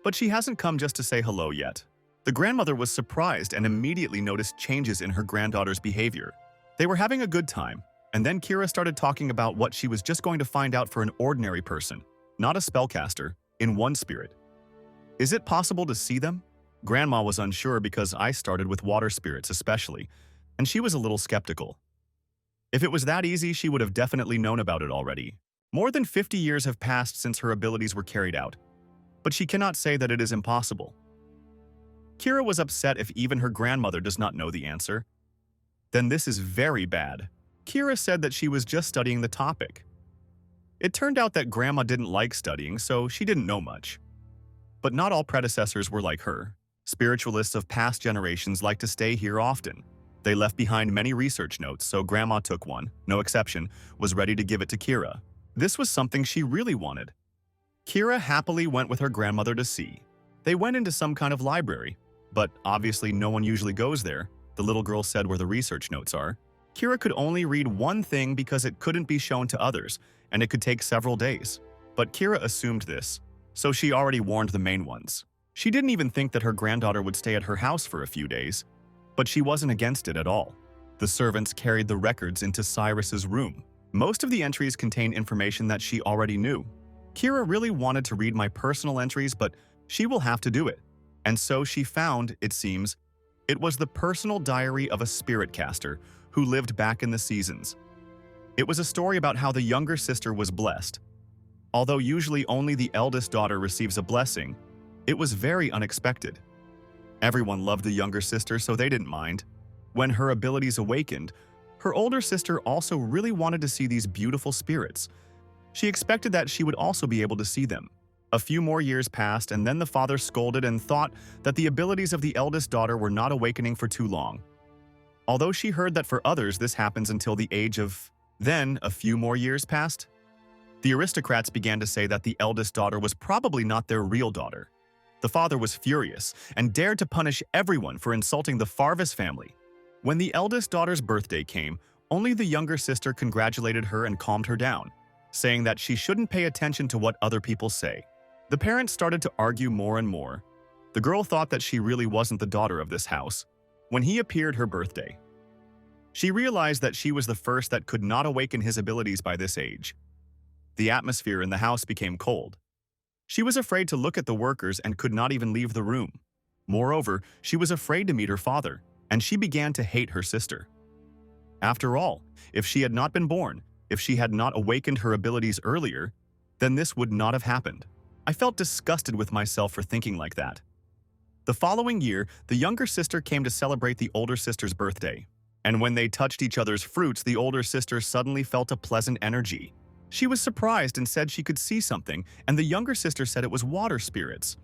but she hasn't come just to say hello yet. The grandmother was surprised and immediately noticed changes in her granddaughter's behavior. They were having a good time, and then Kira started talking about what she was just going to find out for an ordinary person, not a spellcaster, in one spirit. Is it possible to see them? Grandma was unsure because I started with water spirits especially, and she was a little skeptical. If it was that easy, she would have definitely known about it already. More than 50 years have passed since her abilities were carried out, but she cannot say that it is impossible. Kira was upset if even her grandmother does not know the answer. Then this is very bad. Kira said that she was just studying the topic. It turned out that Grandma didn't like studying, so she didn't know much. But not all predecessors were like her. Spiritualists of past generations like to stay here often. They left behind many research notes, so Grandma took one, no exception, was ready to give it to Kira. This was something she really wanted. Kira happily went with her grandmother to see. They went into some kind of library, but obviously no one usually goes there. The little girl said where the research notes are. Kira could only read one thing because it couldn't be shown to others, and it could take several days. But Kira assumed this, so she already warned the main ones. She didn't even think that her granddaughter would stay at her house for a few days, but she wasn't against it at all. The servants carried the records into Cyrus's room. Most of the entries contain information that she already knew. Kira really wanted to read my personal entries, but she will have to do it. And so she found, it seems, it was the personal diary of a spirit caster who lived back in the seasons. It was a story about how the younger sister was blessed. Although usually only the eldest daughter receives a blessing, it was very unexpected. Everyone loved the younger sister, so they didn't mind. When her abilities awakened, her older sister also really wanted to see these beautiful spirits. She expected that she would also be able to see them. A few more years passed, and then the father scolded and thought that the abilities of the eldest daughter were not awakening for too long. Although she heard that for others this happens until the age of… Then, a few more years passed. The aristocrats began to say that the eldest daughter was probably not their real daughter. The father was furious and dared to punish everyone for insulting the Farvis family. When the eldest daughter's birthday came, only the younger sister congratulated her and calmed her down, saying that she shouldn't pay attention to what other people say. The parents started to argue more and more. The girl thought that she really wasn't the daughter of this house. When he appeared her birthday, she realized that she was the first that could not awaken his abilities by this age. The atmosphere in the house became cold. She was afraid to look at the workers and could not even leave the room. Moreover, she was afraid to meet her father, and she began to hate her sister. After all, if she had not been born, if she had not awakened her abilities earlier, then this would not have happened. I felt disgusted with myself for thinking like that. The following year, the younger sister came to celebrate the older sister's birthday. And when they touched each other's fruits, the older sister suddenly felt a pleasant energy. She was surprised and said she could see something, and the younger sister said it was water spirits.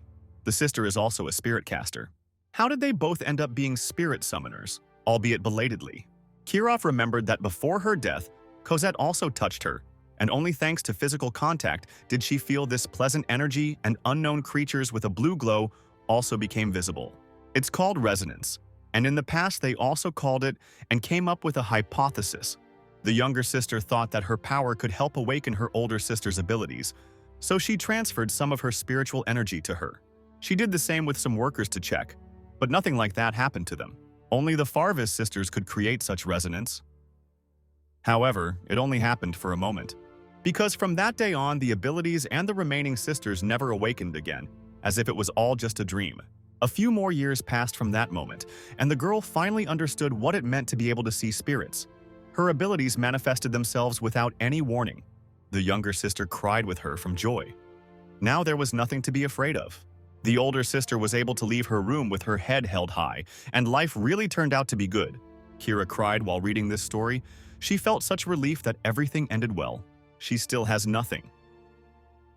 The sister is also a spirit caster. How did they both end up being spirit summoners, albeit belatedly? Kirov remembered that before her death, Cosette also touched her, and only thanks to physical contact did she feel this pleasant energy, and unknown creatures with a blue glow also became visible. It's called resonance, and in the past they also called it and came up with a hypothesis. The younger sister thought that her power could help awaken her older sister's abilities, so she transferred some of her spiritual energy to her. She did the same with some workers to check, but nothing like that happened to them. Only the Farvis sisters could create such resonance. However, it only happened for a moment, because from that day on, the abilities and the remaining sisters never awakened again, as if it was all just a dream. A few more years passed from that moment, and the girl finally understood what it meant to be able to see spirits. Her abilities manifested themselves without any warning. The younger sister cried with her from joy. Now there was nothing to be afraid of. The older sister was able to leave her room with her head held high, and life really turned out to be good. Kira cried while reading this story. She felt such relief that everything ended well. She still has nothing.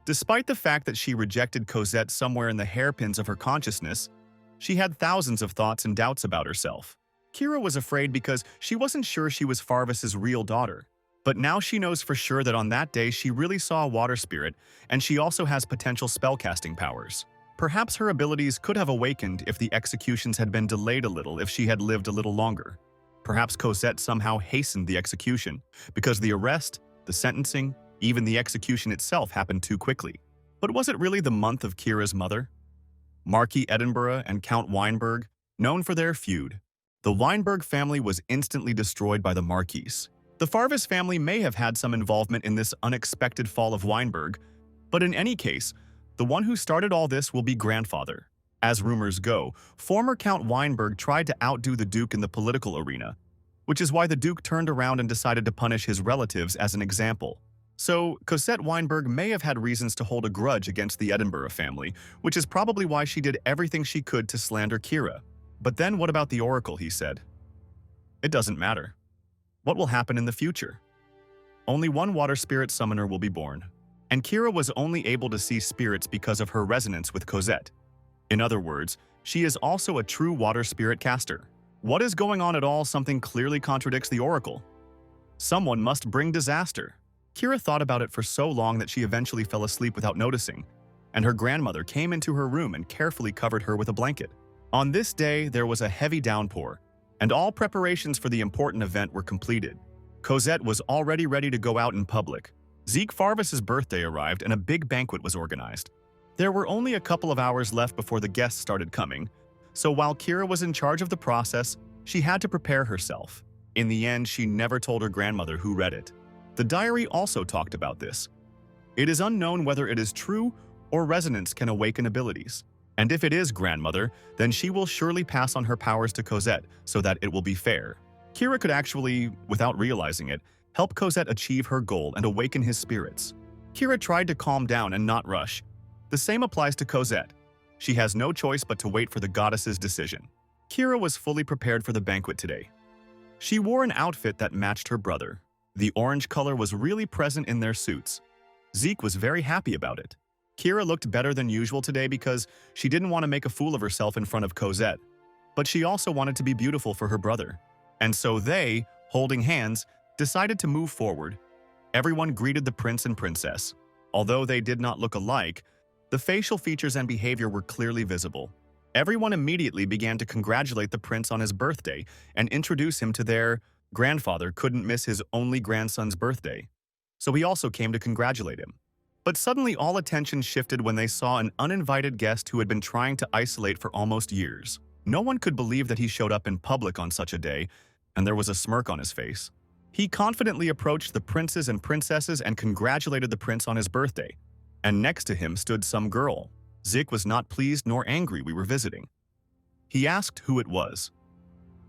Despite the fact that she rejected Cosette somewhere in the hairpins of her consciousness, she had thousands of thoughts and doubts about herself. Kira was afraid because she wasn't sure she was Farvis's real daughter. But now she knows for sure that on that day she really saw a water spirit, and she also has potential spellcasting powers. Perhaps her abilities could have awakened if the executions had been delayed a little, if she had lived a little longer. Perhaps Cosette somehow hastened the execution, because the arrest, the sentencing, even the execution itself happened too quickly. But was it really the month of Kira's mother? Marquis Edinburgh and Count Weinberg, known for their feud. The Weinberg family was instantly destroyed by the Marquis. The Farvis family may have had some involvement in this unexpected fall of Weinberg, but in any case, the one who started all this will be grandfather. As rumors go, former Count Weinberg tried to outdo the Duke in the political arena, which is why the Duke turned around and decided to punish his relatives as an example. So, Cosette Weinberg may have had reasons to hold a grudge against the Edinburgh family, which is probably why she did everything she could to slander Kira. But then what about the Oracle, he said. It doesn't matter. What will happen in the future? Only one water spirit summoner will be born, and Kira was only able to see spirits because of her resonance with Cosette. In other words, she is also a true water spirit caster. What is going on at all? Something clearly contradicts the Oracle. Someone must bring disaster. Kira thought about it for so long that she eventually fell asleep without noticing, and her grandmother came into her room and carefully covered her with a blanket. On this day, there was a heavy downpour, and all preparations for the important event were completed. Cosette was already ready to go out in public. Zeke Farvis's birthday arrived and a big banquet was organized. There were only a couple of hours left before the guests started coming, so while Kira was in charge of the process, she had to prepare herself. In the end, she never told her grandmother who read it. The diary also talked about this. It is unknown whether it is true or resonance can awaken abilities. And if it is grandmother, then she will surely pass on her powers to Cosette so that it will be fair. Kira could actually, without realizing it, help Cosette achieve her goal and awaken his spirits. Kira tried to calm down and not rush. The same applies to Cosette. She has no choice but to wait for the goddess's decision. Kira was fully prepared for the banquet today. She wore an outfit that matched her brother. The orange color was really present in their suits. Zeke was very happy about it. Kira looked better than usual today because she didn't want to make a fool of herself in front of Cosette, but she also wanted to be beautiful for her brother. And so they, holding hands, decided to move forward. Everyone greeted the prince and princess. Although they did not look alike, the facial features and behavior were clearly visible. Everyone immediately began to congratulate the prince on his birthday and introduce him to their grandfather couldn't miss his only grandson's birthday, so he also came to congratulate him. But suddenly all attention shifted when they saw an uninvited guest who had been trying to isolate for almost years. No one could believe that he showed up in public on such a day, and there was a smirk on his face. He confidently approached the princes and princesses and congratulated the prince on his birthday. And next to him stood some girl. Zik was not pleased nor angry we were visiting. He asked who it was.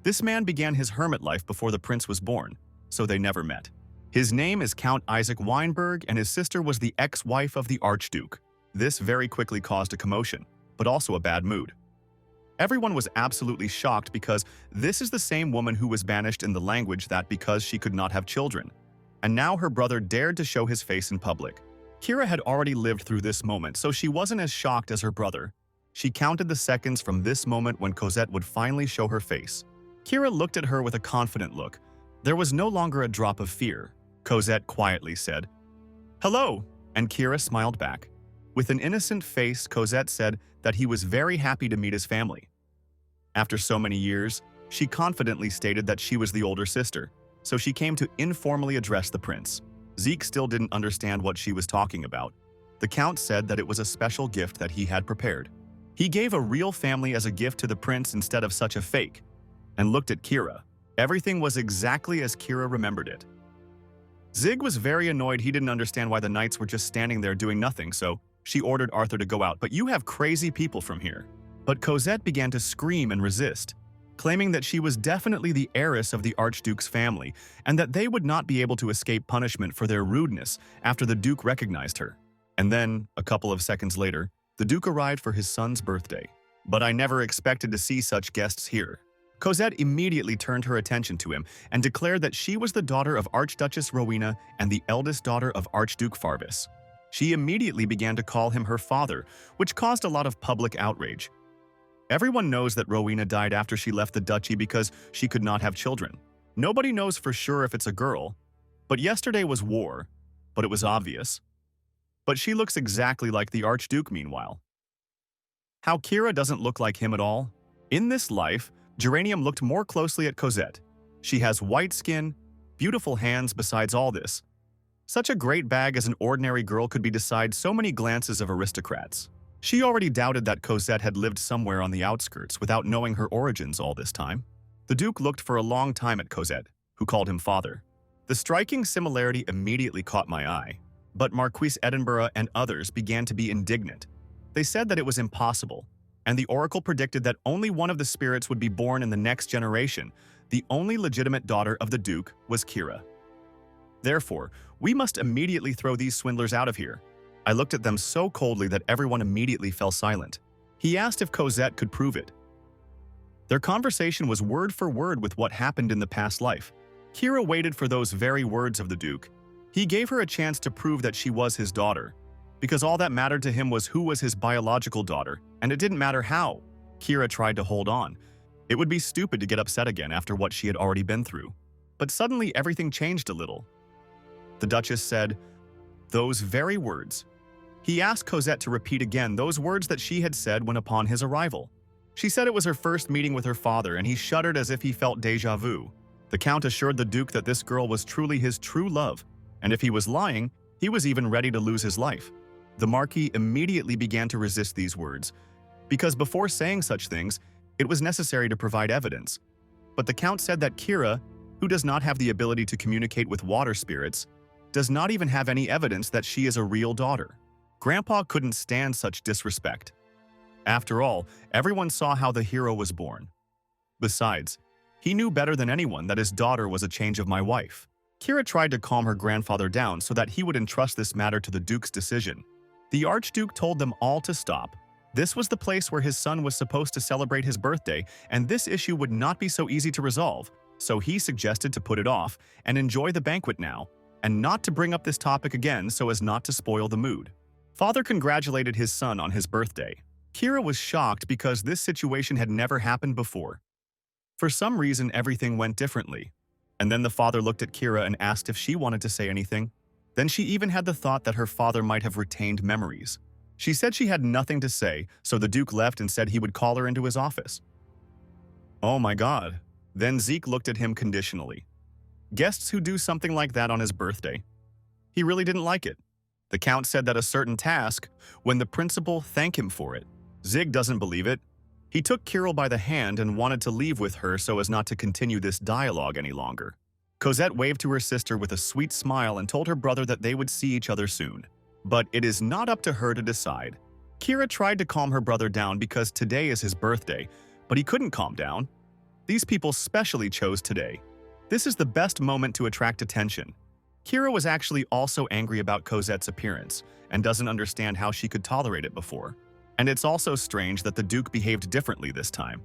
This man began his hermit life before the prince was born, so they never met. His name is Count Isaac Weinberg, and his sister was the ex-wife of the Archduke. This very quickly caused a commotion, but also a bad mood. Everyone was absolutely shocked because this is the same woman who was banished in the language that because she could not have children. And now her brother dared to show his face in public. Kira had already lived through this moment, so she wasn't as shocked as her brother. She counted the seconds from this moment when Cosette would finally show her face. Kira looked at her with a confident look. There was no longer a drop of fear. Cosette quietly said, "Hello," and Kira smiled back. With an innocent face, Cosette said that he was very happy to meet his family. After so many years, she confidently stated that she was the older sister, so she came to informally address the prince. Zeke still didn't understand what she was talking about. The count said that it was a special gift that he had prepared. He gave a real family as a gift to the prince instead of such a fake, and looked at Kira. Everything was exactly as Kira remembered it. Zig was very annoyed. He didn't understand why the knights were just standing there doing nothing, so she ordered Arthur to go out. "But you have crazy people from here." But Cosette began to scream and resist, claiming that she was definitely the heiress of the Archduke's family and that they would not be able to escape punishment for their rudeness after the Duke recognized her. And then, a couple of seconds later, the Duke arrived for his son's birthday. "But I never expected to see such guests here." Cosette immediately turned her attention to him and declared that she was the daughter of Archduchess Rowena and the eldest daughter of Archduke Farvis. She immediately began to call him her father, which caused a lot of public outrage. Everyone knows that Rowena died after she left the duchy because she could not have children. Nobody knows for sure if it's a girl, but yesterday was war, but it was obvious. But she looks exactly like the Archduke meanwhile. How Kira doesn't look like him at all? In this life, Geranium looked more closely at Cosette. She has white skin, beautiful hands besides all this. Such a great bag as an ordinary girl could be beside so many glances of aristocrats. She already doubted that Cosette had lived somewhere on the outskirts without knowing her origins all this time. The Duke looked for a long time at Cosette, who called him father. The striking similarity immediately caught my eye, but Marquise Edinburgh and others began to be indignant. They said that it was impossible, and the oracle predicted that only one of the spirits would be born in the next generation. The only legitimate daughter of the Duke was Kira. Therefore, we must immediately throw these swindlers out of here. I looked at them so coldly that everyone immediately fell silent. He asked if Cosette could prove it. Their conversation was word for word with what happened in the past life. Kira waited for those very words of the Duke. He gave her a chance to prove that she was his daughter, because all that mattered to him was who was his biological daughter, and it didn't matter how. Kira tried to hold on. It would be stupid to get upset again after what she had already been through. But suddenly everything changed a little. The Duchess said, "Those very words." He asked Cosette to repeat again those words that she had said when upon his arrival. She said it was her first meeting with her father, and he shuddered as if he felt déjà vu. The Count assured the Duke that this girl was truly his true love, and if he was lying, he was even ready to lose his life. The Marquis immediately began to resist these words, because before saying such things, it was necessary to provide evidence. But the Count said that Kira, who does not have the ability to communicate with water spirits, does not even have any evidence that she is a real daughter. Grandpa couldn't stand such disrespect. After all, everyone saw how the hero was born. Besides, he knew better than anyone that his daughter was a change of my wife. Kira tried to calm her grandfather down so that he would entrust this matter to the Duke's decision. The Archduke told them all to stop. This was the place where his son was supposed to celebrate his birthday, and this issue would not be so easy to resolve, so he suggested to put it off and enjoy the banquet now, and not to bring up this topic again so as not to spoil the mood. Father congratulated his son on his birthday. Kira was shocked because this situation had never happened before. For some reason, everything went differently. And then the father looked at Kira and asked if she wanted to say anything. Then she even had the thought that her father might have retained memories. She said she had nothing to say, so the Duke left and said he would call her into his office. Oh my God. Then Zeke looked at him conditionally. Guests who do something like that on his birthday. He really didn't like it. The Count said that a certain task, when the principal thanked him for it. Zig doesn't believe it. He took Kirill by the hand and wanted to leave with her so as not to continue this dialogue any longer. Cosette waved to her sister with a sweet smile and told her brother that they would see each other soon. But it is not up to her to decide. Kira tried to calm her brother down because today is his birthday, but he couldn't calm down. These people specially chose today. This is the best moment to attract attention. Kira was actually also angry about Cosette's appearance and doesn't understand how she could tolerate it before. And it's also strange that the Duke behaved differently this time.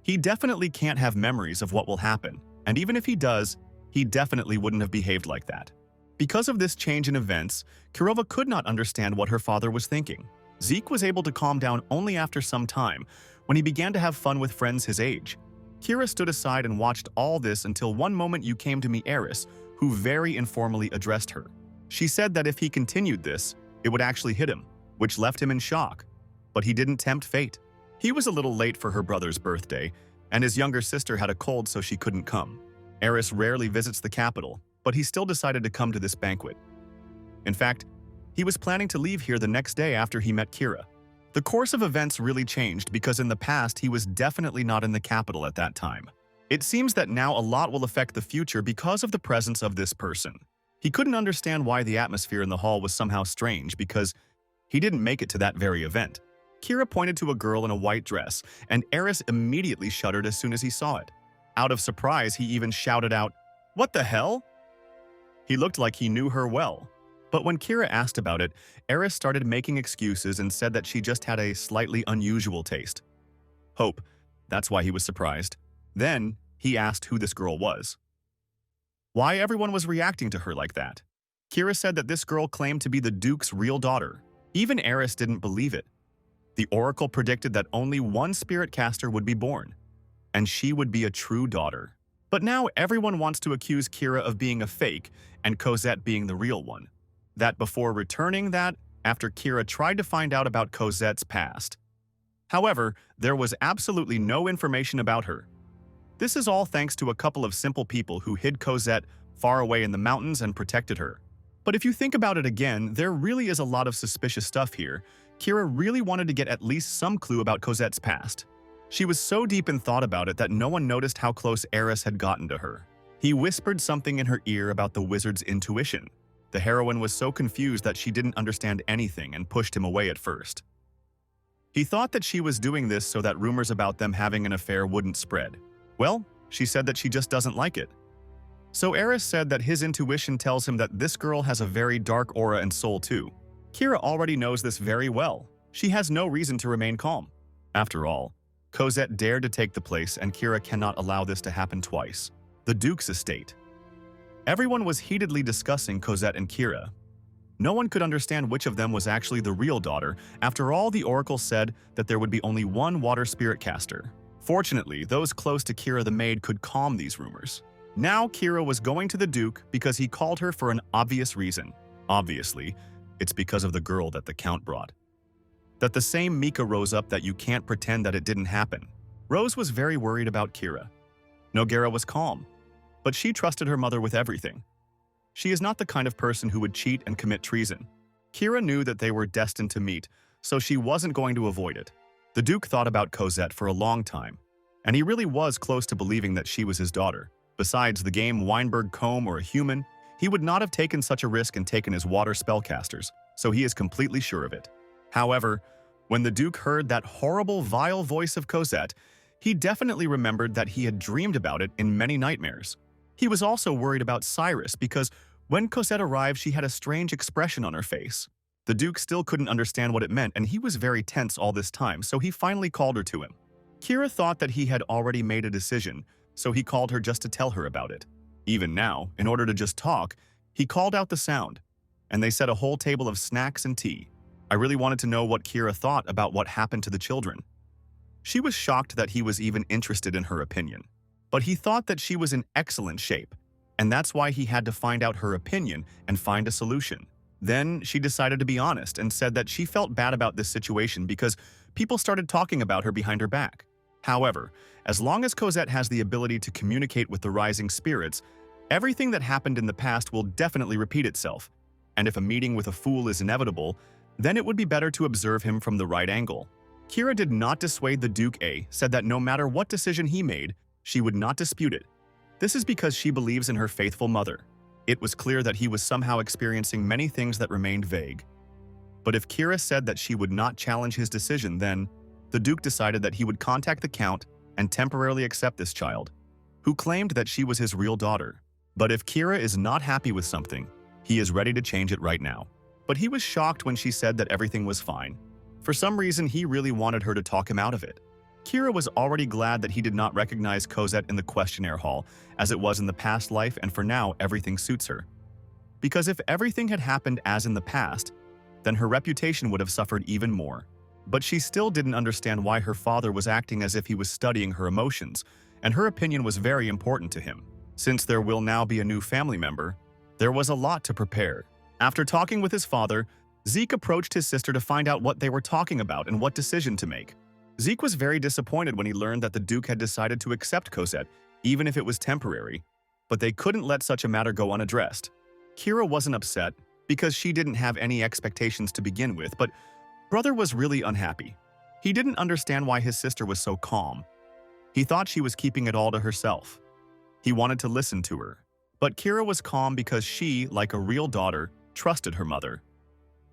He definitely can't have memories of what will happen, and even if he does, he definitely wouldn't have behaved like that. Because of this change in events, Kirova could not understand what her father was thinking. Zeke was able to calm down only after some time, when he began to have fun with friends his age. Kira stood aside and watched all this until one moment you came to meet Aris, who very informally addressed her. She said that if he continued this, it would actually hit him, which left him in shock. But he didn't tempt fate. He was a little late for her brother's birthday, and his younger sister had a cold so she couldn't come. Aris rarely visits the capital, but he still decided to come to this banquet. In fact, he was planning to leave here the next day after he met Kira. The course of events really changed because in the past he was definitely not in the capital at that time. It seems that now a lot will affect the future because of the presence of this person. He couldn't understand why the atmosphere in the hall was somehow strange because he didn't make it to that very event. Kira pointed to a girl in a white dress, and Aris immediately shuddered as soon as he saw it. Out of surprise, he even shouted out, "What the hell?" He looked like he knew her well. But when Kira asked about it, Aris started making excuses and said that she just had a slightly unusual taste. Hope, that's why he was surprised. Then, he asked who this girl was. Why everyone was reacting to her like that. Kira said that this girl claimed to be the Duke's real daughter. Even Aris didn't believe it. The oracle predicted that only one spirit caster would be born, and she would be a true daughter. But now everyone wants to accuse Kira of being a fake and Cosette being the real one. That before returning that, after Kira tried to find out about Cosette's past. However, there was absolutely no information about her. This is all thanks to a couple of simple people who hid Cosette far away in the mountains and protected her. But if you think about it again, there really is a lot of suspicious stuff here. Kira really wanted to get at least some clue about Cosette's past. She was so deep in thought about it that no one noticed how close Aris had gotten to her. He whispered something in her ear about the wizard's intuition. The heroine was so confused that she didn't understand anything and pushed him away at first. He thought that she was doing this so that rumors about them having an affair wouldn't spread. Well, she said that she just doesn't like it. So Aris said that his intuition tells him that this girl has a very dark aura and soul too. Kira already knows this very well. She has no reason to remain calm. After all, Cosette dared to take the place and Kira cannot allow this to happen twice. The Duke's estate. Everyone was heatedly discussing Cosette and Kira. No one could understand which of them was actually the real daughter. After all, the oracle said that there would be only one water spirit caster. Fortunately, those close to Kira the maid could calm these rumors. Now Kira was going to the Duke because he called her for an obvious reason. Obviously, it's because of the girl that the Count brought. That the same Mika rose up that you can't pretend that it didn't happen. Rose was very worried about Kira. Nogara was calm, but she trusted her mother with everything. She is not the kind of person who would cheat and commit treason. Kira knew that they were destined to meet, so she wasn't going to avoid it. The Duke thought about Cosette for a long time, and he really was close to believing that she was his daughter. Besides the game Weinberg Combe or a human, he would not have taken such a risk and taken his water spellcasters, so he is completely sure of it. However, when the Duke heard that horrible, vile voice of Cosette, he definitely remembered that he had dreamed about it in many nightmares. He was also worried about Cyrus because when Cosette arrived, she had a strange expression on her face. The Duke still couldn't understand what it meant, and he was very tense all this time, so he finally called her to him. Kira thought that he had already made a decision, so he called her just to tell her about it. Even now, in order to just talk, he called out the sound, and they set a whole table of snacks and tea. I really wanted to know what Kira thought about what happened to the children. She was shocked that he was even interested in her opinion. But he thought that she was in excellent shape, and that's why he had to find out her opinion and find a solution. Then she decided to be honest and said that she felt bad about this situation because people started talking about her behind her back. However, as long as Cosette has the ability to communicate with the rising spirits, everything that happened in the past will definitely repeat itself. And if a meeting with a fool is inevitable, then it would be better to observe him from the right angle. Kira did not dissuade the Duke said that no matter what decision he made, she would not dispute it. This is because she believes in her faithful mother. It was clear that he was somehow experiencing many things that remained vague. But if Kira said that she would not challenge his decision, then the Duke decided that he would contact the Count and temporarily accept this child, who claimed that she was his real daughter. But if Kira is not happy with something, he is ready to change it right now. But he was shocked when she said that everything was fine. For some reason, he really wanted her to talk him out of it. Kira was already glad that he did not recognize Cosette in the questionnaire hall, as it was in the past life, and for now, everything suits her. Because if everything had happened as in the past, then her reputation would have suffered even more. But she still didn't understand why her father was acting as if he was studying her emotions, and her opinion was very important to him. Since there will now be a new family member, there was a lot to prepare. After talking with his father, Zeke approached his sister to find out what they were talking about and what decision to make. Zeke was very disappointed when he learned that the Duke had decided to accept Cosette, even if it was temporary, but they couldn't let such a matter go unaddressed. Kira wasn't upset because she didn't have any expectations to begin with, but Brother was really unhappy. He didn't understand why his sister was so calm. He thought she was keeping it all to herself. He wanted to listen to her, but Kira was calm because she, like a real daughter, trusted her mother.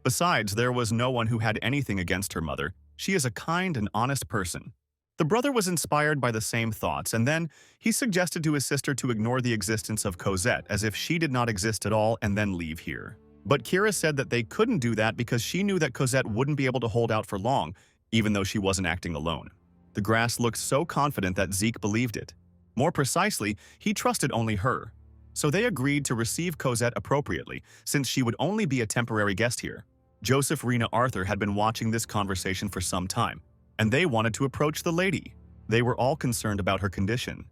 Besides, there was no one who had anything against her mother. She is a kind and honest person. The brother was inspired by the same thoughts, and then he suggested to his sister to ignore the existence of Cosette as if she did not exist at all and then leave here. But Kira said that they couldn't do that because she knew that Cosette wouldn't be able to hold out for long, even though she wasn't acting alone. The grass looked so confident that Zeke believed it. More precisely, he trusted only her. So they agreed to receive Cosette appropriately, since she would only be a temporary guest here. Joseph, Rena, Arthur had been watching this conversation for some time, and they wanted to approach the lady. They were all concerned about her condition.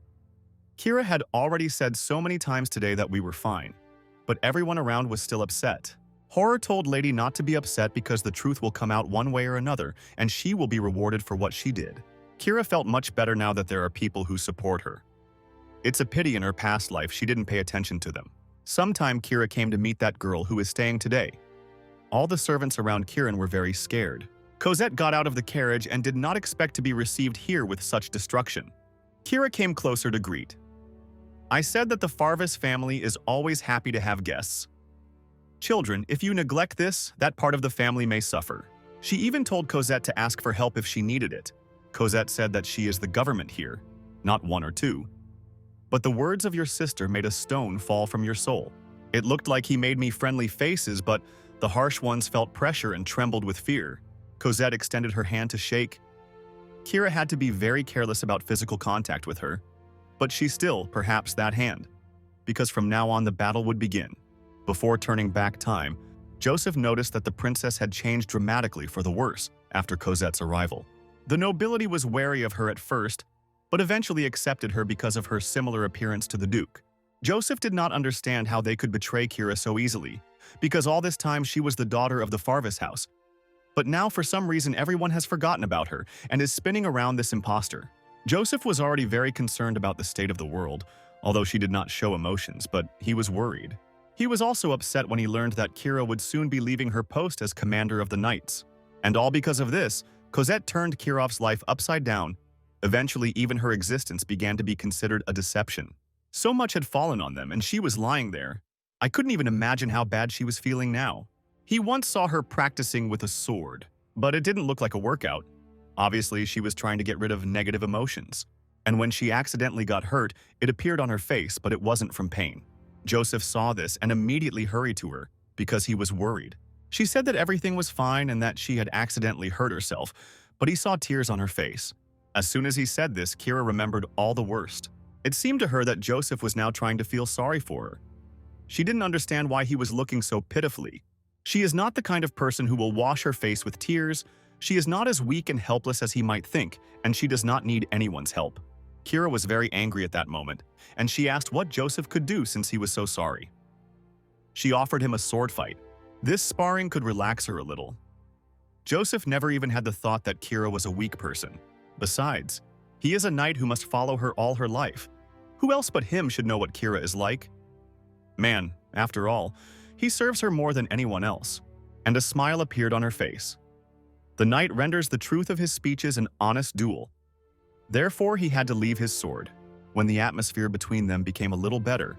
Kira had already said so many times today that we were fine, but everyone around was still upset. Horror told Lady not to be upset because the truth will come out one way or another, and she will be rewarded for what she did. Kira felt much better now that there are people who support her. It's a pity in her past life she didn't pay attention to them. Sometime Kira came to meet that girl who is staying today. All the servants around Kiran were very scared. Cosette got out of the carriage and did not expect to be received here with such destruction. Kira came closer to greet. I said that the Farvis family is always happy to have guests. Children, if you neglect this, that part of the family may suffer. She even told Cosette to ask for help if she needed it. Cosette said that she is the government here, not one or two. But the words of your sister made a stone fall from your soul. It looked like he made me friendly faces, but the harsh ones felt pressure and trembled with fear. Cosette extended her hand to shake. Kira had to be very careless about physical contact with her, but she still, perhaps, that hand, because from now on the battle would begin. Before turning back time, Joseph noticed that the princess had changed dramatically for the worse after Cosette's arrival. The nobility was wary of her at first, but eventually accepted her because of her similar appearance to the Duke. Joseph did not understand how they could betray Kira so easily, because all this time she was the daughter of the Farvis house. But now for some reason everyone has forgotten about her and is spinning around this imposter. Joseph was already very concerned about the state of the world, although she did not show emotions, but he was worried. He was also upset when he learned that Kira would soon be leaving her post as commander of the Knights. And all because of this, Cosette turned Kirov's life upside down. Eventually, even her existence began to be considered a deception. So much had fallen on them, and she was lying there. I couldn't even imagine how bad she was feeling now. He once saw her practicing with a sword, but it didn't look like a workout. Obviously, she was trying to get rid of negative emotions. And when she accidentally got hurt, it appeared on her face, but it wasn't from pain. Joseph saw this and immediately hurried to her because he was worried. She said that everything was fine and that she had accidentally hurt herself, but he saw tears on her face. As soon as he said this, Kira remembered all the worst. It seemed to her that Joseph was now trying to feel sorry for her. She didn't understand why he was looking so pitifully. She is not the kind of person who will wash her face with tears. She is not as weak and helpless as he might think, and she does not need anyone's help. Kira was very angry at that moment, and she asked what Joseph could do since he was so sorry. She offered him a sword fight. This sparring could relax her a little. Joseph never even had the thought that Kira was a weak person. Besides, he is a knight who must follow her all her life. Who else but him should know what Kira is like? Man, after all, he serves her more than anyone else. And a smile appeared on her face. The knight renders the truth of his speeches an honest duel. Therefore, he had to leave his sword, when the atmosphere between them became a little better,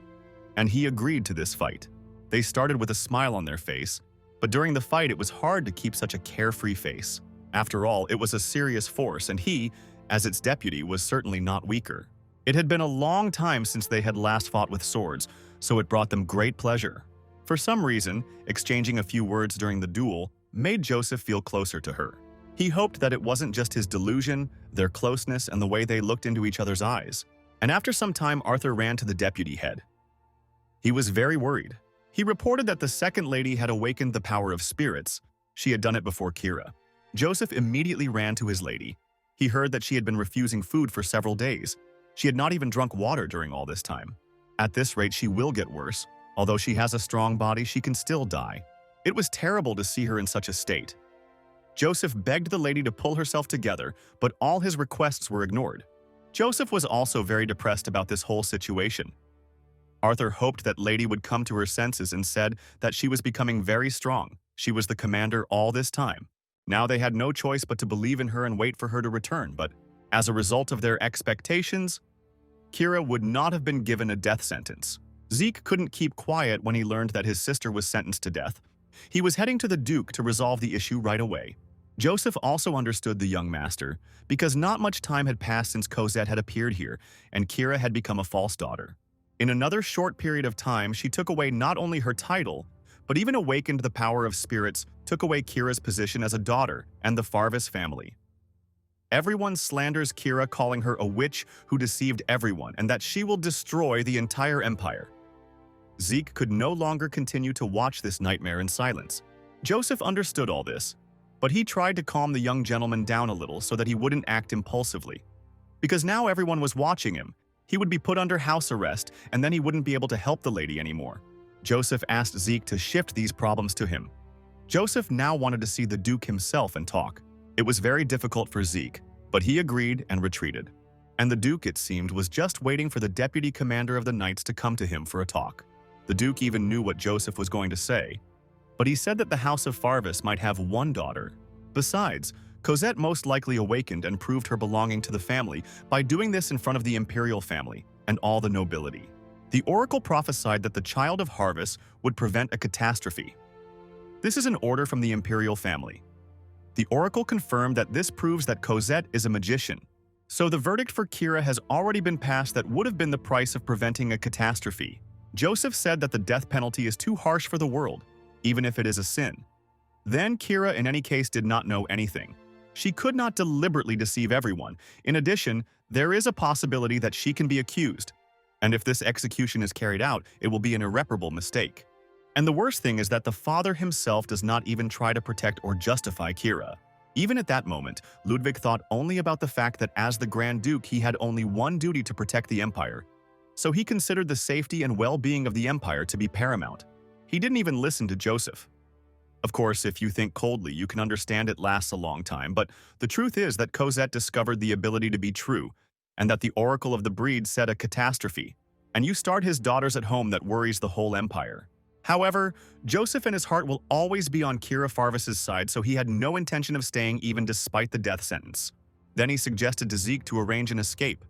and he agreed to this fight. They started with a smile on their face, but during the fight it was hard to keep such a carefree face. After all, it was a serious force, and he, as its deputy, was certainly not weaker. It had been a long time since they had last fought with swords, so it brought them great pleasure. For some reason, exchanging a few words during the duel made Joseph feel closer to her. He hoped that it wasn't just his delusion, their closeness, and the way they looked into each other's eyes. And after some time, Arthur ran to the deputy head. He was very worried. He reported that the second lady had awakened the power of spirits. She had done it before Kira. Joseph immediately ran to his lady. He heard that she had been refusing food for several days. She had not even drunk water during all this time. At this rate, she will get worse. Although she has a strong body, she can still die. It was terrible to see her in such a state. Joseph begged the lady to pull herself together, but all his requests were ignored. Joseph was also very depressed about this whole situation. Arthur hoped that lady would come to her senses and said that she was becoming very strong. She was the commander all this time. Now they had no choice but to believe in her and wait for her to return, but as a result of their expectations, Kira would not have been given a death sentence. Zeke couldn't keep quiet when he learned that his sister was sentenced to death. He was heading to the Duke to resolve the issue right away. Joseph also understood the young master, because not much time had passed since Cosette had appeared here, and Kira had become a false daughter. In another short period of time, she took away not only her title, but even awakened the power of spirits, took away Kira's position as a daughter and the Farvis family. Everyone slanders Kira, calling her a witch who deceived everyone and that she will destroy the entire empire. Zeke could no longer continue to watch this nightmare in silence. Joseph understood all this, but he tried to calm the young gentleman down a little so that he wouldn't act impulsively. Because now everyone was watching him, he would be put under house arrest and then he wouldn't be able to help the lady anymore. Joseph asked Zeke to shift these problems to him. Joseph now wanted to see the Duke himself and talk. It was very difficult for Zeke, but he agreed and retreated. And the Duke, it seemed, was just waiting for the deputy commander of the Knights to come to him for a talk. The Duke even knew what Joseph was going to say, but he said that the House of Farvis might have one daughter. Besides, Cosette most likely awakened and proved her belonging to the family by doing this in front of the imperial family and all the nobility. The oracle prophesied that the child of Harvest would prevent a catastrophe. This is an order from the imperial family. The oracle confirmed that this proves that Cosette is a magician. So the verdict for Kira has already been passed that would have been the price of preventing a catastrophe. Joseph said that the death penalty is too harsh for the world, even if it is a sin. Then Kira in any case did not know anything. She could not deliberately deceive everyone. In addition, there is a possibility that she can be accused. And if this execution is carried out, it will be an irreparable mistake. And the worst thing is that the father himself does not even try to protect or justify Kira. Even at that moment, Ludwig thought only about the fact that as the Grand Duke he had only one duty to protect the empire. So he considered the safety and well-being of the empire to be paramount. He didn't even listen to Joseph. Of course, if you think coldly, you can understand it lasts a long time, but the truth is that Cosette discovered the ability to be true, and that the oracle of the breed said a catastrophe, and you start his daughters at home that worries the whole empire. However, Joseph in his heart will always be on Kira Farvis's side, so he had no intention of staying even despite the death sentence. Then he suggested to Zeke to arrange an escape.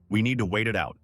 We need to wait it out.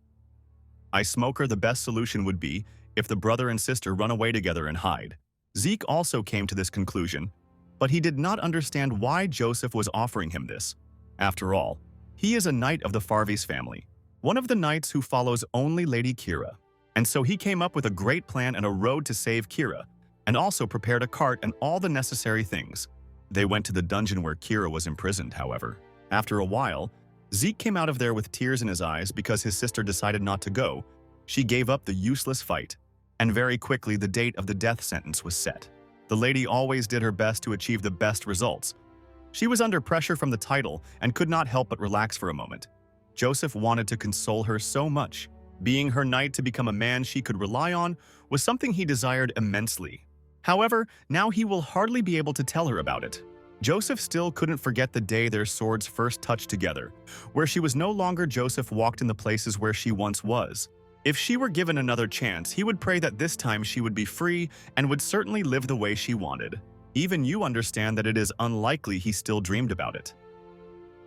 I smoker the best solution would be if the brother and sister run away together and hide. Zeke also came to this conclusion, but he did not understand why Joseph was offering him this. After all, he is a knight of the Farvis family, one of the knights who follows only Lady Kira. And so he came up with a great plan and a road to save Kira, and also prepared a cart and all the necessary things. They went to the dungeon where Kira was imprisoned, however. After a while, Zeke came out of there with tears in his eyes because his sister decided not to go. She gave up the useless fight, and very quickly the date of the death sentence was set. The lady always did her best to achieve the best results. She was under pressure from the title and could not help but relax for a moment. Joseph wanted to console her so much. Being her knight to become a man she could rely on was something he desired immensely. However, now he will hardly be able to tell her about it. Joseph still couldn't forget the day their swords first touched together, where she was no longer Joseph walked in the places where she once was. If she were given another chance, he would pray that this time she would be free and would certainly live the way she wanted. Even you understand that it is unlikely he still dreamed about it.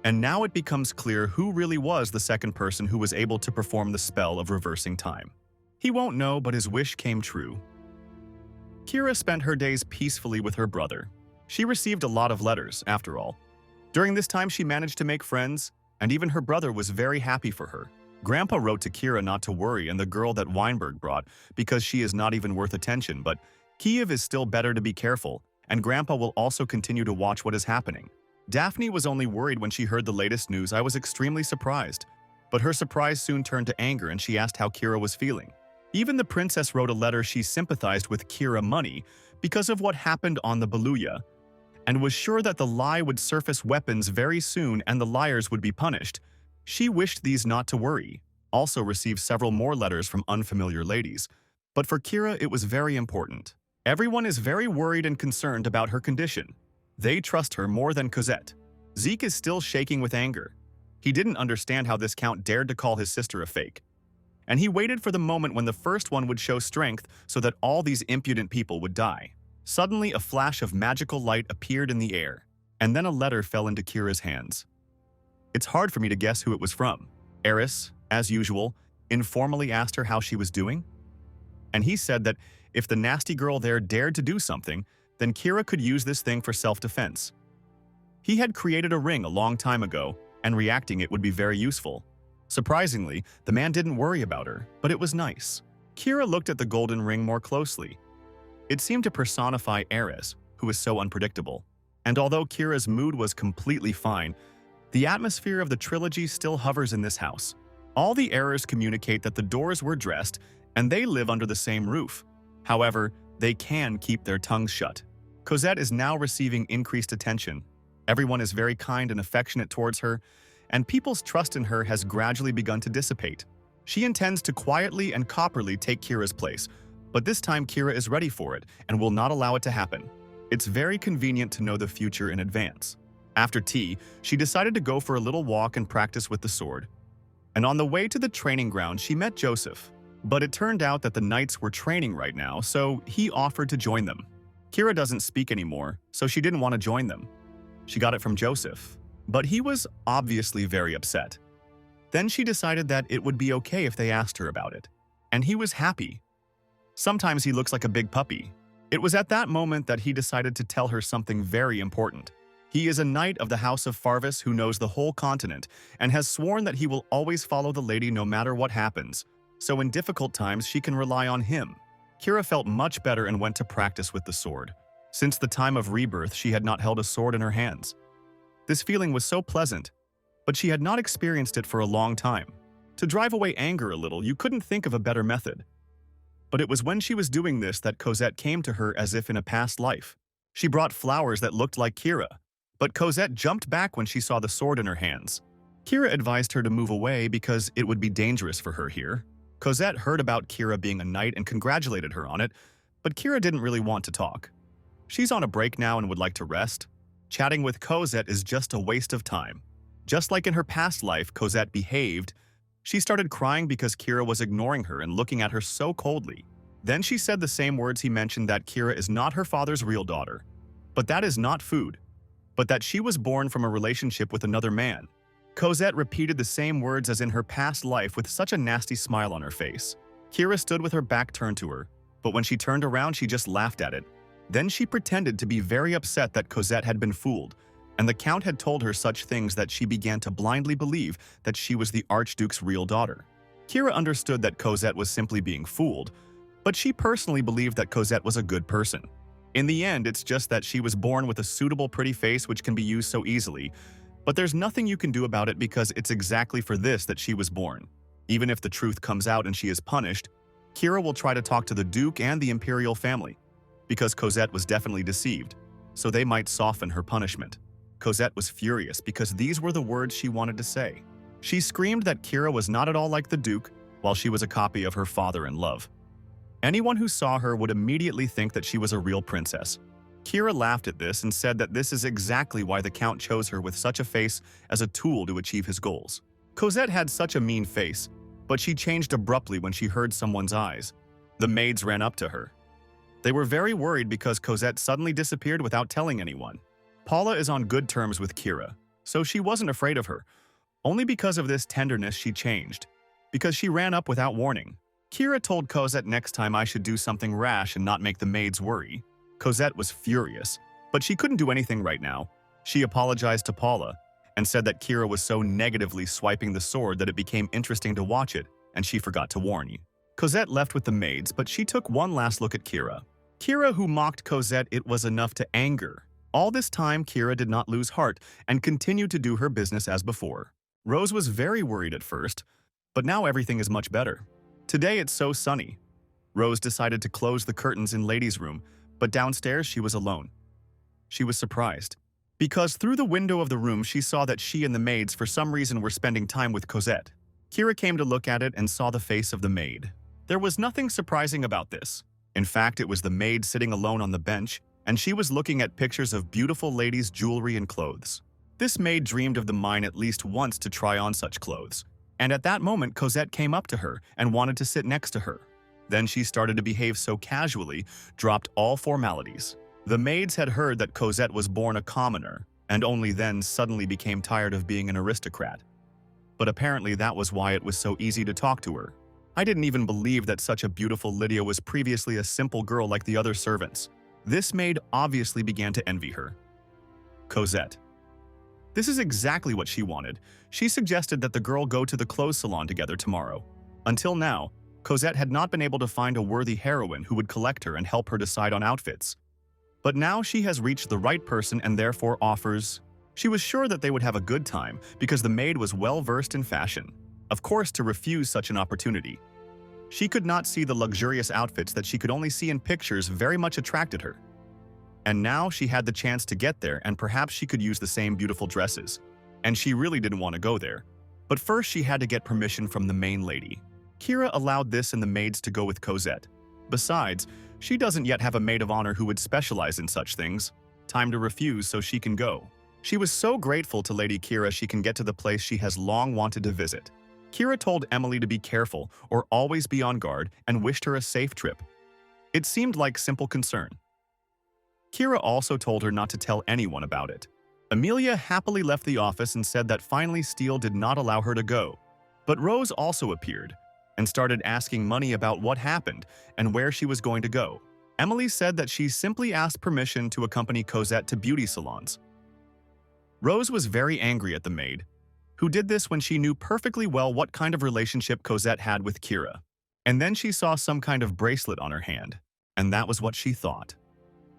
And now it becomes clear who really was the second person who was able to perform the spell of reversing time. He won't know, but his wish came true. Kira spent her days peacefully with her brother. She received a lot of letters, after all. During this time she managed to make friends, and even her brother was very happy for her. Grandpa wrote to Kira not to worry and the girl that Weinberg brought because she is not even worth attention, but Kiev is still better to be careful, and Grandpa will also continue to watch what is happening. Daphne was only worried when she heard the latest news. I was extremely surprised. But her surprise soon turned to anger and she asked how Kira was feeling. Even the princess wrote a letter she sympathized with Kira Money because of what happened on the Beluga, and was sure that the lie would surface weapons very soon and the liars would be punished. She wished these not to worry. Also received several more letters from unfamiliar ladies. But for Kira, it was very important. Everyone is very worried and concerned about her condition. They trust her more than Cosette. Zeke is still shaking with anger. He didn't understand how this count dared to call his sister a fake. And he waited for the moment when the first one would show strength so that all these impudent people would die. Suddenly, a flash of magical light appeared in the air, and then a letter fell into Kira's hands. It's hard for me to guess who it was from. Aris, as usual, informally asked her how she was doing. And he said that if the nasty girl there dared to do something, then Kira could use this thing for self-defense. He had created a ring a long time ago, and reacting it would be very useful. Surprisingly, the man didn't worry about her, but it was nice. Kira looked at the golden ring more closely. It seemed to personify Aris, who is so unpredictable. And although Kira's mood was completely fine, the atmosphere of the trilogy still hovers in this house. All the errors communicate that the doors were dressed, and they live under the same roof. However, they can keep their tongues shut. Cosette is now receiving increased attention. Everyone is very kind and affectionate towards her, and people's trust in her has gradually begun to dissipate. She intends to quietly and copperly take Kira's place, but this time Kira is ready for it and will not allow it to happen. It's very convenient to know the future in advance. After tea, she decided to go for a little walk and practice with the sword. And on the way to the training ground, she met Joseph. But it turned out that the knights were training right now, so he offered to join them. Kira doesn't speak anymore, so she didn't want to join them. She got it from Joseph, but he was obviously very upset. Then she decided that it would be okay if they asked her about it, and he was happy. Sometimes he looks like a big puppy. It was at that moment that he decided to tell her something very important. He is a knight of the House of Farvis who knows the whole continent and has sworn that he will always follow the lady no matter what happens, so in difficult times she can rely on him. Kira felt much better and went to practice with the sword. Since the time of rebirth, she had not held a sword in her hands. This feeling was so pleasant, but she had not experienced it for a long time. To drive away anger a little, you couldn't think of a better method. But it was when she was doing this that Cosette came to her as if in a past life. She brought flowers that looked like Kira, but Cosette jumped back when she saw the sword in her hands. Kira advised her to move away because it would be dangerous for her here. Cosette heard about Kira being a knight and congratulated her on it, but Kira didn't really want to talk. She's on a break now and would like to rest. Chatting with Cosette is just a waste of time. Just like in her past life, Cosette behaved. She started crying because Kira was ignoring her and looking at her so coldly. Then she said the same words he mentioned, that Kira is not her father's real daughter. But that is not food. But that she was born from a relationship with another man. Cosette repeated the same words as in her past life with such a nasty smile on her face. Kira stood with her back turned to her, but when she turned around she just laughed at it. Then she pretended to be very upset that Cosette had been fooled, and the Count had told her such things that she began to blindly believe that she was the Archduke's real daughter. Kira understood that Cosette was simply being fooled, but she personally believed that Cosette was a good person. In the end, it's just that she was born with a suitable pretty face which can be used so easily, but there's nothing you can do about it because it's exactly for this that she was born. Even if the truth comes out and she is punished, Kira will try to talk to the Duke and the Imperial family, because Cosette was definitely deceived, so they might soften her punishment. Cosette was furious because these were the words she wanted to say. She screamed that Kira was not at all like the Duke, while she was a copy of her father in love. Anyone who saw her would immediately think that she was a real princess. Kira laughed at this and said that this is exactly why the Count chose her with such a face as a tool to achieve his goals. Cosette had such a mean face, but she changed abruptly when she heard someone's eyes. The maids ran up to her. They were very worried because Cosette suddenly disappeared without telling anyone. Paula is on good terms with Kira, so she wasn't afraid of her. Only because of this tenderness she changed, because she ran up without warning. Kira told Cosette next time I should do something rash and not make the maids worry. Cosette was furious, but she couldn't do anything right now. She apologized to Paula and said that Kira was so negatively swiping the sword that it became interesting to watch it, and she forgot to warn you. Cosette left with the maids, but she took one last look at Kira. Kira, who mocked Cosette, it was enough to anger. All this time, Kira did not lose heart and continued to do her business as before. Rose was very worried at first, but now everything is much better. Today it's so sunny. Rose decided to close the curtains in Lady's room, but downstairs she was alone. She was surprised, because through the window of the room she saw that she and the maids for some reason were spending time with Cosette. Kira came to look at it and saw the face of the maid. There was nothing surprising about this. In fact, it was the maid sitting alone on the bench, and she was looking at pictures of beautiful ladies' jewelry and clothes. This maid dreamed of the mine at least once to try on such clothes, and at that moment Cosette came up to her and wanted to sit next to her. Then she started to behave so casually, dropped all formalities. The maids had heard that Cosette was born a commoner, and only then suddenly became tired of being an aristocrat. But apparently that was why it was so easy to talk to her. I didn't even believe that such a beautiful Lydia was previously a simple girl like the other servants. This maid obviously began to envy her. Cosette. This is exactly what she wanted. She suggested that the girl go to the clothes salon together tomorrow. Until now, Cosette had not been able to find a worthy heroine who would collect her and help her decide on outfits. But now she has reached the right person and therefore offers. She was sure that they would have a good time because the maid was well versed in fashion. Of course, to refuse such an opportunity. She could not see the luxurious outfits that she could only see in pictures very much attracted her. And now she had the chance to get there and perhaps she could use the same beautiful dresses. And she really didn't want to go there. But first she had to get permission from the main lady. Kira allowed this and the maids to go with Cosette. Besides, she doesn't yet have a maid of honor who would specialize in such things. Time to refuse so she can go. She was so grateful to Lady Kira she can get to the place she has long wanted to visit. Kira told Emily to be careful or always be on guard and wished her a safe trip. It seemed like simple concern. Kira also told her not to tell anyone about it. Amelia happily left the office and said that finally Steele did not allow her to go. But Rose also appeared and started asking money about what happened and where she was going to go. Emily said that she simply asked permission to accompany Cosette to beauty salons. Rose was very angry at the maid, who did this when she knew perfectly well what kind of relationship Cosette had with Kira. And then she saw some kind of bracelet on her hand, and that was what she thought.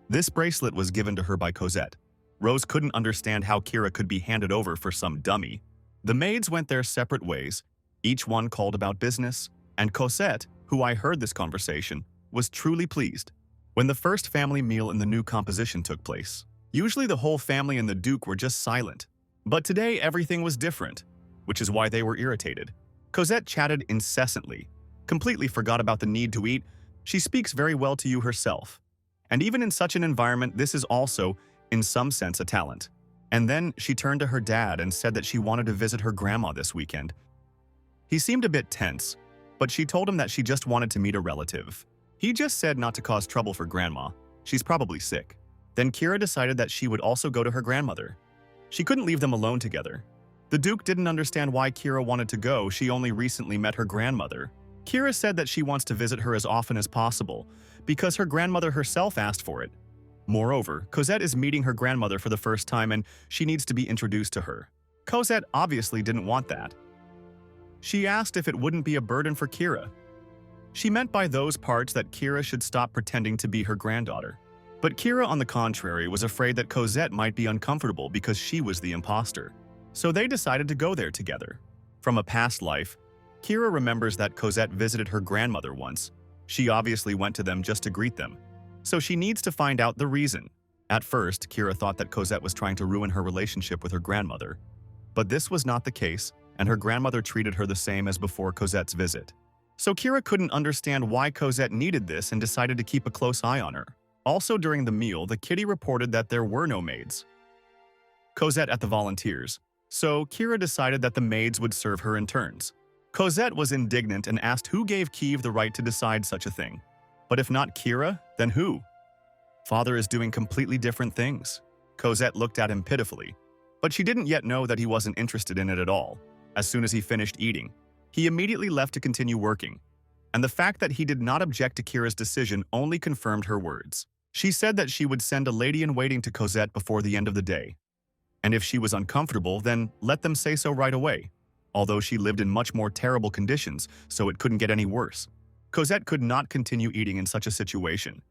This bracelet was given to her by Cosette. Rose couldn't understand how Kira could be handed over for some dummy. The maids went their separate ways, each one called about business, and Cosette, who I heard this conversation, was truly pleased. When the first family meal in the new composition took place, usually the whole family and the Duke were just silent. But today everything was different, which is why they were irritated. Cosette chatted incessantly, completely forgot about the need to eat. She speaks very well to you herself. And even in such an environment, this is also, in some sense, a talent. And then she turned to her dad and said that she wanted to visit her grandma this weekend. He seemed a bit tense, but she told him that she just wanted to meet a relative. He just said not to cause trouble for grandma. She's probably sick. Then Kira decided that she would also go to her grandmother. She couldn't leave them alone together. The Duke didn't understand why Kira wanted to go. She only recently met her grandmother. Kira said that she wants to visit her as often as possible because her grandmother herself asked for it. Moreover, Cosette is meeting her grandmother for the first time and she needs to be introduced to her. Cosette obviously didn't want that. She asked if it wouldn't be a burden for Kira. She meant by those parts that Kira should stop pretending to be her granddaughter. But Kira, on the contrary, was afraid that Cosette might be uncomfortable because she was the imposter. So they decided to go there together. From a past life, Kira remembers that Cosette visited her grandmother once. She obviously went to them just to greet them. So she needs to find out the reason. At first, Kira thought that Cosette was trying to ruin her relationship with her grandmother. But this was not the case, and her grandmother treated her the same as before Cosette's visit. So Kira couldn't understand why Cosette needed this and decided to keep a close eye on her. Also during the meal, the kitty reported that there were no maids. Cosette at the volunteers. So Kira decided that the maids would serve her in turns. Cosette was indignant and asked who gave Kiev the right to decide such a thing. But if not Kira, then who? Father is doing completely different things. Cosette looked at him pitifully, but she didn't yet know that he wasn't interested in it at all. As soon as he finished eating, he immediately left to continue working. And the fact that he did not object to Kira's decision only confirmed her words. She said that she would send a lady-in-waiting to Cosette before the end of the day. And if she was uncomfortable, then let them say so right away. Although she lived in much more terrible conditions, so it couldn't get any worse. Cosette could not continue eating in such a situation.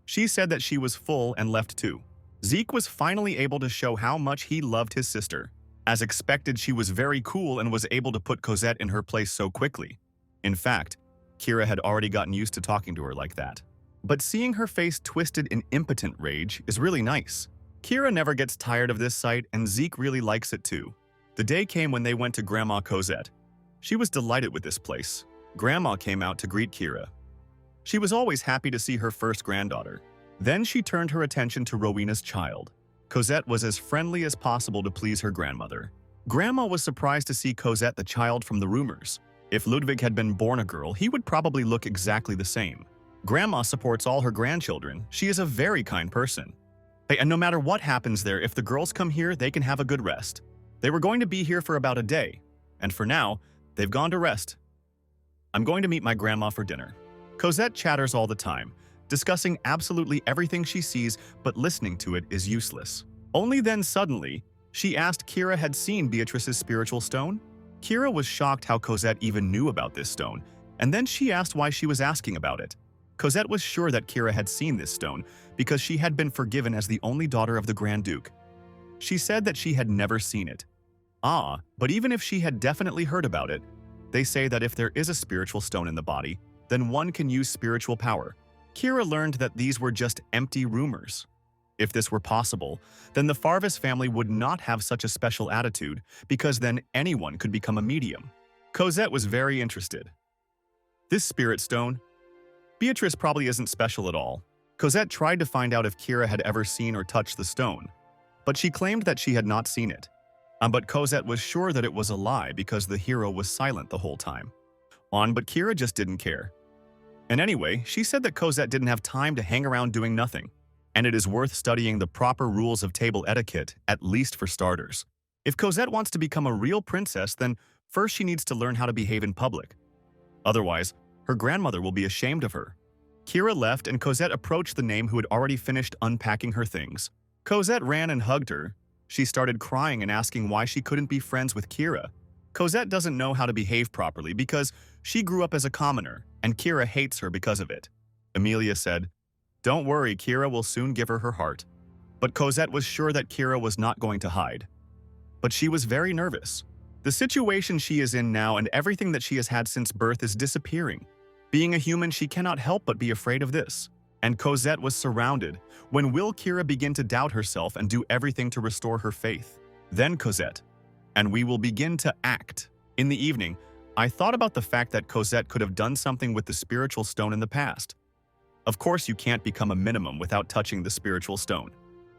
She said that she was full and left too. Zeke was finally able to show how much he loved his sister. As expected, she was very cool and was able to put Cosette in her place so quickly. In fact, Kira had already gotten used to talking to her like that. But seeing her face twisted in impotent rage is really nice. Kira never gets tired of this sight, and Zeke really likes it too. The day came when they went to Grandma Cosette. She was delighted with this place. Grandma came out to greet Kira. She was always happy to see her first granddaughter. Then she turned her attention to Rowena's child. Cosette was as friendly as possible to please her grandmother. Grandma was surprised to see Cosette, the child from the rumors. If Ludwig had been born a girl, he would probably look exactly the same. Grandma supports all her grandchildren. She is a very kind person. Hey, and no matter what happens there, if the girls come here, they can have a good rest. They were going to be here for about a day, and for now, they've gone to rest. I'm going to meet my grandma for dinner. Cosette chatters all the time, discussing absolutely everything she sees, but listening to it is useless. Only then suddenly, she asked Kira had seen Beatrice's spiritual stone. Kira was shocked how Cosette even knew about this stone, and then she asked why she was asking about it. Cosette was sure that Kira had seen this stone because she had been forgiven as the only daughter of the Grand Duke. She said that she had never seen it. But even if she had definitely heard about it, they say that if there is a spiritual stone in the body, then one can use spiritual power. Kira learned that these were just empty rumors. If this were possible, then the Farvis family would not have such a special attitude, because then anyone could become a medium. Cosette was very interested. This spirit stone? Beatrice probably isn't special at all. Cosette tried to find out if Kira had ever seen or touched the stone, but she claimed that she had not seen it. But Cosette was sure that it was a lie because the hero was silent the whole time. But Kira just didn't care. And anyway, she said that Cosette didn't have time to hang around doing nothing, and it is worth studying the proper rules of table etiquette, at least for starters. If Cosette wants to become a real princess, then first she needs to learn how to behave in public. Otherwise, her grandmother will be ashamed of her. Kira left and Cosette approached the name who had already finished unpacking her things. Cosette ran and hugged her. She started crying and asking why she couldn't be friends with Kira. Cosette doesn't know how to behave properly because she grew up as a commoner, and Kira hates her because of it. Emilia said, "Don't worry, Kira will soon give her her heart." But Cosette was sure that Kira was not going to hide. But she was very nervous. The situation she is in now and everything that she has had since birth is disappearing. Being a human, she cannot help but be afraid of this. And Cosette was surrounded. When will Kira begin to doubt herself and do everything to restore her faith? Then Cosette. And we will begin to act. In the evening, I thought about the fact that Cosette could have done something with the spiritual stone in the past. Of course, you can't become a minimum without touching the spiritual stone.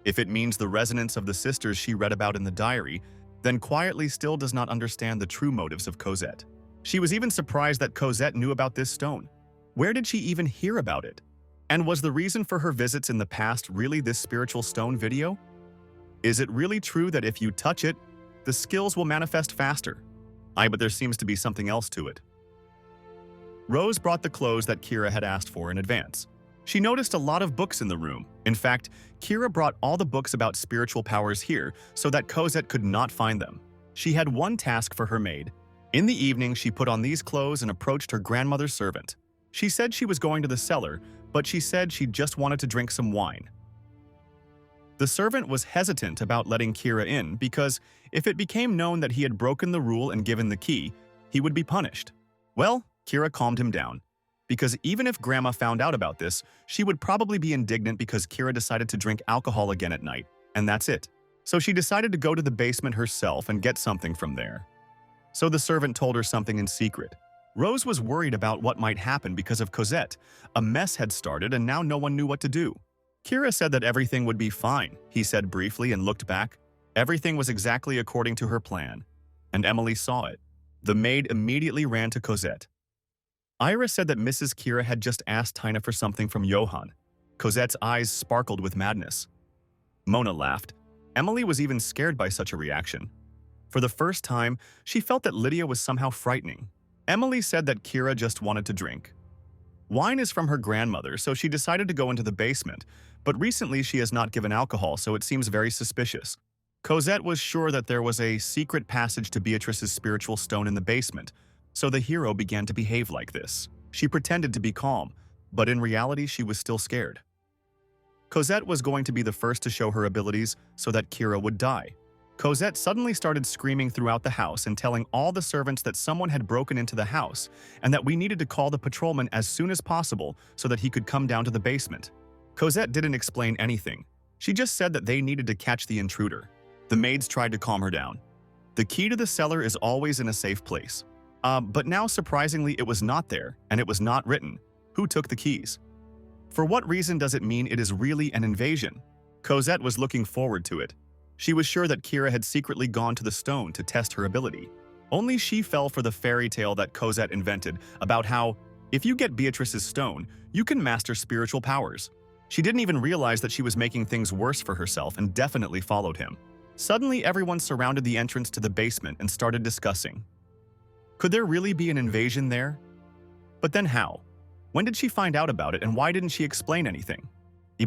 If it means the resonance of the sisters she read about in the diary, then quietly still does not understand the true motives of Cosette. She was even surprised that Cosette knew about this stone. Where did she even hear about it? And was the reason for her visits in the past really this spiritual stone video? Is it really true that if you touch it, the skills will manifest faster? But there seems to be something else to it. Rose brought the clothes that Kira had asked for in advance. She noticed a lot of books in the room. In fact, Kira brought all the books about spiritual powers here so that Cosette could not find them. She had one task for her maid. In the evening, she put on these clothes and approached her grandmother's servant. She said she was going to the cellar, but she said she just wanted to drink some wine. The servant was hesitant about letting Kira in because if it became known that he had broken the rule and given the key, he would be punished. Well, Kira calmed him down, because even if Grandma found out about this, she would probably be indignant because Kira decided to drink alcohol again at night, and that's it. So she decided to go to the basement herself and get something from there. So the servant told her something in secret. Rose was worried about what might happen because of Cosette. A mess had started and now no one knew what to do. Kira said that everything would be fine, he said briefly and looked back. Everything was exactly according to her plan. And Emily saw it. The maid immediately ran to Cosette. Iris said that Mrs. Kira had just asked Tina for something from Johann. Cosette's eyes sparkled with madness. Mona laughed. Emily was even scared by such a reaction. For the first time, she felt that Lydia was somehow frightening. Emily said that Kira just wanted to drink. Wine is from her grandmother, so she decided to go into the basement, but recently she has not given alcohol, so it seems very suspicious. Cosette was sure that there was a secret passage to Beatrice's spiritual stone in the basement, so the hero began to behave like this. She pretended to be calm, but in reality she was still scared. Cosette was going to be the first to show her abilities so that Kira would die. Cosette suddenly started screaming throughout the house and telling all the servants that someone had broken into the house and that we needed to call the patrolman as soon as possible so that he could come down to the basement. Cosette didn't explain anything. She just said that they needed to catch the intruder. The maids tried to calm her down. The key to the cellar is always in a safe place. But now surprisingly it was not there and it was not written. Who took the keys? For what reason does it mean it is really an invasion? Cosette was looking forward to it. She was sure that Kira had secretly gone to the stone to test her ability. Only she fell for the fairy tale that Cosette invented about how, if you get Beatrice's stone, you can master spiritual powers. She didn't even realize that she was making things worse for herself and definitely followed him. Suddenly, everyone surrounded the entrance to the basement and started discussing. Could there really be an invasion there? But then how? When did she find out about it and why didn't she explain anything?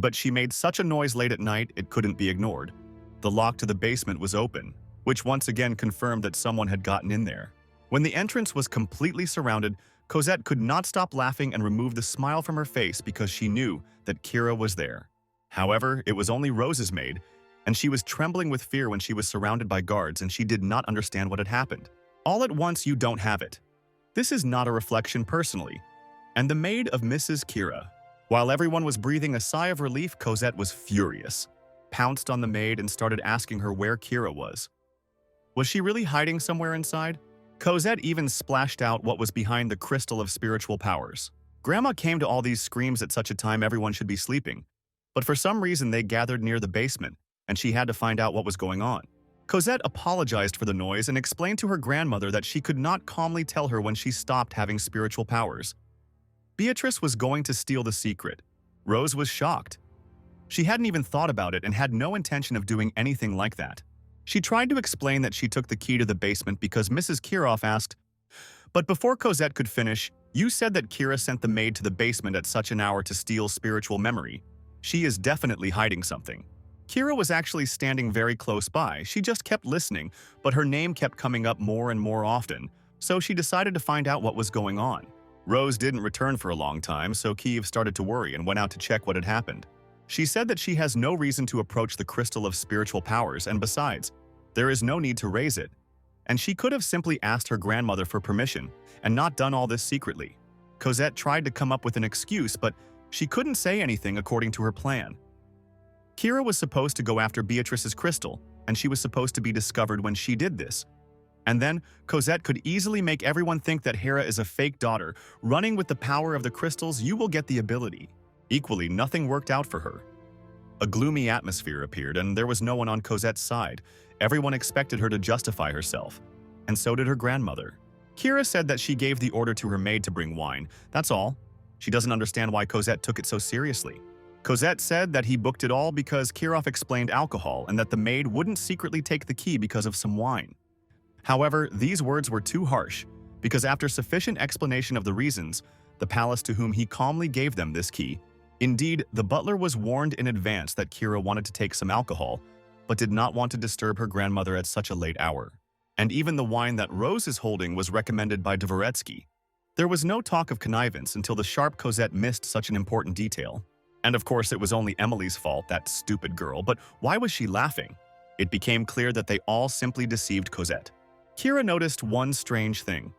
But she made such a noise late at night, it couldn't be ignored. The lock to the basement was open, which once again confirmed that someone had gotten in there. When the entrance was completely surrounded, Cosette could not stop laughing and remove the smile from her face because she knew that Kira was there. However, it was only Rose's maid, and she was trembling with fear when she was surrounded by guards and she did not understand what had happened. All at once, you don't have it. This is not a reflection personally. And the maid of Mrs. Kira. While everyone was breathing a sigh of relief, Cosette was furious. Pounced on the maid and started asking her where Kira was. Was she really hiding somewhere inside? Cosette even splashed out what was behind the crystal of spiritual powers. Grandma came to all these screams at such a time everyone should be sleeping, but for some reason they gathered near the basement, and she had to find out what was going on. Cosette apologized for the noise and explained to her grandmother that she could not calmly tell her when she stopped having spiritual powers. Beatrice was going to steal the secret. Rose was shocked. She hadn't even thought about it and had no intention of doing anything like that. She tried to explain that she took the key to the basement because Mrs. Kirov asked, "But before Cosette could finish, you said that Kira sent the maid to the basement at such an hour to steal spiritual memory. She is definitely hiding something." Kira was actually standing very close by. She just kept listening, but her name kept coming up more and more often, so she decided to find out what was going on. Rose didn't return for a long time, so Kiev started to worry and went out to check what had happened. She said that she has no reason to approach the crystal of spiritual powers, and besides, there is no need to raise it. And she could have simply asked her grandmother for permission and not done all this secretly. Cosette tried to come up with an excuse, but she couldn't say anything according to her plan. Kira was supposed to go after Beatrice's crystal, and she was supposed to be discovered when she did this. And then, Cosette could easily make everyone think that Hera is a fake daughter. Running with the power of the crystals, you will get the ability. Equally, nothing worked out for her. A gloomy atmosphere appeared, and there was no one on Cosette's side. Everyone expected her to justify herself, and so did her grandmother. Kira said that she gave the order to her maid to bring wine. That's all. She doesn't understand why Cosette took it so seriously. Cosette said that he booked it all because Kirov explained alcohol and that the maid wouldn't secretly take the key because of some wine. However, these words were too harsh, because after sufficient explanation of the reasons, the palace to whom he calmly gave them this key. Indeed, the butler was warned in advance that Kira wanted to take some alcohol, but did not want to disturb her grandmother at such a late hour. And even the wine that Rose is holding was recommended by Dvoretsky. There was no talk of connivance until the sharp Cosette missed such an important detail. And of course, it was only Emily's fault, that stupid girl, but why was she laughing? It became clear that they all simply deceived Cosette. Kira noticed one strange thing.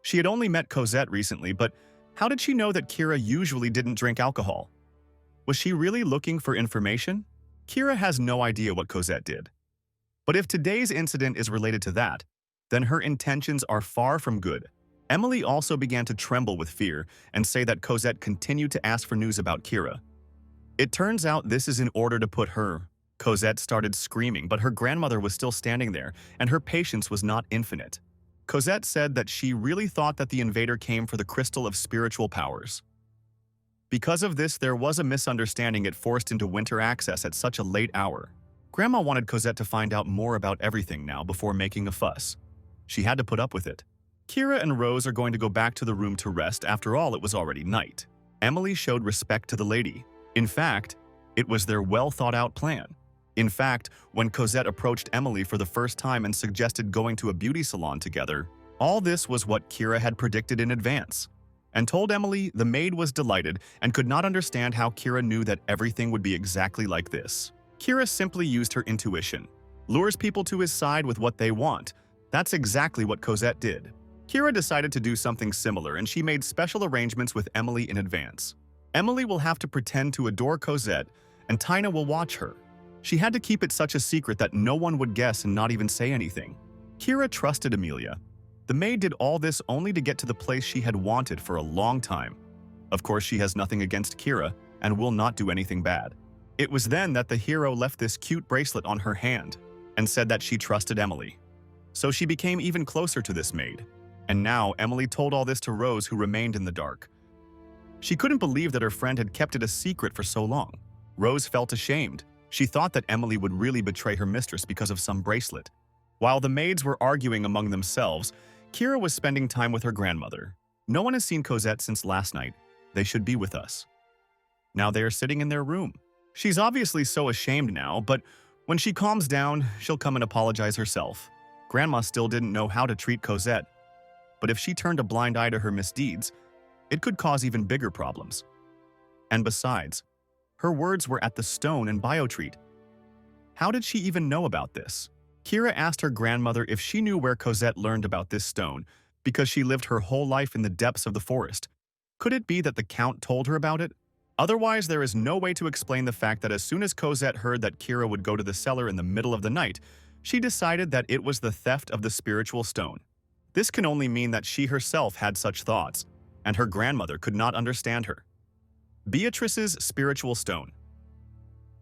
She had only met Cosette recently, but how did she know that Kira usually didn't drink alcohol? Was she really looking for information? Kira has no idea what Cosette did. But if today's incident is related to that, then her intentions are far from good. Emily also began to tremble with fear and say that Cosette continued to ask for news about Kira. It turns out this is in order to put her. Cosette started screaming, but her grandmother was still standing there, and her patience was not infinite. Cosette said that she really thought that the invader came for the crystal of spiritual powers. Because of this, there was a misunderstanding. It forced into winter access at such a late hour. Grandma wanted Cosette to find out more about everything now before making a fuss. She had to put up with it. Kira and Rose are going to go back to the room to rest. After all, it was already night. Emily showed respect to the lady. In fact, it was their well-thought-out plan. In fact, when Cosette approached Emily for the first time and suggested going to a beauty salon together, all this was what Kira had predicted in advance. And told Emily the maid was delighted and could not understand how Kira knew that everything would be exactly like this. Kira simply used her intuition. Lures people to his side with what they want. That's exactly what Cosette did. Kira decided to do something similar, and she made special arrangements with Emily in advance. Emily will have to pretend to adore Cosette, and Tina will watch her. She had to keep it such a secret that no one would guess and not even say anything. Kira trusted Amelia. The maid did all this only to get to the place she had wanted for a long time. Of course, she has nothing against Kira and will not do anything bad. It was then that the hero left this cute bracelet on her hand and said that she trusted Emily. So she became even closer to this maid. And now Emily told all this to Rose, who remained in the dark. She couldn't believe that her friend had kept it a secret for so long. Rose felt ashamed. She thought that Emily would really betray her mistress because of some bracelet. While the maids were arguing among themselves, Kira was spending time with her grandmother. No one has seen Cosette since last night. They should be with us. Now they are sitting in their room. She's obviously so ashamed now, but when she calms down, she'll come and apologize herself. Grandma still didn't know how to treat Cosette. But if she turned a blind eye to her misdeeds, it could cause even bigger problems. And besides, her words were at the stone and biotreat. How did she even know about this? Kira asked her grandmother if she knew where Cosette learned about this stone, because she lived her whole life in the depths of the forest. Could it be that the Count told her about it? Otherwise, there is no way to explain the fact that as soon as Cosette heard that Kira would go to the cellar in the middle of the night, she decided that it was the theft of the spiritual stone. This can only mean that she herself had such thoughts, and her grandmother could not understand her. Beatrice's spiritual stone.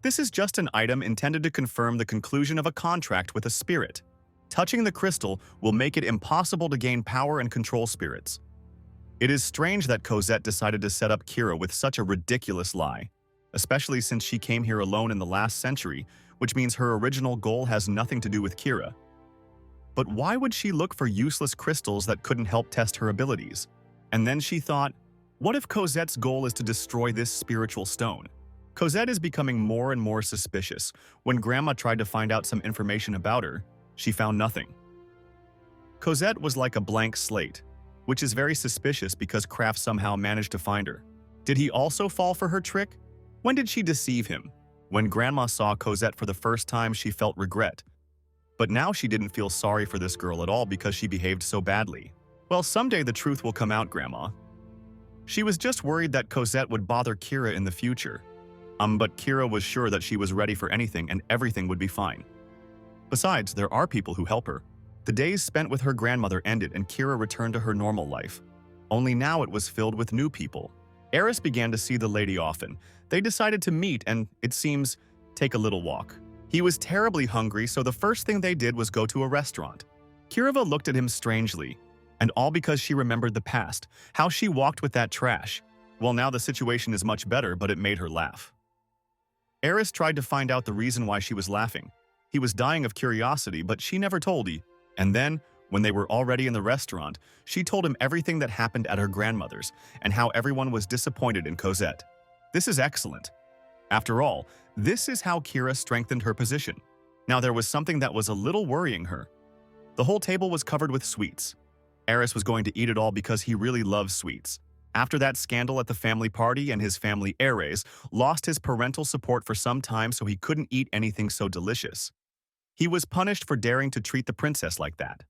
This is just an item intended to confirm the conclusion of a contract with a spirit. Touching the crystal will make it impossible to gain power and control spirits. It is strange that Cosette decided to set up Kira with such a ridiculous lie, especially since she came here alone in the last century, which means her original goal has nothing to do with Kira. But why would she look for useless crystals that couldn't help test her abilities? And then she thought, what if Cosette's goal is to destroy this spiritual stone? Cosette is becoming more and more suspicious. When Grandma tried to find out some information about her, she found nothing. Cosette was like a blank slate, which is very suspicious because Kraft somehow managed to find her. Did he also fall for her trick? When did she deceive him? When Grandma saw Cosette for the first time, she felt regret. But now she didn't feel sorry for this girl at all because she behaved so badly. Well, someday the truth will come out, Grandma. She was just worried that Cosette would bother Kira in the future. But Kira was sure that she was ready for anything and everything would be fine. Besides, there are people who help her. The days spent with her grandmother ended and Kira returned to her normal life. Only now it was filled with new people. Aris began to see the lady often. They decided to meet and, it seems, take a little walk. He was terribly hungry, so the first thing they did was go to a restaurant. Kirava looked at him strangely, and all because she remembered the past, how she walked with that trash. Well, now the situation is much better, but it made her laugh. Aris tried to find out the reason why she was laughing. He was dying of curiosity, but she never told him. And then, when they were already in the restaurant, she told him everything that happened at her grandmother's and how everyone was disappointed in Cosette. This is excellent. After all, this is how Kira strengthened her position. Now there was something that was a little worrying her. The whole table was covered with sweets. Aris was going to eat it all because he really loves sweets. After that scandal at the family party and his family Aris lost his parental support for some time, so he couldn't eat anything so delicious. He was punished for daring to treat the princess like that.